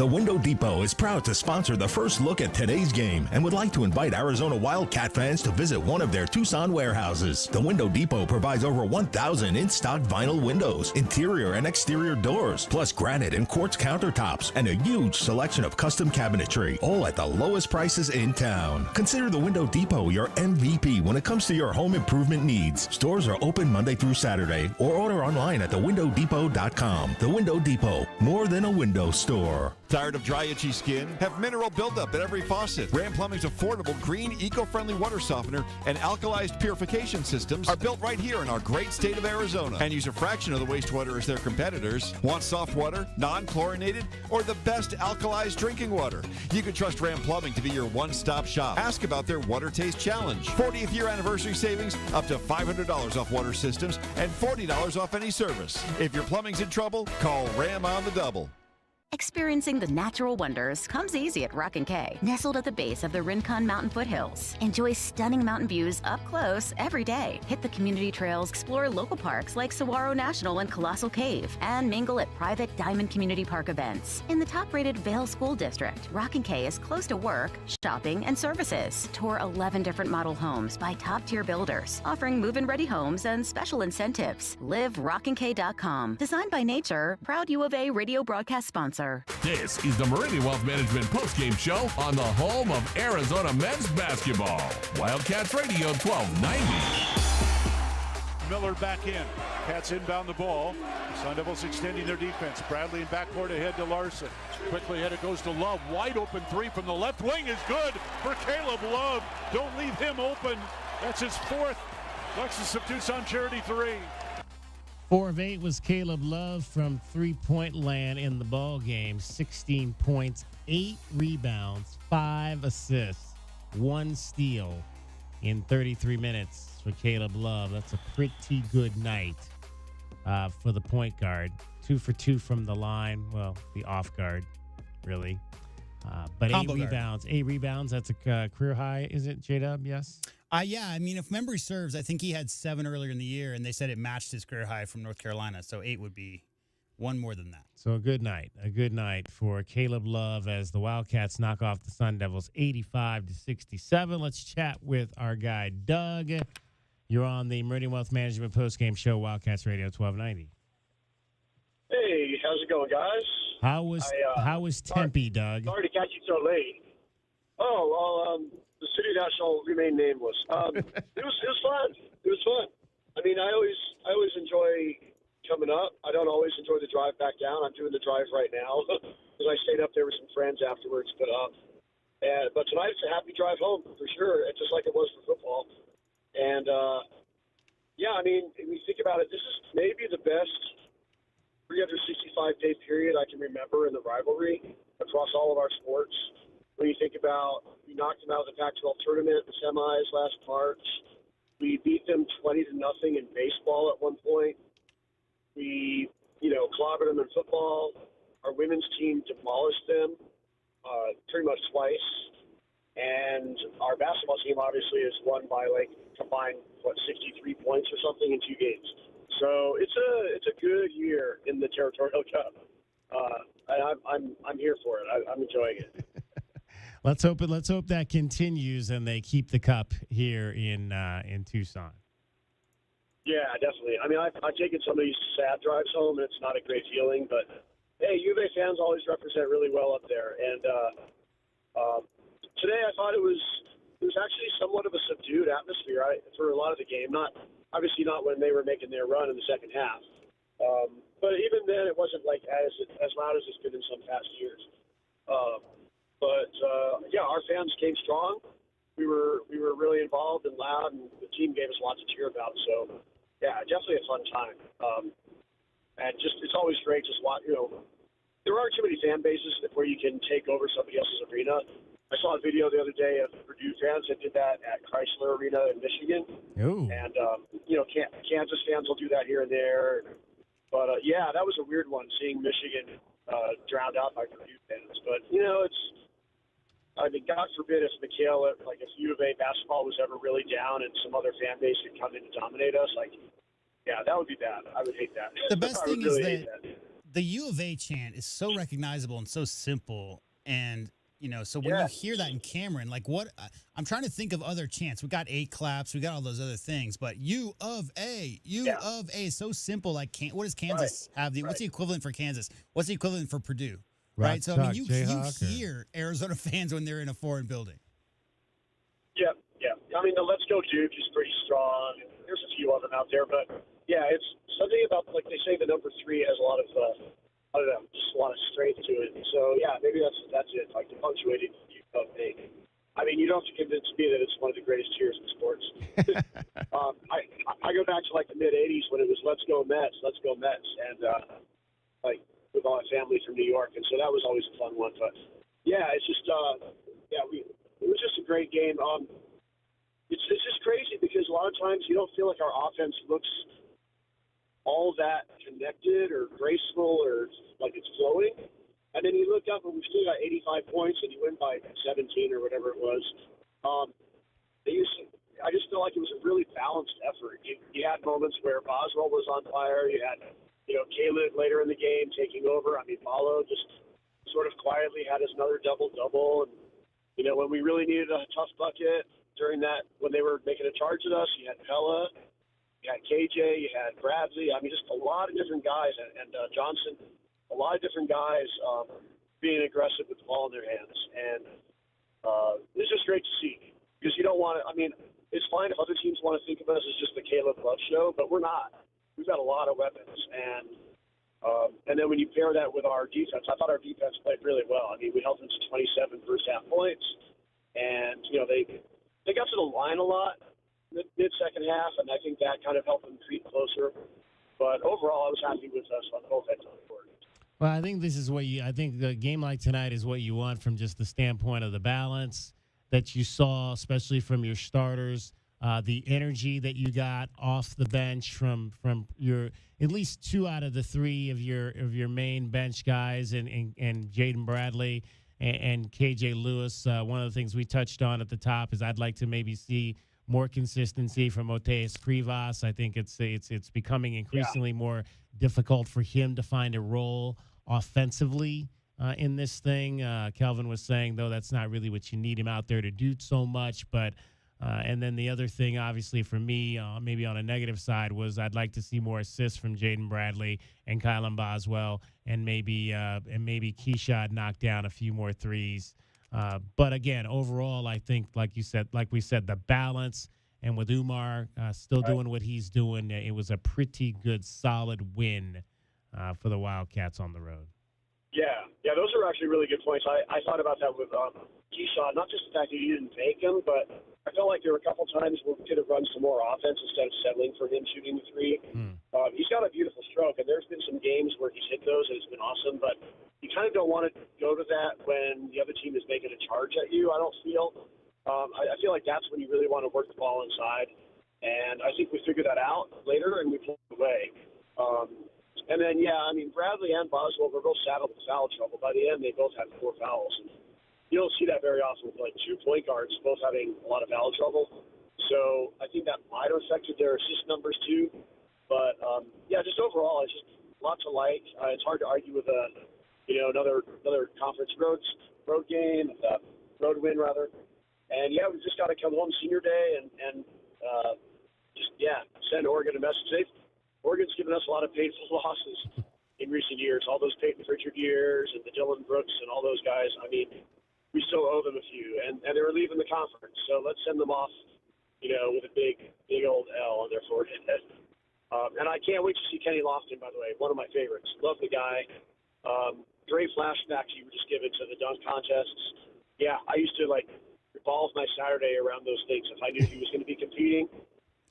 The Window Depot is proud to sponsor the first look at today's game and would like to invite Arizona Wildcat fans to visit one of their Tucson warehouses. The Window Depot provides over 1,000 in-stock vinyl windows, interior and exterior doors, plus granite and quartz countertops, and a huge selection of custom cabinetry, all at the lowest prices in town. Consider the Window Depot your MVP when it comes to your home improvement needs. Stores are open Monday through Saturday, or order online at thewindowdepot.com. The Window Depot, more than a window store. Tired of dry, itchy skin? Have mineral buildup at every faucet. Ram Plumbing's affordable, green, eco-friendly water softener and alkalized purification systems are built right here in our great state of Arizona and use a fraction of the wastewater as their competitors. Want soft water, non-chlorinated, or the best alkalized drinking water? You can trust Ram Plumbing to be your one-stop shop. Ask about their Water Taste Challenge. 40th year anniversary savings, up to $500 off water systems and $40 off any service. If your plumbing's in trouble, call Ram on the double. Experiencing the natural wonders comes easy at Rock & Kay, nestled at the base of the Rincon Mountain foothills. Enjoy stunning mountain views up close every day. Hit the community trails, explore local parks like Saguaro National and Colossal Cave, and mingle at private Diamond Community Park events. In the top-rated Vail School District, Rock & Kay is close to work, shopping, and services. Tour 11 different model homes by top-tier builders, offering move-in-ready homes and special incentives. Live RockandK.com. Designed by Nature, proud U of A radio broadcast sponsor. This is the Meridian Wealth Management postgame show on the home of Arizona men's basketball. Wildcats Radio 1290. Miller back in. Cats inbound the ball. Sun Devils extending their defense. Bradley in backcourt ahead to Larson. Quickly ahead it goes to Love. Wide open three from the left wing is good for Caleb Love. Don't leave him open. That's his fourth. Lexus of Tucson Charity 3. 4 of 8 was Caleb Love from three-point land in the ball game. 16 points, 8 rebounds, 5 assists, 1 steal in 33 minutes for Caleb Love. That's a pretty good night for the point guard. 2 for 2 from the line. Well, the off guard, really. But Combo 8 rebounds. 8 rebounds. That's a career high, is it, J-Dub? Yes? Yeah, I mean, if memory serves, I think he had 7 earlier in the year, and they said it matched his career high from North Carolina. So 8 would be 1 more than that. So a good night for Caleb Love as the Wildcats knock off the Sun Devils 85-67. Let's chat with our guy, Doug. You're on the Meridian Wealth Management postgame show, Wildcats Radio 1290. Hey, how's it going, guys? How was Tempe, Doug? Sorry to catch you so late. The city national remain nameless. It was fun. It was fun. I mean, I always enjoy coming up. I don't always enjoy the drive back down. I'm doing the drive right now because I stayed up there with some friends afterwards. But tonight it's a happy drive home for sure. It's just like it was for football. And yeah, I mean, when you think about it, this is maybe the best 365-day period I can remember in the rivalry across all of our sports. When you think about, we knocked them out of the Pac-12 tournament, the semis last March. We beat them 20-0 in baseball at one point. We, clobbered them in football. Our women's team demolished them pretty much twice. And our basketball team obviously has won by combined 63 points or something in 2 games. So it's a good year in the Territorial Cup. And I'm here for it. I'm enjoying it. Let's hope that continues and they keep the cup here in Tucson. Yeah, definitely. I mean, I've taken some of these sad drives home, and it's not a great feeling. But hey, U of A fans always represent really well up there. And today, I thought it was actually somewhat of a subdued atmosphere for a lot of the game. Obviously not when they were making their run in the second half. But even then, it wasn't as loud as it's been in some past years. Yeah, our fans came strong. We were really involved and loud, and the team gave us lots to cheer about. So, yeah, definitely a fun time. And it's always great just watch. There aren't too many fan bases where you can take over somebody else's arena. I saw a video the other day of Purdue fans that did that at Chrysler Arena in Michigan. Ooh. And Kansas fans will do that here and there. But yeah, that was a weird one, seeing Michigan drowned out by Purdue fans. But God forbid if if U of A basketball was ever really down and some other fan base could come in to dominate us, yeah, that would be bad. I would hate that. The best thing is that the U of A chant is so recognizable and so simple. And, so when you hear that in Cameron, like I'm trying to think of other chants. We got 8 claps. We got all those other things. But U of A is so simple. Like, what does Kansas have? What's the equivalent for Kansas? What's the equivalent for Purdue? Right? So, you hear Arizona fans when they're in a foreign building. Yeah. I mean, the Let's Go Duke is pretty strong. There's a few of them out there. But, yeah, it's something about, like they say, the number 3 has a lot of I don't know, just a lot of strength to it. So, yeah, maybe that's it, like the punctuating of A. I mean, you don't have to convince me that it's one of the greatest cheers in sports. I go back to, like, the mid-'80s when it was Let's Go Mets, and, with all my family from New York, and so that was always a fun one. But, yeah, it's just, it was just a great game. It's just crazy because a lot of times you don't feel like our offense looks all that connected or graceful or like it's flowing. And then you look up and we still got 85 points and you win by 17 or whatever it was. I just feel like it was a really balanced effort. You had moments where Boswell was on fire. You had, Caleb later in the game taking over. I mean, Paulo just sort of quietly had his another double-double. And, when we really needed a tough bucket during that, when they were making a charge at us, you had Pella. You had KJ, you had Bradley. I mean, just a lot of different guys, and Johnson, a lot of different guys being aggressive with the ball in their hands. And it's just great to see because you don't want to – I mean, it's fine if other teams want to think of us as just the Caleb Love show, but we're not. We've got a lot of weapons. And then when you pair that with our defense, I thought our defense played really well. I mean, we held them to 27 first-half points. And, they got to the line a lot mid-second half, and I think that kind of helped them creep closer. But overall, I was happy with us on both ends of the court. Well, I think this is I think the game like tonight is what you want from just the standpoint of the balance that you saw, especially from your starters, the energy that you got off the bench from your at least 2 out of the 3 of your main bench guys and Jaden Bradley and KJ Lewis. One of the things we touched on at the top is I'd like to maybe see more consistency from Oteas Krivas. I think it's becoming increasingly more difficult for him to find a role offensively in this thing. Kelvin was saying, though, that's not really what you need him out there to do so much. But and then the other thing, obviously, for me, maybe on a negative side, was I'd like to see more assists from Jaden Bradley and Kylan Boswell, and maybe Keyshawn knock down a few more threes. But again, overall, I think, like we said, the balance, and with Umar still doing what he's doing, it was a pretty good, solid win for the Wildcats on the road. Yeah, those are actually really good points. I thought about that with Keyshawn, not just the fact that you didn't make him, but I felt like there were a couple times where we could have run some more offense instead of settling for him shooting the 3. He's got a beautiful stroke, and there's been some games where he's hit those, and it's been awesome, but you kind of don't want to go to that when the other team is making a charge at you, I don't feel. I feel like that's when you really want to work the ball inside, and I think we figured that out later, and we pulled away. And then, Bradley and Boswell were both saddled with foul trouble. By the end, they both had 4 fouls. And you don't see that very often with, 2 point guards both having a lot of foul trouble. So I think that might have affected their assist numbers, too. But, just overall, it's just a lot to like. It's hard to argue with another conference road game, road win, rather. And, we just got to come home senior day and send Oregon a message. Oregon's given us a lot of painful losses in recent years. All those Peyton Pritchard years and the Dylan Brooks and all those guys. I mean, we still owe them a few. And they were leaving the conference. So let's send them off, with a big old L on their forehead. And I can't wait to see Kenny Lofton, by the way, one of my favorites. Love the guy. Great flashbacks you were just given to the dunk contests. Yeah, I used to, revolve my Saturday around those things if I knew he was going to be competing.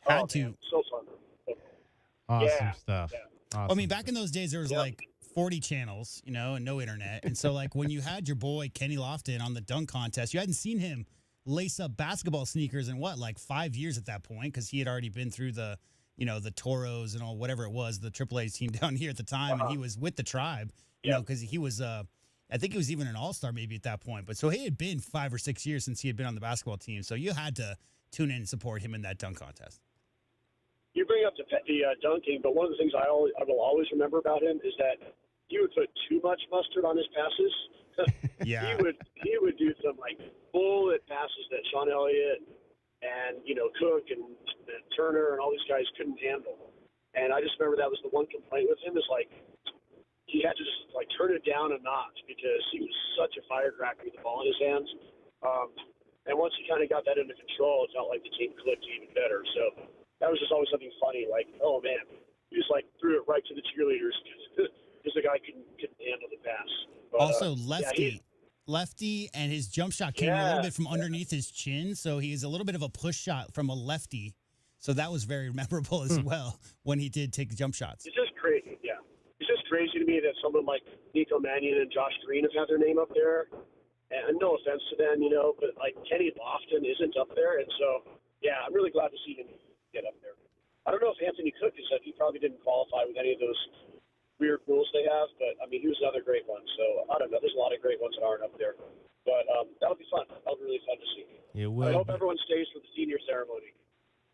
Had to. Man, so fun. Awesome stuff. Yeah. Awesome. I mean, back in those days, there was 40 channels, and no internet. And so, when you had your boy Kenny Lofton on the dunk contest, you hadn't seen him lace up basketball sneakers in 5 years at that point, because he had already been through the Toros and all whatever it was, the AAA team down here at the time, and he was with the Tribe, because he was I think he was even an all-star maybe at that point. But so it had been 5 or 6 years since he had been on the basketball team, so you had to tune in and support him in that dunk contest. You bring up the dunking, but one of the things I will always remember about him is that he would put too much mustard on his passes. Yeah. He would do some like bullet passes that Sean Elliott and Cook and Turner and all these guys couldn't handle. And I just remember that was the one complaint with him is like he had to just like turn it down a notch because he was such a firecracker with the ball in his hands. And once he kind of got that under control, it felt like the team clicked even better. So that was just always something funny. Like, oh man, he just like threw it right to the cheerleaders because the guy couldn't handle the pass. But, also, lefty, and his jump shot came a little bit from underneath his chin, so he is a little bit of a push shot from a lefty. So that was very memorable as well when he did take the jump shots. It's just crazy, yeah. It's just crazy to me that someone like Nico Mannion and Josh Green have had their name up there. And no offense to them, but like Kenny Lofton isn't up there. And so, yeah, I'm really glad to see him get up there. I don't know if Anthony Cook is up. He probably didn't qualify with any of those weird rules they have, but I mean, he was another great one. So I don't know. There's a lot of great ones that aren't up there, but that'll be fun. That'll be really fun to see. It will. I hope everyone stays for the senior ceremony.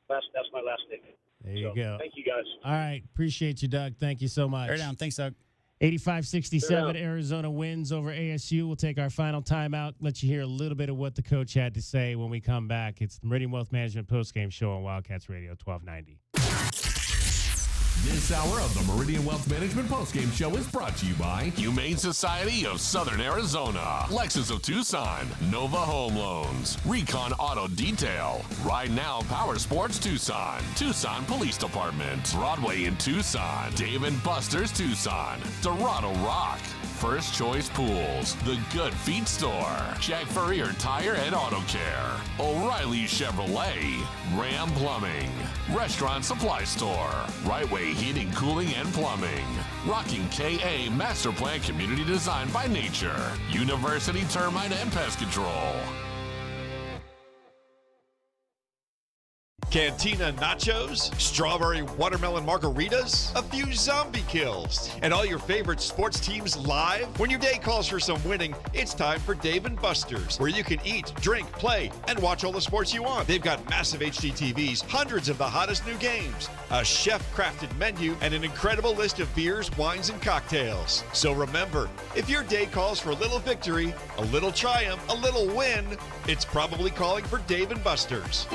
That's my last thing. There you go. Thank you guys. All right, appreciate you, Doug. Thank you so much. Bear down. Thanks, Doug. 85-67, Arizona wins over ASU. We'll take our final timeout. Let you hear a little bit of what the coach had to say when we come back. It's the Meridian Wealth Management postgame show on Wildcats Radio 1290. This hour of the Meridian Wealth Management postgame show is brought to you by Humane Society of Southern Arizona, Lexus of Tucson, Nova Home Loans, Recon Auto Detail, Ride Now Power Sports Tucson, Tucson Police Department, Broadway in Tucson, Dave & Buster's Tucson, Dorado Rock, First Choice Pools, The Good Feet Store, Jack Furrier Tire and Auto Care, O'Reilly Chevrolet, Ram Plumbing, Restaurant Supply Store, Right Way Heating, Cooling, and Plumbing, Rocking KA Master Plan Community Design by Nature, University Termite and Pest Control. Cantina nachos, strawberry watermelon margaritas, a few zombie kills, and all your favorite sports teams live? When your day calls for some winning, it's time for Dave & Buster's, where you can eat, drink, play, and watch all the sports you want. They've got massive HD TVs, hundreds of the hottest new games, a chef-crafted menu, and an incredible list of beers, wines, and cocktails. So remember, if your day calls for a little victory, a little triumph, a little win, it's probably calling for Dave & Buster's.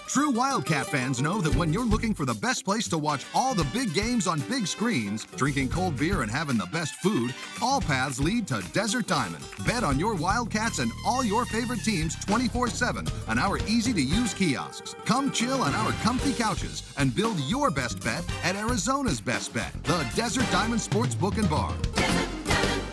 True Wildcat fans know that when you're looking for the best place to watch all the big games on big screens, drinking cold beer and having the best food, all paths lead to Desert Diamond. Bet on your Wildcats and all your favorite teams 24/7 on our easy-to-use kiosks. Come chill on our comfy couches and build your best bet at Arizona's best bet, the Desert Diamond Sportsbook and Bar.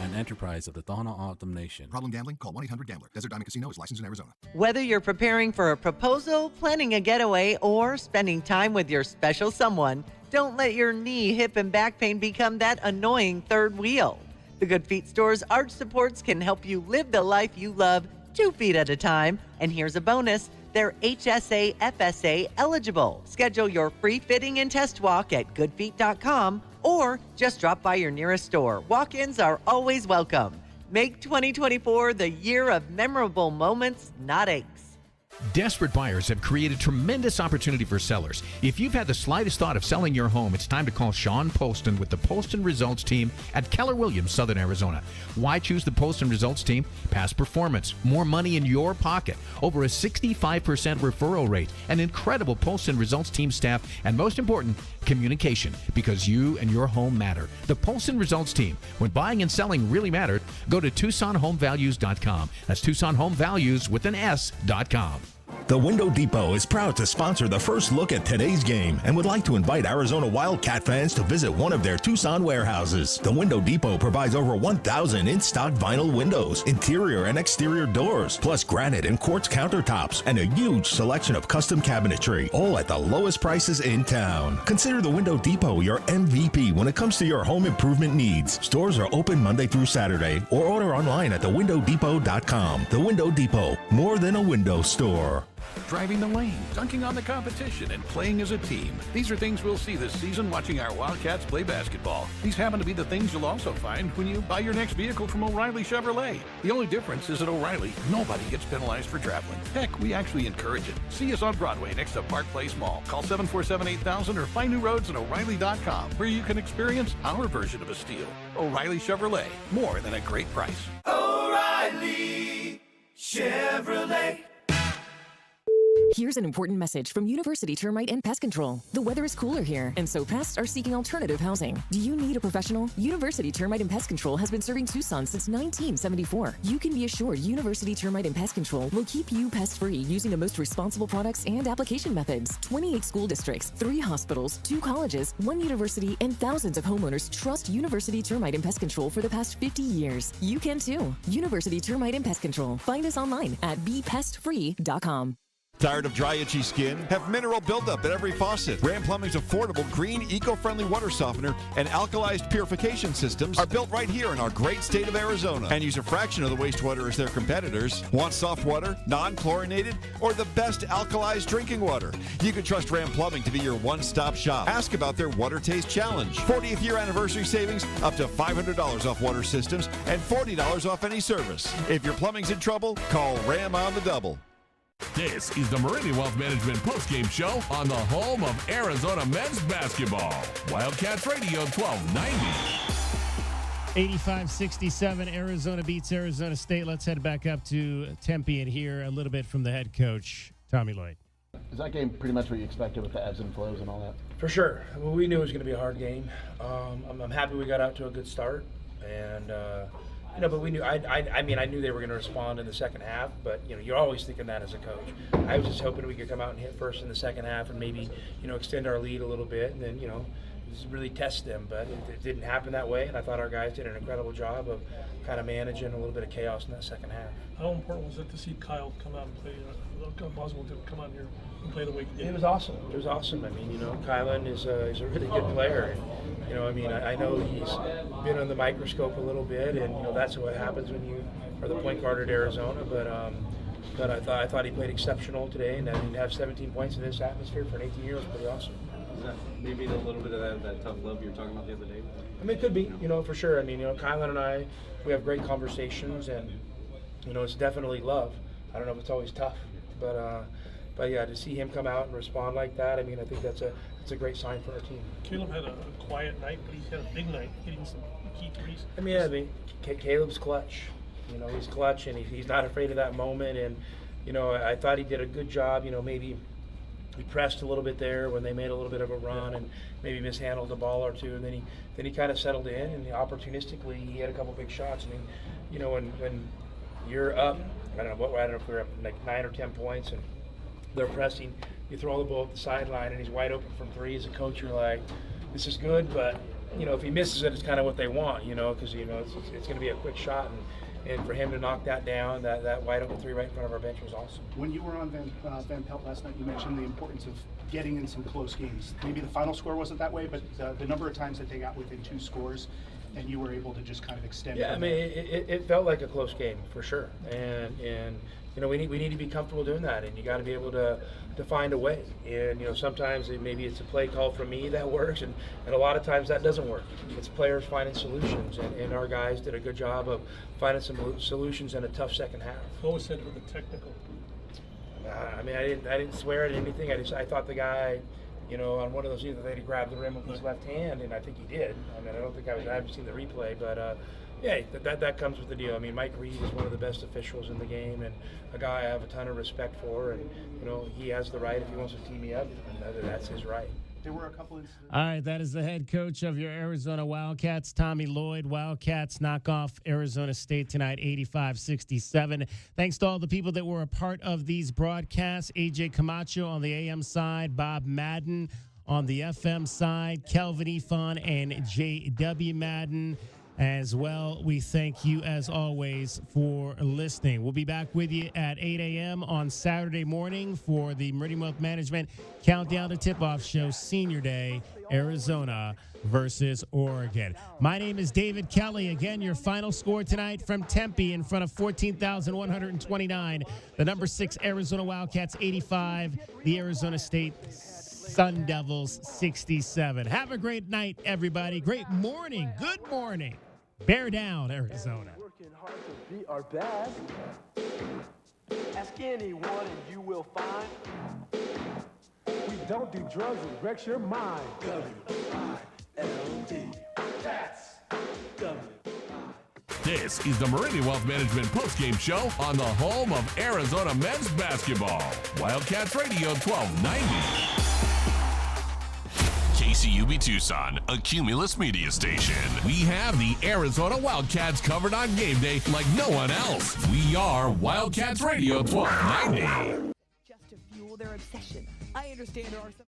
An enterprise of the Tohono O'odham Nation. Problem gambling? Call 1-800-GAMBLER. Desert Diamond Casino is licensed in Arizona. Whether you're preparing for a proposal, planning a getaway, or spending time with your special someone, don't let your knee, hip, and back pain become that annoying third wheel. The Good Feet Store's arch supports can help you live the life you love 2 feet at a time. And here's a bonus. They're HSA FSA eligible. Schedule your free fitting and test walk at goodfeet.com or just drop by your nearest store. Walk-ins are always welcome. Make 2024 the year of memorable moments, not aches. Desperate buyers have created tremendous opportunity for sellers. If you've had the slightest thought of selling your home, it's time to call Sean Poston with the Poston Results Team at Keller Williams, Southern Arizona. Why choose the Poston Results Team? Past performance, more money in your pocket, over a 65% referral rate, an incredible Poston Results Team staff, and most important, communication, because you and your home matter. The Poston Results Team. When buying and selling really mattered, go to TucsonHomeValues.com. That's TucsonHomeValues with an S.com. The Window Depot is proud to sponsor the first look at today's game and would like to invite Arizona Wildcat fans to visit one of their Tucson warehouses. The Window Depot provides over 1,000 in-stock vinyl windows, interior and exterior doors, plus granite and quartz countertops, and a huge selection of custom cabinetry, all at the lowest prices in town. Consider the Window Depot your MVP when it comes to your home improvement needs. Stores are open Monday through Saturday, or order online at thewindowdepot.com. The Window Depot, more than a window store. driving the lane, dunking on the competition, and playing as a team. These are things we'll see this season watching our Wildcats play basketball. These happen to be the things you'll also find when you buy your next vehicle from O'Reilly Chevrolet. The only difference is at O'Reilly, nobody gets penalized for traveling. Heck, we actually encourage it. See us on Broadway next to Park Place Mall. Call 747-8000 or find new roads at O'Reilly.com, where you can experience our version of a steal. O'Reilly Chevrolet, more than a great price. O'Reilly Chevrolet. Here's an important message from University Termite and Pest Control. The weather is cooler here, and so pests are seeking alternative housing. Do you need a professional? University Termite and Pest Control has been serving Tucson since 1974. You can be assured University Termite and Pest Control will keep you pest-free using the most responsible products and application methods. 28 school districts, 3 hospitals, 2 colleges, 1 university, and thousands of homeowners trust University Termite and Pest Control for the past 50 years. You can too. University Termite and Pest Control. Find us online at bepestfree.com. Tired of dry, itchy skin? Have mineral buildup at every faucet. Ram Plumbing's affordable, green, eco-friendly water softener and alkalized purification systems are built right here in our great state of Arizona and use a fraction of the wastewater as their competitors. Want soft water, non-chlorinated, or the best alkalized drinking water? You can trust Ram Plumbing to be your one-stop shop. Ask about their Water Taste Challenge. 40th year anniversary savings, up to $500 off water systems and $40 off any service. If your plumbing's in trouble, call Ram on the double. This is the Meridian Wealth Management postgame show on the home of Arizona men's basketball. Wildcats Radio 1290. 85-67, Arizona beats Arizona State. Let's head back up to Tempe and hear a little bit from the head coach, Tommy Lloyd. Is that game pretty much what you expected with the ebbs and flows and all that? For sure. Well, we knew it was going to be a hard game. I'm happy we got out to a good start, and but we knew. I knew they were going to respond in the second half. But you're always thinking that as a coach. I was just hoping we could come out and hit first in the second half, and maybe extend our lead a little bit, and then just really test them. But it didn't happen that way, and I thought our guys did an incredible job of kind of managing a little bit of chaos in that second half. How important was it to see Kyle come out and play? Boswell to come out here and play the way he did. It was awesome. It was awesome. I mean, Kylan is a really good player. And, I know he's been on the microscope a little bit, and that's what happens when you are the point guard at Arizona. But I thought he played exceptional today, and to have 17 points in this atmosphere for an 18-year-old was pretty awesome. Is that maybe a little bit of that tough love you were talking about the other day? It could be, for sure. Kylan and I, we have great conversations, and it's definitely love. I don't know if it's always tough, but yeah, to see him come out and respond like that, I think that's a great sign for our team. Caleb had a quiet night, but he's had a big night, hitting some key threes. Caleb's clutch. He's clutch, and he's not afraid of that moment. And I thought he did a good job. Maybe he pressed a little bit there when they made a little bit of a run, and maybe mishandled the ball or two, and then he kind of settled in, and opportunistically he had a couple big shots. When you're up, I don't know if we're up like 9 or 10 points, and they're pressing, you throw the ball at the sideline, and he's wide open from three. As a coach, you're like, this is good, but if he misses it, it's kind of what they want, because it's going to be a quick shot, and for him to knock that down, that wide open three right in front of our bench was awesome. When you were on Van Pelt last night, you mentioned the importance of getting in some close games. Maybe the final score wasn't that way, but the number of times that they got within 2 scores, and you were able to just kind of extend. Yeah, it felt like a close game for sure, and we need to be comfortable doing that, and you got to be able to find a way. And sometimes maybe it's a play call from me that works, and a lot of times that doesn't work. It's players finding solutions, and our guys did a good job of finding some solutions in a tough second half. What was said with the technical? I didn't swear at anything. I thought the guy, on one of those either they grabbed the rim with his left hand, and I think he did. I haven't seen the replay, but yeah, that comes with the deal. Mike Reed is one of the best officials in the game, and a guy I have a ton of respect for, and he has the right if he wants to tee me up, and that's his right. There were a couple incidents. All right, that is the head coach of your Arizona Wildcats, Tommy Lloyd. Wildcats knock off Arizona State tonight, 85-67. Thanks to all the people that were a part of these broadcasts. AJ Camacho on the AM side, Bob Madden on the FM side, Kelvin Ifan and J.W. Madden. as well. We thank you, as always, for listening. We'll be back with you at 8 a.m. on Saturday morning for the Meridian Wealth Management Countdown to Tip-Off Show, Senior Day, Arizona versus Oregon. My name is David Kelly. Again, your final score tonight from Tempe in front of 14,129. The number 6 Arizona Wildcats 85. The Arizona State Sun Devils 67. Have a great night, everybody. Great morning. Good morning. Bear down, Arizona. Working hard to be our best. Ask anyone and you will find we don't do drugs and wrecks your mind. W-I-L-D. That's W. This is the Meridian Wealth Management Postgame Show on the home of Arizona men's basketball. Wildcats Radio 1290. KCUB Tucson, a Cumulus media station. We have the Arizona Wildcats covered on game day like no one else. We are Wildcats Radio 1290. Just to fuel their obsession. I understand there are some